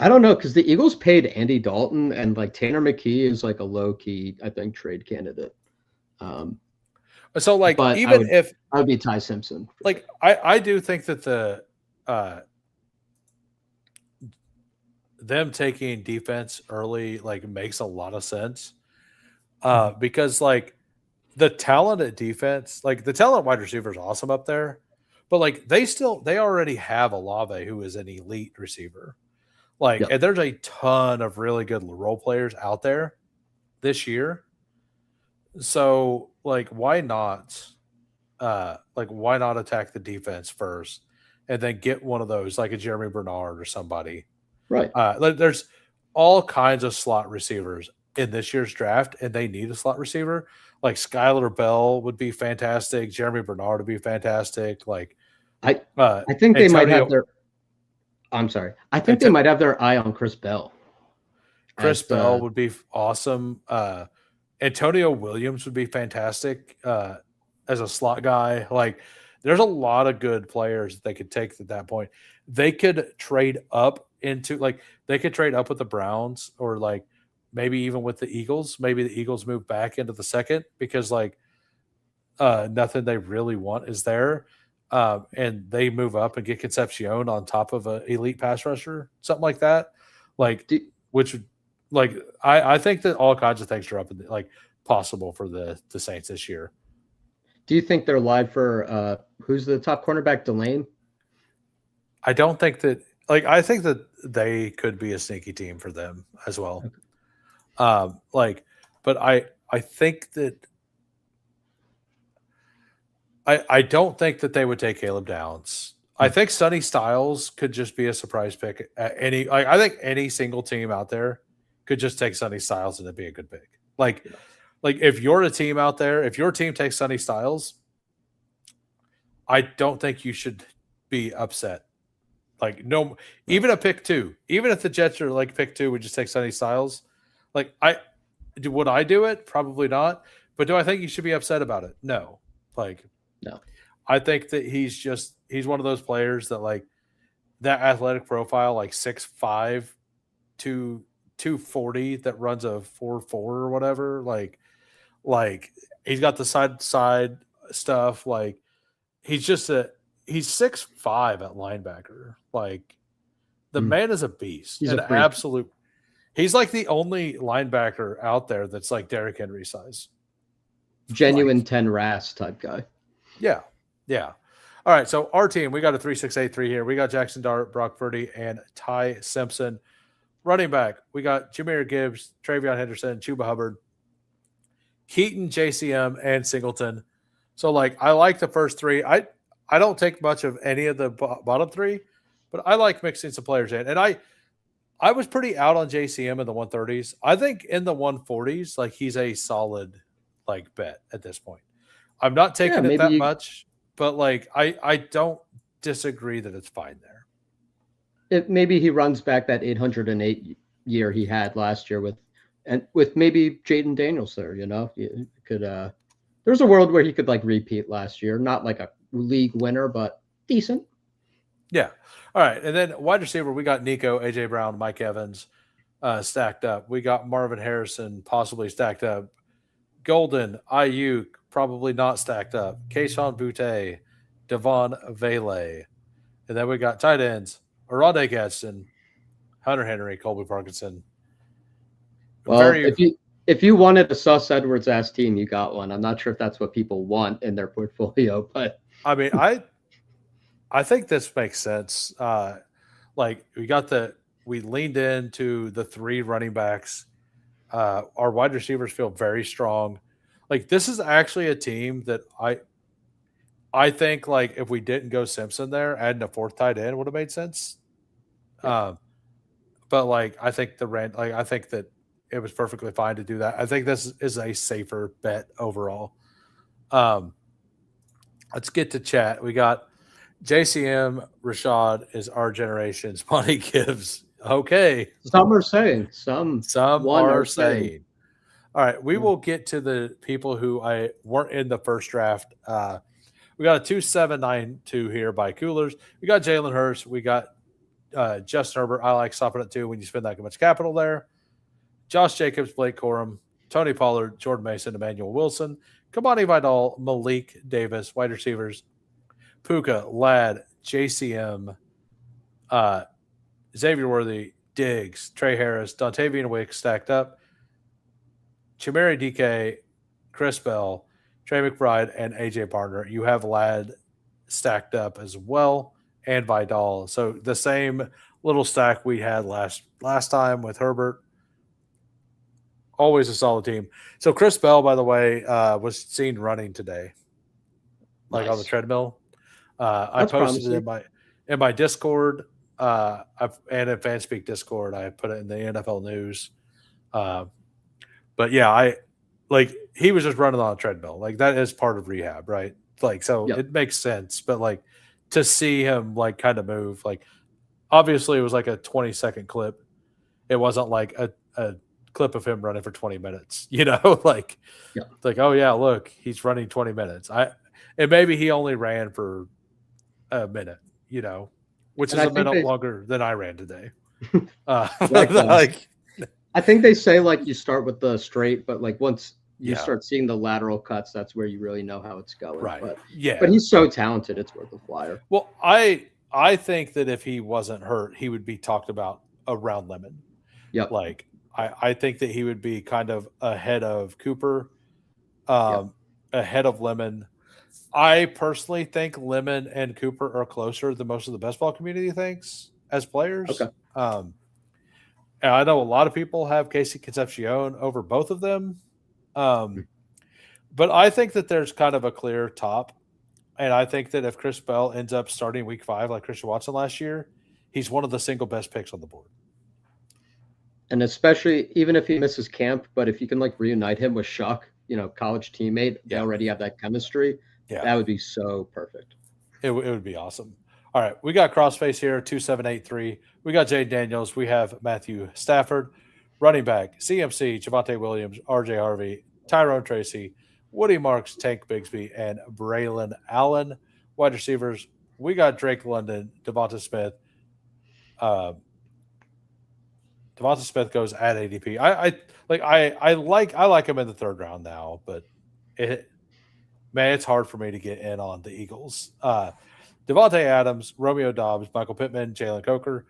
I don't know, because the Eagles paid Andy Dalton, and like Tanner McKee is like a low key, I think, trade candidate. So like even if I would be Ty Simpson. Like I do think that the them taking defense early like makes a lot of sense. Because like the talent at defense, like the talent wide receiver is awesome up there, but like they already have Olave, who is an elite receiver. Like, and there's a ton of really good role players out there this year. So like, why not attack the defense first and then get one of those like a Jeremy Bernard or somebody. Right. There's all kinds of slot receivers in this year's draft, and they need a slot receiver. Like Skylar Bell would be fantastic. Jeremy Bernard would be fantastic. Like I think they might have their. I'm sorry. I think they might have their eye on Chris Bell. Chris Bell would be awesome. Antonio Williams would be fantastic as a slot guy. Like, there's a lot of good players that they could take at that point. They could trade up into they could trade up with the Browns or like maybe even with the Eagles. Maybe the Eagles move back into the second because like nothing they really want is there. And they move up and get Concepcion on top of an elite pass rusher, something like that. Like, which like I think that all kinds of things are up in like possible for the Saints this year. Do you think they're live for who's the top cornerback, Delane? I don't think that I think that they could be a sneaky team for them as well. Okay. But I think that I don't think that they would take Caleb Downs. I think Sonny Styles could just be a surprise pick at any. I think any single team out there could just take Sonny Styles and it'd be a good pick. Like if you're a team out there, if your team takes Sonny Styles, I don't think you should be upset. Like no, even a pick 2, even if the Jets are like pick 2, would just take Sonny Styles. Like would I do it? Probably not. But do I think you should be upset about it? No. No. I think that he's one of those players that like that athletic profile, like 6'5" to 240 that runs a 4.4 or whatever. Like he's got the side stuff. Like he's 6'5" at linebacker. Like the man is a beast. He's an absolute. He's like the only linebacker out there that's like Derrick Henry size. Genuine 10 RAS type guy. Yeah. Yeah. All right. So our team, we got a 3-6-8-3 here. We got Jackson Dart, Brock Purdy, and Ty Simpson. Running back, we got Jahmyr Gibbs, Travion Henderson, Chuba Hubbard, Keaton, JCM, and Singleton. So, I like the first 3. I don't take much of any of the bottom 3, but I like mixing some players in. And I was pretty out on JCM in the 130s. I think in the 140s, like he's a solid like bet at this point. I'm not taking it that much, but like I don't disagree that it's fine there. Maybe he runs back that 808 year he had last year with maybe Jaden Daniels there. You could there's a world where he could like repeat last year, not like a league winner, but decent. Yeah. All right. And then wide receiver, we got Nico, AJ Brown, Mike Evans stacked up. We got Marvin Harrison possibly stacked up. Golden, Ayuk, probably not stacked up. Kayshon Boutte, Devon Vele. And then we got tight ends, Arondé Gadsden, Hunter Henry, Colby Parkinson. Well, if you wanted a Sus Edwards-ass team, you got one. I'm not sure if that's what people want in their portfolio, but I mean, I think this makes sense. Like we leaned into the 3 running backs. Our wide receivers feel very strong. Like this is actually a team that I think like if we didn't go Simpson there, adding a 4th tight end would have made sense. Yeah. But like I think I think that it was perfectly fine to do that. I think this is a safer bet overall. Let's get to chat. We got JCM Rashad is our generation's Money Gibbs. Okay. Some are saying. Some are saying. All right. We will get to the people who weren't in the first draft. We got a 2792 here by Coolers. We got Jalen Hurts. We got Justin Herbert. I like stopping at 2 when you spend that much capital there. Josh Jacobs, Blake Corum, Tony Pollard, Jordan Mason, Emmanuel Wilson, Kamani Vidal, Malik Davis, wide receivers, Puka, Ladd, JCM, Xavier Worthy, Diggs, Trey Harris, Dontavian Wicks stacked up, Chimeri DK, Chris Bell, Trey McBride, and AJ Partner. You have Ladd stacked up as well, and Vidal. So the same little stack we had last time with Herbert. Always a solid team. So Chris Bell, by the way, was seen running today, like on the treadmill. I posted it in my Discord, and in FanSpeak Discord. I put it in the NFL News. But yeah, he was just running on a treadmill. Like that is part of rehab, right? Like so, It makes sense. But like to see him like kind of move, like obviously it was like a 20-second clip. It wasn't like a clip of him running for 20 minutes, like oh yeah, look, he's running 20 minutes. And maybe he only ran for a minute, which is a minute longer than I ran today. I think they say like you start with the straight, but like once you start seeing the lateral cuts, that's where you really know how it's going. Right. But he's so talented, it's worth a flyer. Well, I think that if he wasn't hurt, he would be talked about around Lemon. Yep. Like I think that he would be kind of ahead of Cooper, ahead of Lemon. I personally think Lemon and Cooper are closer than most of the best ball community thinks as players. Okay. And I know a lot of people have Casey Concepcion over both of them. But I think that there's kind of a clear top. And I think that if Chris Bell ends up starting week 5 like Christian Watson last year, he's one of the single best picks on the board. And especially even if he misses camp, but if you can like reunite him with Shuck, college teammate, they already have that chemistry. Yeah. That would be so perfect. It would be awesome. All right. We got Crossface here, 2783. We got Jay Daniels. We have Matthew Stafford, running back, CMC, Javonte Williams, RJ Harvey, Tyrone Tracy, Woody Marks, Tank Bigsby, and Braylon Allen. Wide receivers, we got Drake London, Devonta Smith. Devonta Smith goes at ADP. I like him in the 3rd round now, but it's hard for me to get in on the Eagles. Devontae Adams, Romeo Dobbs, Michael Pittman, Jalen Coker,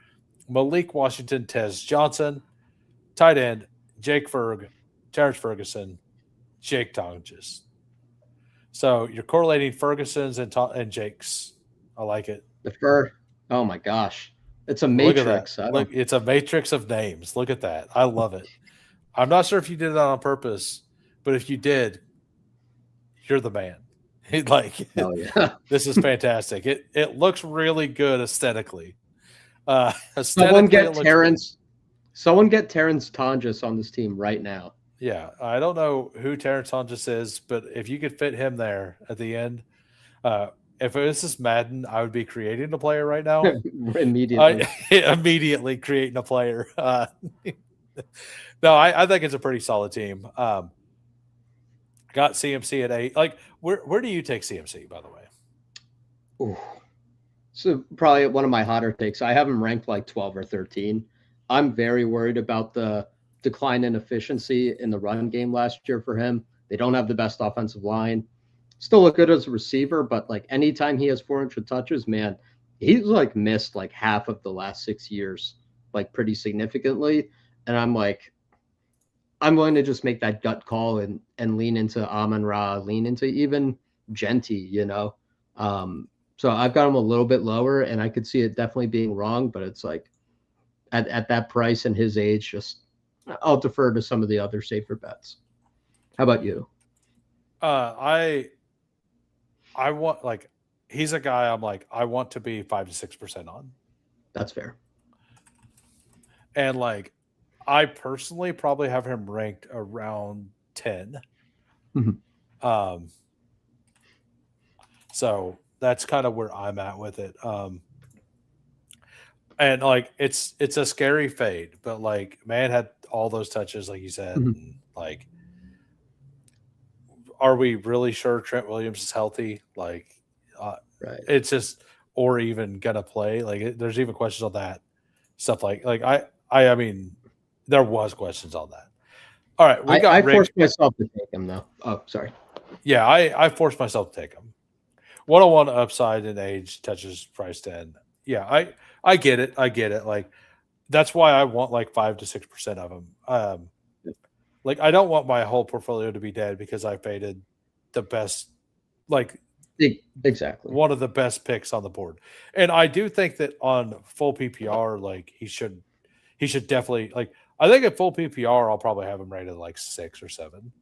Malik Washington, Tez Johnson, tight end, Jake Ferg, Terrence Ferguson, Jake Tonges. So you're correlating Ferguson's and Jake's. I like it. Oh my gosh. It's a matrix. Look, it's a matrix of names. Look at that. I love it. I'm not sure if you did that on purpose, but if you did, you're the man. Hell yeah. This is fantastic. It looks really good aesthetically. Someone aesthetically, it get looks good. Terrence. Someone get Terrence Tonjes on this team right now. Yeah, I don't know who Terrence Hodges is, but if you could fit him there at the end, if it was just Madden, I would be creating a player right now. Immediately. Immediately creating a player. No, I think it's a pretty solid team. Got CMC at 8. Like, where do you take CMC, by the way? Ooh. So probably one of my hotter takes. I have him ranked like 12 or 13. I'm very worried about the decline in efficiency in the run game last year for him. They don't have the best offensive line. Still look good as a receiver, but like anytime he has 400 touches, man, he's like missed like half of the last 6 years, like pretty significantly. And I'm like, I'm going to just make that gut call and lean into Amon-Ra, lean into even Genty, you know. So I've got him a little bit lower, and I could see it definitely being wrong, but it's like at that price and his age, just I'll defer to some of the other safer bets. How about you? I want, like, he's a guy I'm like, I want to be 5 to 6% on. That's fair. And like, I personally probably have him ranked around 10. Mhm. So that's kind of where I'm at with it. And like, it's a scary fade, but like, man had all those touches, like you said. Mhm. And like, are we really sure Trent Williams is healthy? Like, Right. it's just, or even gonna play. Like, there's even questions on that stuff. Like I mean, there was questions on that. All right, we got I Rick. forced myself to take him though. Oh, sorry. Yeah, I forced myself to take him. 101 upside in age, touches price 10. Yeah, I get it. I get it. Like, that's why I want like 5 to 6% of them. Like, I don't want my whole portfolio to be dead because I faded the best, like, Exactly. one of the best picks on the board. And I do think that on full PPR, like, he should definitely, like, I think at full PPR I'll probably have him rated like 6 or 7.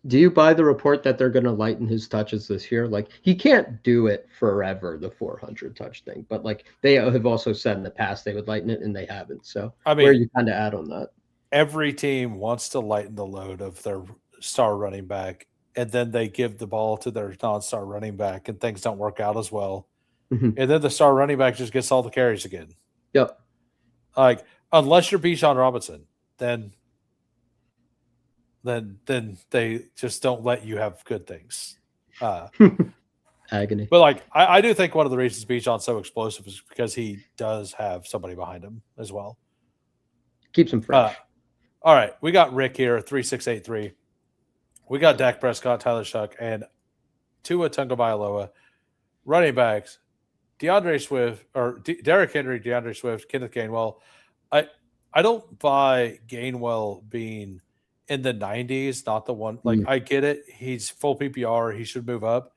Do you buy the report that they're going to lighten his touches this year? Like, he can't do it forever, the 400 touch thing, but like they have also said in the past they would lighten it, and they haven't. So I mean, where you kind of add on that? every team wants to lighten the load of their star running back, and then they give the ball to their non-star running back, and things don't work out as well. Mhm. And then the star running back just gets all the carries again. Yep. Like, unless you're Bijan Robinson, then they just don't let you have good things. Agony. But like, I do think one of the reasons Bijan's so explosive is because he does have somebody behind him as well. Keeps him fresh. All right, we got Rick here, 3683. We got Dak Prescott, Tyler Shuck, and Tua Tagovailoa. Running backs, DeAndre Swift, or Derrick Henry, DeAndre Swift, Kenneth Gainwell. I don't buy Gainwell being in the 90s, not the one. Like, I get it. He's full PPR. He should move up.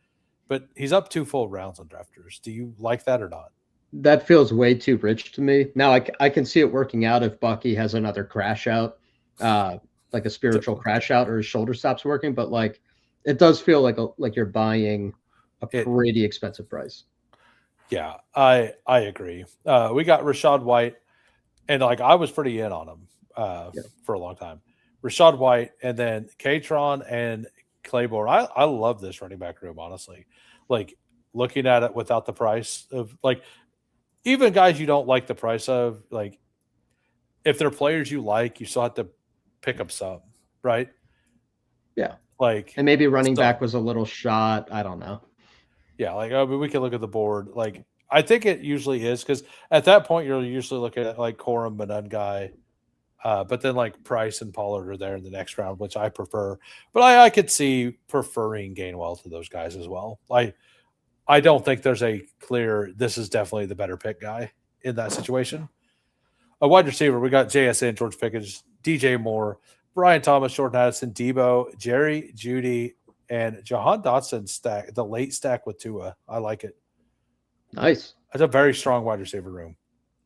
But he's up 2 full rounds on drafters. Do you like that or not? That feels way too rich to me. Now I can see it working out if Bucky has another crash out, like a spiritual crash out, or his shoulder stops working. But like, it does feel like you're buying a pretty expensive price. Yeah, I agree. We got Rachaad White, and like, I was pretty in on him for a long time. Rachaad White, and then Katron and Claiborne. I love this running back room, honestly. Like, looking at it without the price of, like, even guys you don't like the price of, like, if they're players you like, you still have to pick up some, right? Yeah. Like, And maybe running back was a little shot. I don't know. Yeah, like, I mean, we can look at the board. Like, I think it usually is, because at that point you're usually looking at like Corum, Manun guy, but then like Price and Pollard are there in the next round, which I prefer. But I could see preferring Gainwell to those guys as well. I don't think there's a clear, this is definitely the better pick guy in that situation. A wide receiver, we got JSN, George Pickens, DJ Moore, Brian Thomas, Jordan Addison, Debo, Jerry, Judy, and Jahan Dotson stack, the late stack with Tua. I like it. Nice. That's a very strong wide receiver room.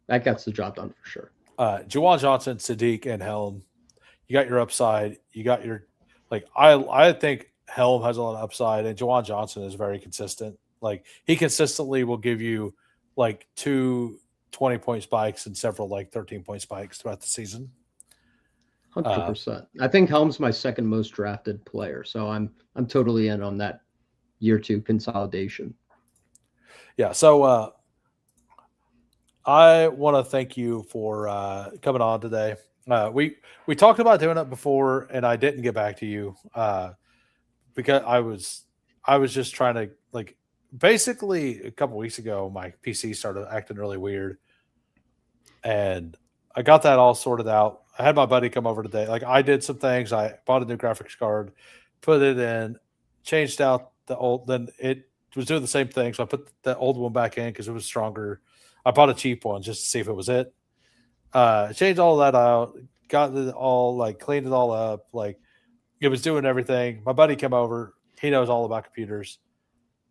That gets the job done for sure. Juwan Johnson, Sadiq, and Helm. You got your upside. You got your, like, I think Helm has a lot of upside, and Juwan Johnson is very consistent. Like, he consistently will give you like 2 20-point spikes and several like 13-point spikes throughout the season. 100%. I think Helm's my second most drafted player, so I'm totally in on that year 2 consolidation. Yeah, so I want to thank you for coming on today. We talked about doing it before, and I didn't get back to you because I was just trying to like basically a couple weeks ago my PC started acting really weird, and I got that all sorted out. I had my buddy come over today. Like I did some things. I bought a new graphics card, put it in, changed out the old. Then it was doing the same thing, so I put the old one back in because it was stronger. I bought a cheap one just to see if it was it. Changed all that out, got it all like cleaned it all up. Like it was doing everything. My buddy came over. He knows all about computers,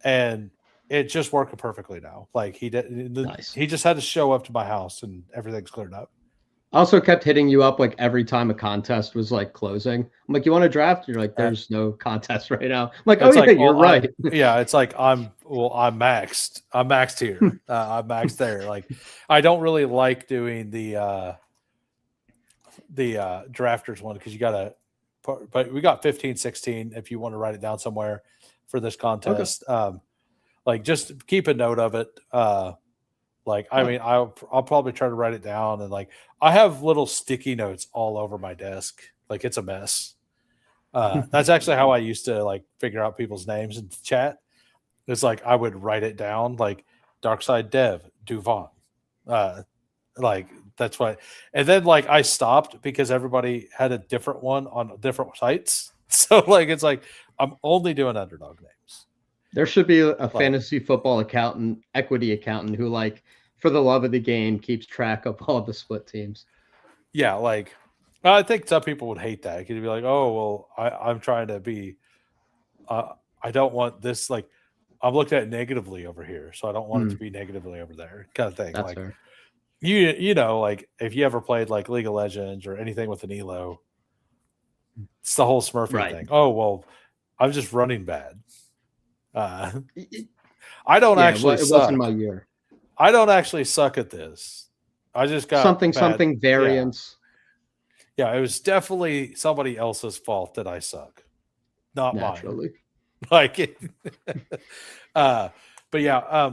and it just working perfectly now. Like he did. Nice. He just had to show up to my house, and everything's cleared up. I also kept hitting you up like every time a contest was like closing. I'm like, you want to draft? You're like, there's no contest right now. I'm like, oh It's yeah, like, you're well, right. Yeah, it's like I'm maxed. I'm maxed here. I'm maxed there. Like I don't really like doing the drafters one because you gotta but we got 15, 16 if you want to write it down somewhere for this contest. Okay. Like just keep a note of it. Like, I mean, I'll probably try to write it down, and like I have little sticky notes all over my desk. Like it's a mess. That's actually how I used to like figure out people's names in chat. It's like I would write it down, like Darkside Dev Duvon. Like that's what. And then like I stopped because everybody had a different one on different sites. So like it's like I'm only doing underdog names. There should be a fantasy football accountant, equity accountant who, like, for the love of the game, keeps track of all the split teams. Yeah, like I think some people would hate that. You'd be like, "Oh, well, I'm trying to be. I don't want this. Like, I'm looked at negatively over here, so I don't want it to be negatively over there." Kind of thing. That's like fair. you know, like if you ever played like League of Legends or anything with an elo, it's the whole Smurfy thing. Oh well, I'm just running bad. I don't actually it suck. wasn't my year. I don't actually suck at this. I just got something variance. Yeah, it was definitely somebody else's fault that I suck, not Naturally. mine. Like, but yeah,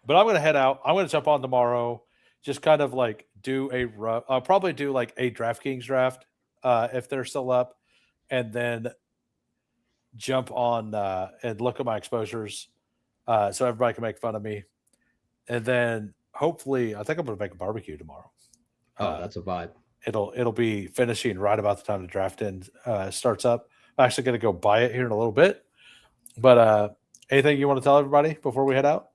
but I'm gonna head out. I'm gonna jump on tomorrow. Just kind of like do a rough. I'll probably do like a DraftKings draft if they're still up, and then jump on and look at my exposures so everybody can make fun of me. And then hopefully I think I'm going to make a barbecue tomorrow. Oh, that's a vibe. It'll be finishing right about the time the draft end starts up. I'm actually going to go buy it here in a little bit. But anything you want to tell everybody before we head out?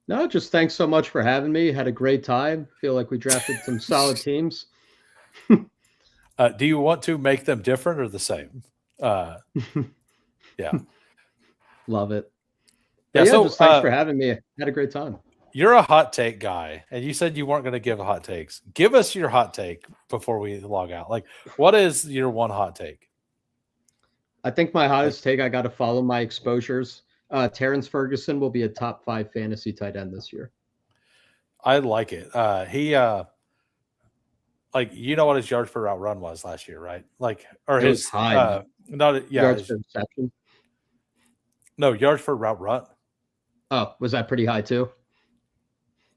No, just thanks so much for having me. Had a great time. Feel like we drafted some solid teams. Do you want to make them different or the same? Yeah. Love it. Yeah, so just thanks for having me. Had a great time. You're a hot take guy, and you said you weren't going to give hot takes. Give us your hot take before we log out. Like, what is your one hot take? I think my hottest take, I got to follow my exposures. Terrence Ferguson will be a top 5 fantasy tight end this year. I like it. He like, you know what his yards per route run was last year, right? Like, or it his high. yards per reception. No, yards per route run. Oh, was that pretty high too?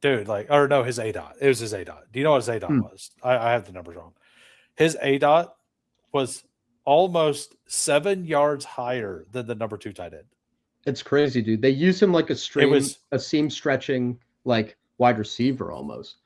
Dude, like, or no, his ADOT. It was his ADOT. Do you know what his ADOT was? I have the numbers wrong. His ADOT was almost 7 yards higher than the number 2 tight end. It's crazy, dude. They use him like a seam stretching like wide receiver almost.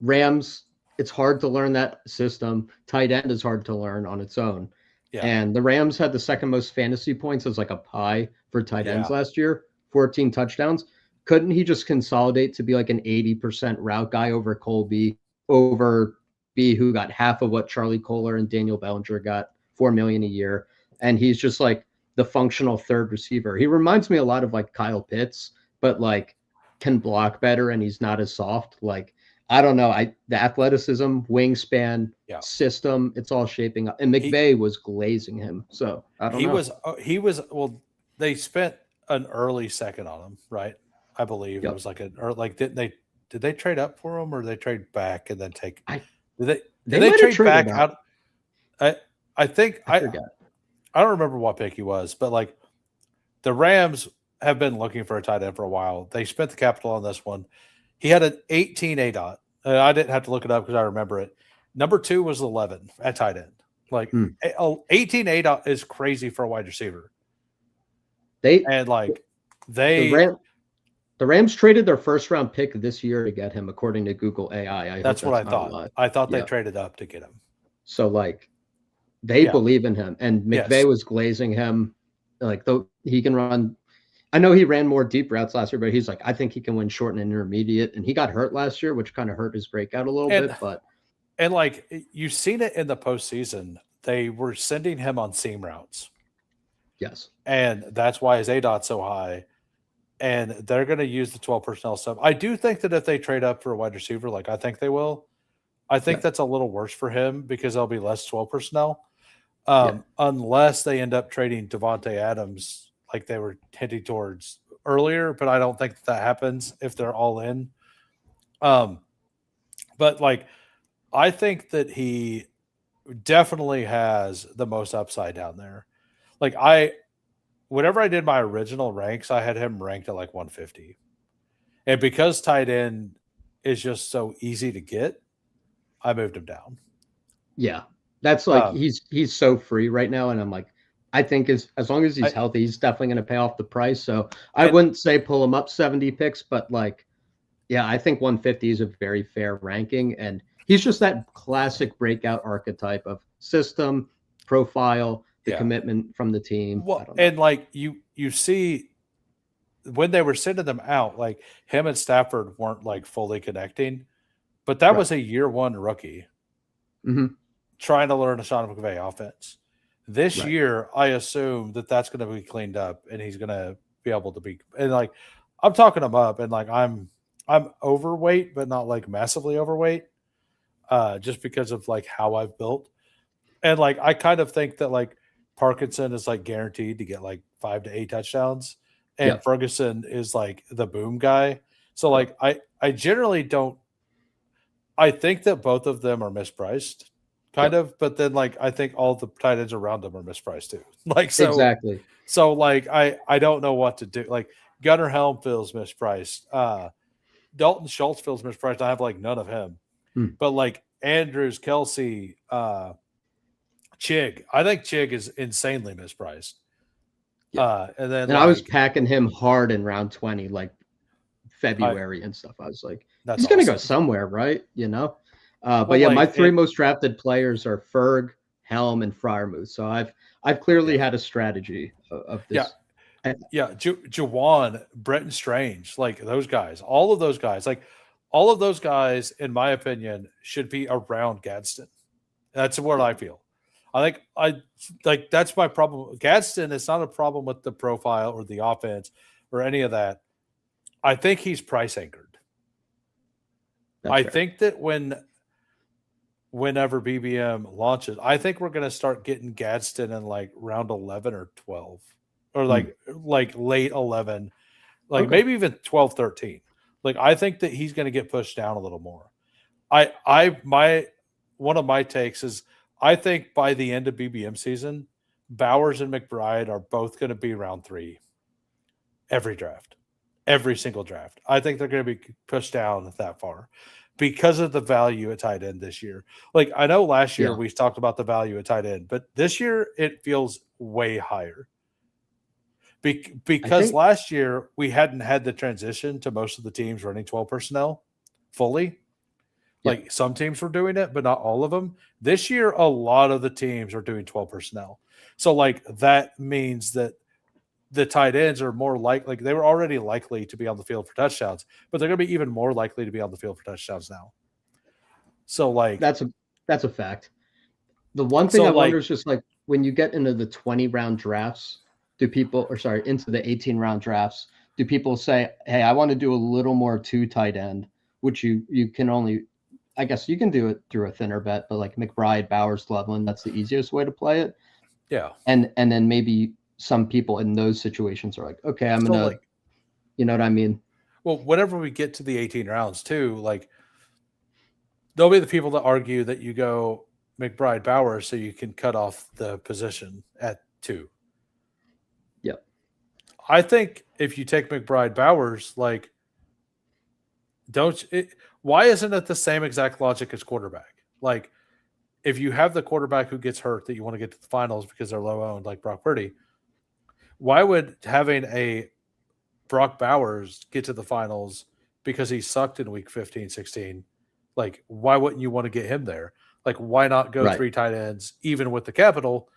Rams, it's hard to learn that system. Tight end is hard to learn on its own. Yeah. And the Rams had the second most fantasy points as like a pie for tight ends last year, 14 touchdowns. Couldn't he just consolidate to be like an 80% route guy over Colby, over B, who got half of what Charlie Kohler and Daniel Bellinger got, $4 million a year. And he's just like the functional third receiver. He reminds me a lot of like Kyle Pitts, but like can block better and he's not as soft. Like, I don't know. The athleticism, wingspan, system, it's all shaping up. And McVay was glazing him. So I don't know. He was, well, they spent an early second on him, right? I believe it Yep. was like did they trade up for him or did they trade back and then take? I Did they they might have trade traded back up. out? I think I forget. I don't remember what pick he was, but like the Rams have been looking for a tight end for a while. They spent the capital on this one. He had an 18 A dot. I didn't have to look it up because I remember it. Number 2 was 11 at tight end. Like 18 A dot is crazy for a wide receiver. They And like the Rams traded their first round pick this year to get him, according to Google AI. that's what I not a thought. lie. I thought they Yeah. traded up to get him. So like they Yeah. believe in him, and McVay Yes. was glazing him. Like though he can run. I know he ran more deep routes last year, but he's like, I think he can win short and intermediate. And he got hurt last year, which kind of hurt his breakout a little bit. But like you've seen it in the postseason, they were sending him on seam routes. yes, And that's why his A dot's so high. And they're going to use the 12 personnel stuff. I do think that if they trade up for a wide receiver, like I think they will, I think that's a little worse for him because there'll be less 12 personnel. Unless they end up trading Devontae Adams like they were hinting towards earlier, but I don't think that happens if they're all in. But like I think that he definitely has the most upside down there. Like whenever I did my original ranks, I had him ranked at like 150. And because tight end is just so easy to get, I moved him down. Yeah. That's like he's so free right now. And I'm like, I think as long as he's healthy, he's definitely going to pay off the price. So I wouldn't say pull him up 70 picks, but like, yeah, I think 150 is a very fair ranking. And he's just that classic breakout archetype of system, profile, the commitment from the team. Well, and like you see when they were sending them out, like him and Stafford weren't like fully connecting, but that was a year one rookie trying to learn a Sean McVay offense. This year, I assume that that's going to be cleaned up and he's going to be able to be, and like, I'm talking him up and like, I'm overweight, but not like massively overweight, just because of like how I've built. And like, I kind of think that like Parkinson is like guaranteed to get like 5 to 8 touchdowns and Ferguson is like the boom guy. So like, I generally don't, I think that both of them are mispriced. Kind of, but then like I think all the tight ends around them are mispriced too. Like so exactly. So like I don't know what to do. Like Gunnar Helm feels mispriced. Dalton Schultz feels mispriced. I have like none of him. But like Andrews, Kelsey, Chig. I think Chig is insanely mispriced. And then I was packing him hard in round 20, like February and stuff. I was like, he's gonna go somewhere, right? You know? But yeah, my 3 most drafted players are Ferg, Helm, and Freiermuth. So I've clearly had a strategy of this. Jawan, Brenton Strange, like those guys, all of those guys, in my opinion, should be around Gadsden. That's what I feel. I think that's my problem. Gadsden is not a problem with the profile or the offense or any of that. I think he's price anchored. I think that whenever BBM launches, I think we're going to start getting Gadsden in like round 11 or 12 or like late 11, like maybe even 12, 13. Like, I think that he's going to get pushed down a little more. One of my takes is I think by the end of BBM season, Bowers and McBride are both going to be round 3 every single draft. I think they're going to be pushed down that far because of the value at tight end this year. Like, I know last year we talked about the value at tight end, but this year it feels way higher. Because last year we hadn't had the transition to most of the teams running 12 personnel fully. Like some teams were doing it, but not all of them. This year, a lot of the teams are doing 12 personnel. So like that means that the tight ends are more like they were already likely to be on the field for touchdowns, but they're going to be even more likely to be on the field for touchdowns now. So like that's a fact. The one thing I wonder is just like when you get into the 20 round drafts, into the 18 round drafts, do people say, hey, I want to do a little more 2 tight end, which you can only, I guess you can do it through a thinner bet, but like McBride, Bowers, Loveland, that's the easiest way to play it. Yeah. And then maybe some people in those situations are like, okay, I'm going to, you know what I mean? well, whenever we get to the 18 rounds too, like there'll be the people that argue that you go McBride Bowers so you can cut off the position at 2. Yep. I think if you take McBride Bowers, like, why isn't it the same exact logic as quarterback? Like, if you have the quarterback who gets hurt that you want to get to the finals because they're low owned, like Brock Purdy, why would having a Brock Bowers get to the finals because he sucked in week 15, 16? Like, why wouldn't you want to get him there? Like, why not go Right. 3 tight ends, even with the capital?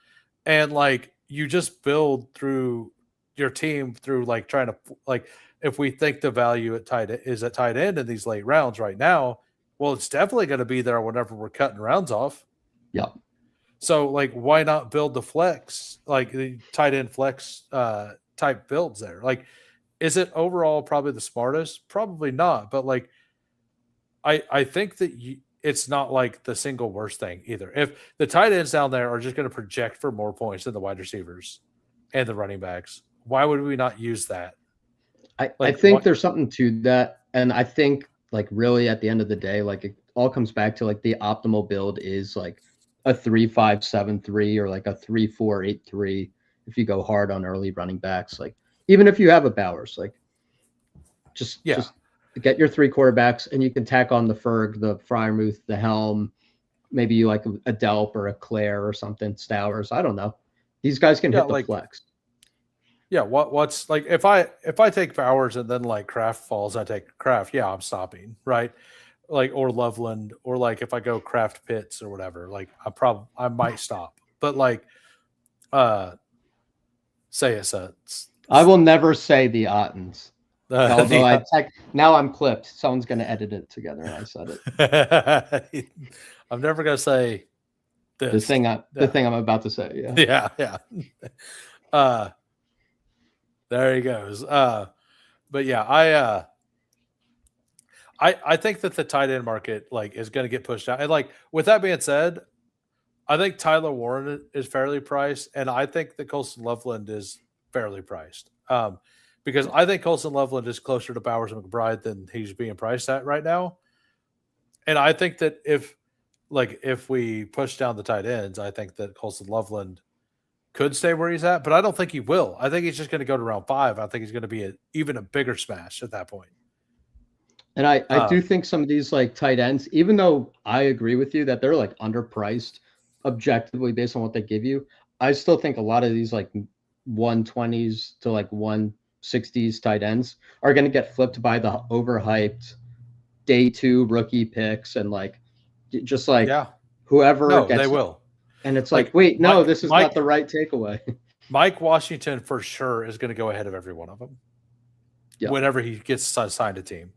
And like, you just build through your team through like trying to, like, if we think the value at tight end in these late rounds right now, well, it's definitely going to be there whenever we're cutting rounds off. Yep. So, like, why not build the flex, like the tight end flex type builds there? Like, is it overall probably the smartest? Probably not. But like, I think that it's not like the single worst thing either. If the tight ends down there are just going to project for more points than the wide receivers and the running backs, why would we not use that? I think there's something to that. And I think like really at the end of the day, like it all comes back to like the optimal build is like a 3-5-7-3 or like a 3-4-8-3 if you go hard on early running backs. Like even if you have a Bowers, like just get your 3 quarterbacks and you can tack on the Ferg, the Freiermuth, the Helm, maybe you like a Delp or a Claire or something, Stowers. I don't know. These guys can hit the flex. Yeah, what's like if I take Bowers and then like Kraft falls, I take Kraft. Yeah, I'm stopping, right? Like or Loveland, or like if I go Kraft Pitts or whatever, like I might stop. But like say it's I will never say the Ottens. Although now I'm clipped. Someone's gonna edit it together and I said it. I'm never gonna say this. The thing I'm about to say. Yeah. Yeah. There he goes. But yeah, I think that the tight end market like is going to get pushed out. And like with that being said, I think Tyler Warren is fairly priced, and I think that Colston Loveland is fairly priced. Because I think Colston Loveland is closer to Bowers and McBride than he's being priced at right now. And I think that if we push down the tight ends, I think that Colston Loveland could stay where he's at, but I don't think he will. I think he's just going to go to round 5. I think he's going to be even a bigger smash at that point. And I do think some of these like tight ends, even though I agree with you that they're like underpriced objectively based on what they give you, I still think a lot of these like 120s to like 160s tight ends are going to get flipped by the overhyped day 2 rookie picks and like just like whoever gets they will. And it's like wait, no, this is not the right takeaway. Mike Washington for sure is going to go ahead of every one of them. Yep. Whenever he gets assigned a team.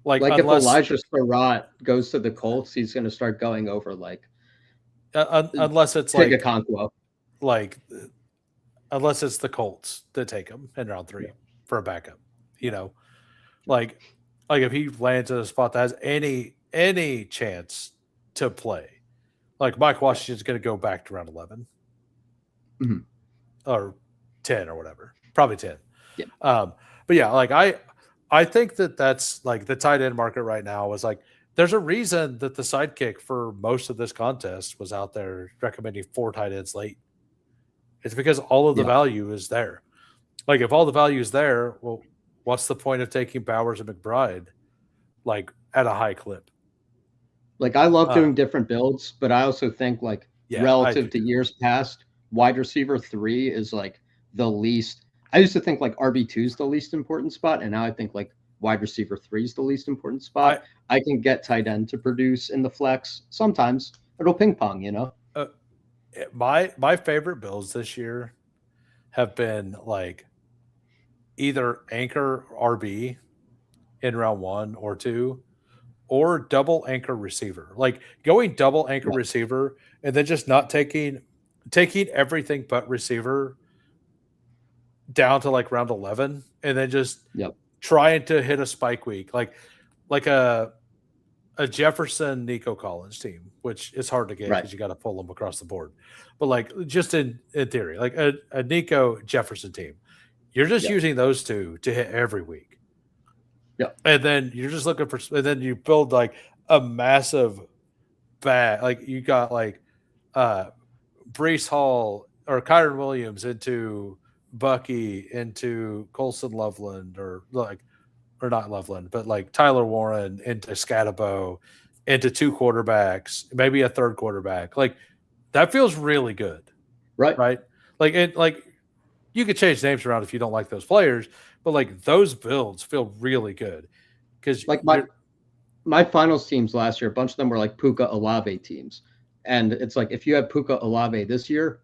Like if Elijah Surratt goes to the Colts, he's going to start going over like unless it's like a Conquo. Like unless it's the Colts that take him in round 3 for a backup, you know, like if he lands in a spot that has any chance to play, like Mike Washington's going to go back to round 11 or 10 or whatever, probably 10. Yeah. But yeah, like I think that's like the tight end market right now is like, there's a reason that the sidekick for most of this contest was out there recommending 4 tight ends late. It's because all of the value is there. Like if all the value is there, well, what's the point of taking Bowers and McBride like at a high clip? Like I love doing different builds, but I also think like relative to years past, wide receiver 3 is like the least. I used to think like RB2 is the least important spot, and now I think like wide receiver 3 is the least important spot. I can get tight end to produce in the flex. Sometimes it'll ping pong, you know. My favorite builds this year have been like either anchor RB in round 1 or 2, or double anchor receiver. Like going double anchor receiver and then just not taking everything but receiver down to like round 11 and then just trying to hit a spike week like a Jefferson Nico Collins team, which is hard to get because you got to pull them across the board. But like just in theory, like a Nico Jefferson team, you're just using those 2 to hit every week. And then you're just looking for, and then you build like a massive bag. Like you got like Brees Hall or Kyron Williams into Bucky into Colson Loveland or not Loveland, but like Tyler Warren into Scatabo into 2 quarterbacks, maybe a 3rd quarterback. Like that feels really good. Right. Right. Like you could change names around if you don't like those players, but like those builds feel really good because Like my finals teams last year, a bunch of them were like Puka Olave teams. And it's like, if you have Puka Olave this year,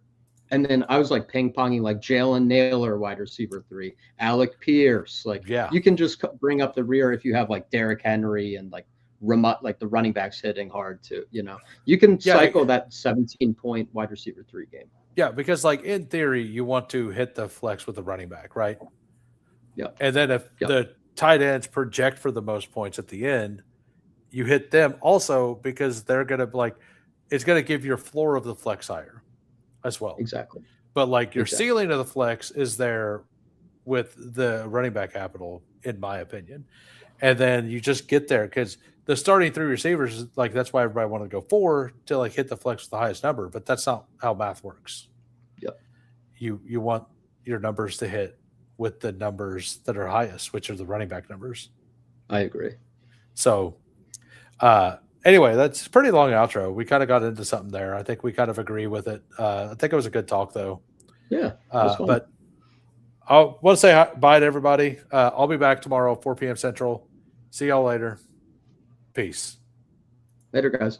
and then I was like ping ponging like Jalen Naylor, wide receiver 3, Alec Pierce. Like, you can just bring up the rear if you have like Derrick Henry and like like the running backs hitting hard too. You know, you can cycle that 17-point wide receiver 3 game. Yeah, because like in theory, you want to hit the flex with the running back, right? Yeah. And then if the tight ends project for the most points at the end, you hit them also because they're going to like, it's going to give your floor of the flex higher as well. Exactly. But like your ceiling of the flex is there with the running back capital, in my opinion. And then you just get there because the starting 3 receivers, like that's why everybody wanted to go 4 to like hit the flex with the highest number, but that's not how math works. Yep. You want your numbers to hit with the numbers that are highest, which are the running back numbers. I agree. So anyway, that's a pretty long outro. We kind of got into something there. I think we kind of agree with it. I think it was a good talk though. Yeah. But I want to say bye to everybody. I'll be back tomorrow, 4 p.m. Central. See y'all later. Peace. Later, guys.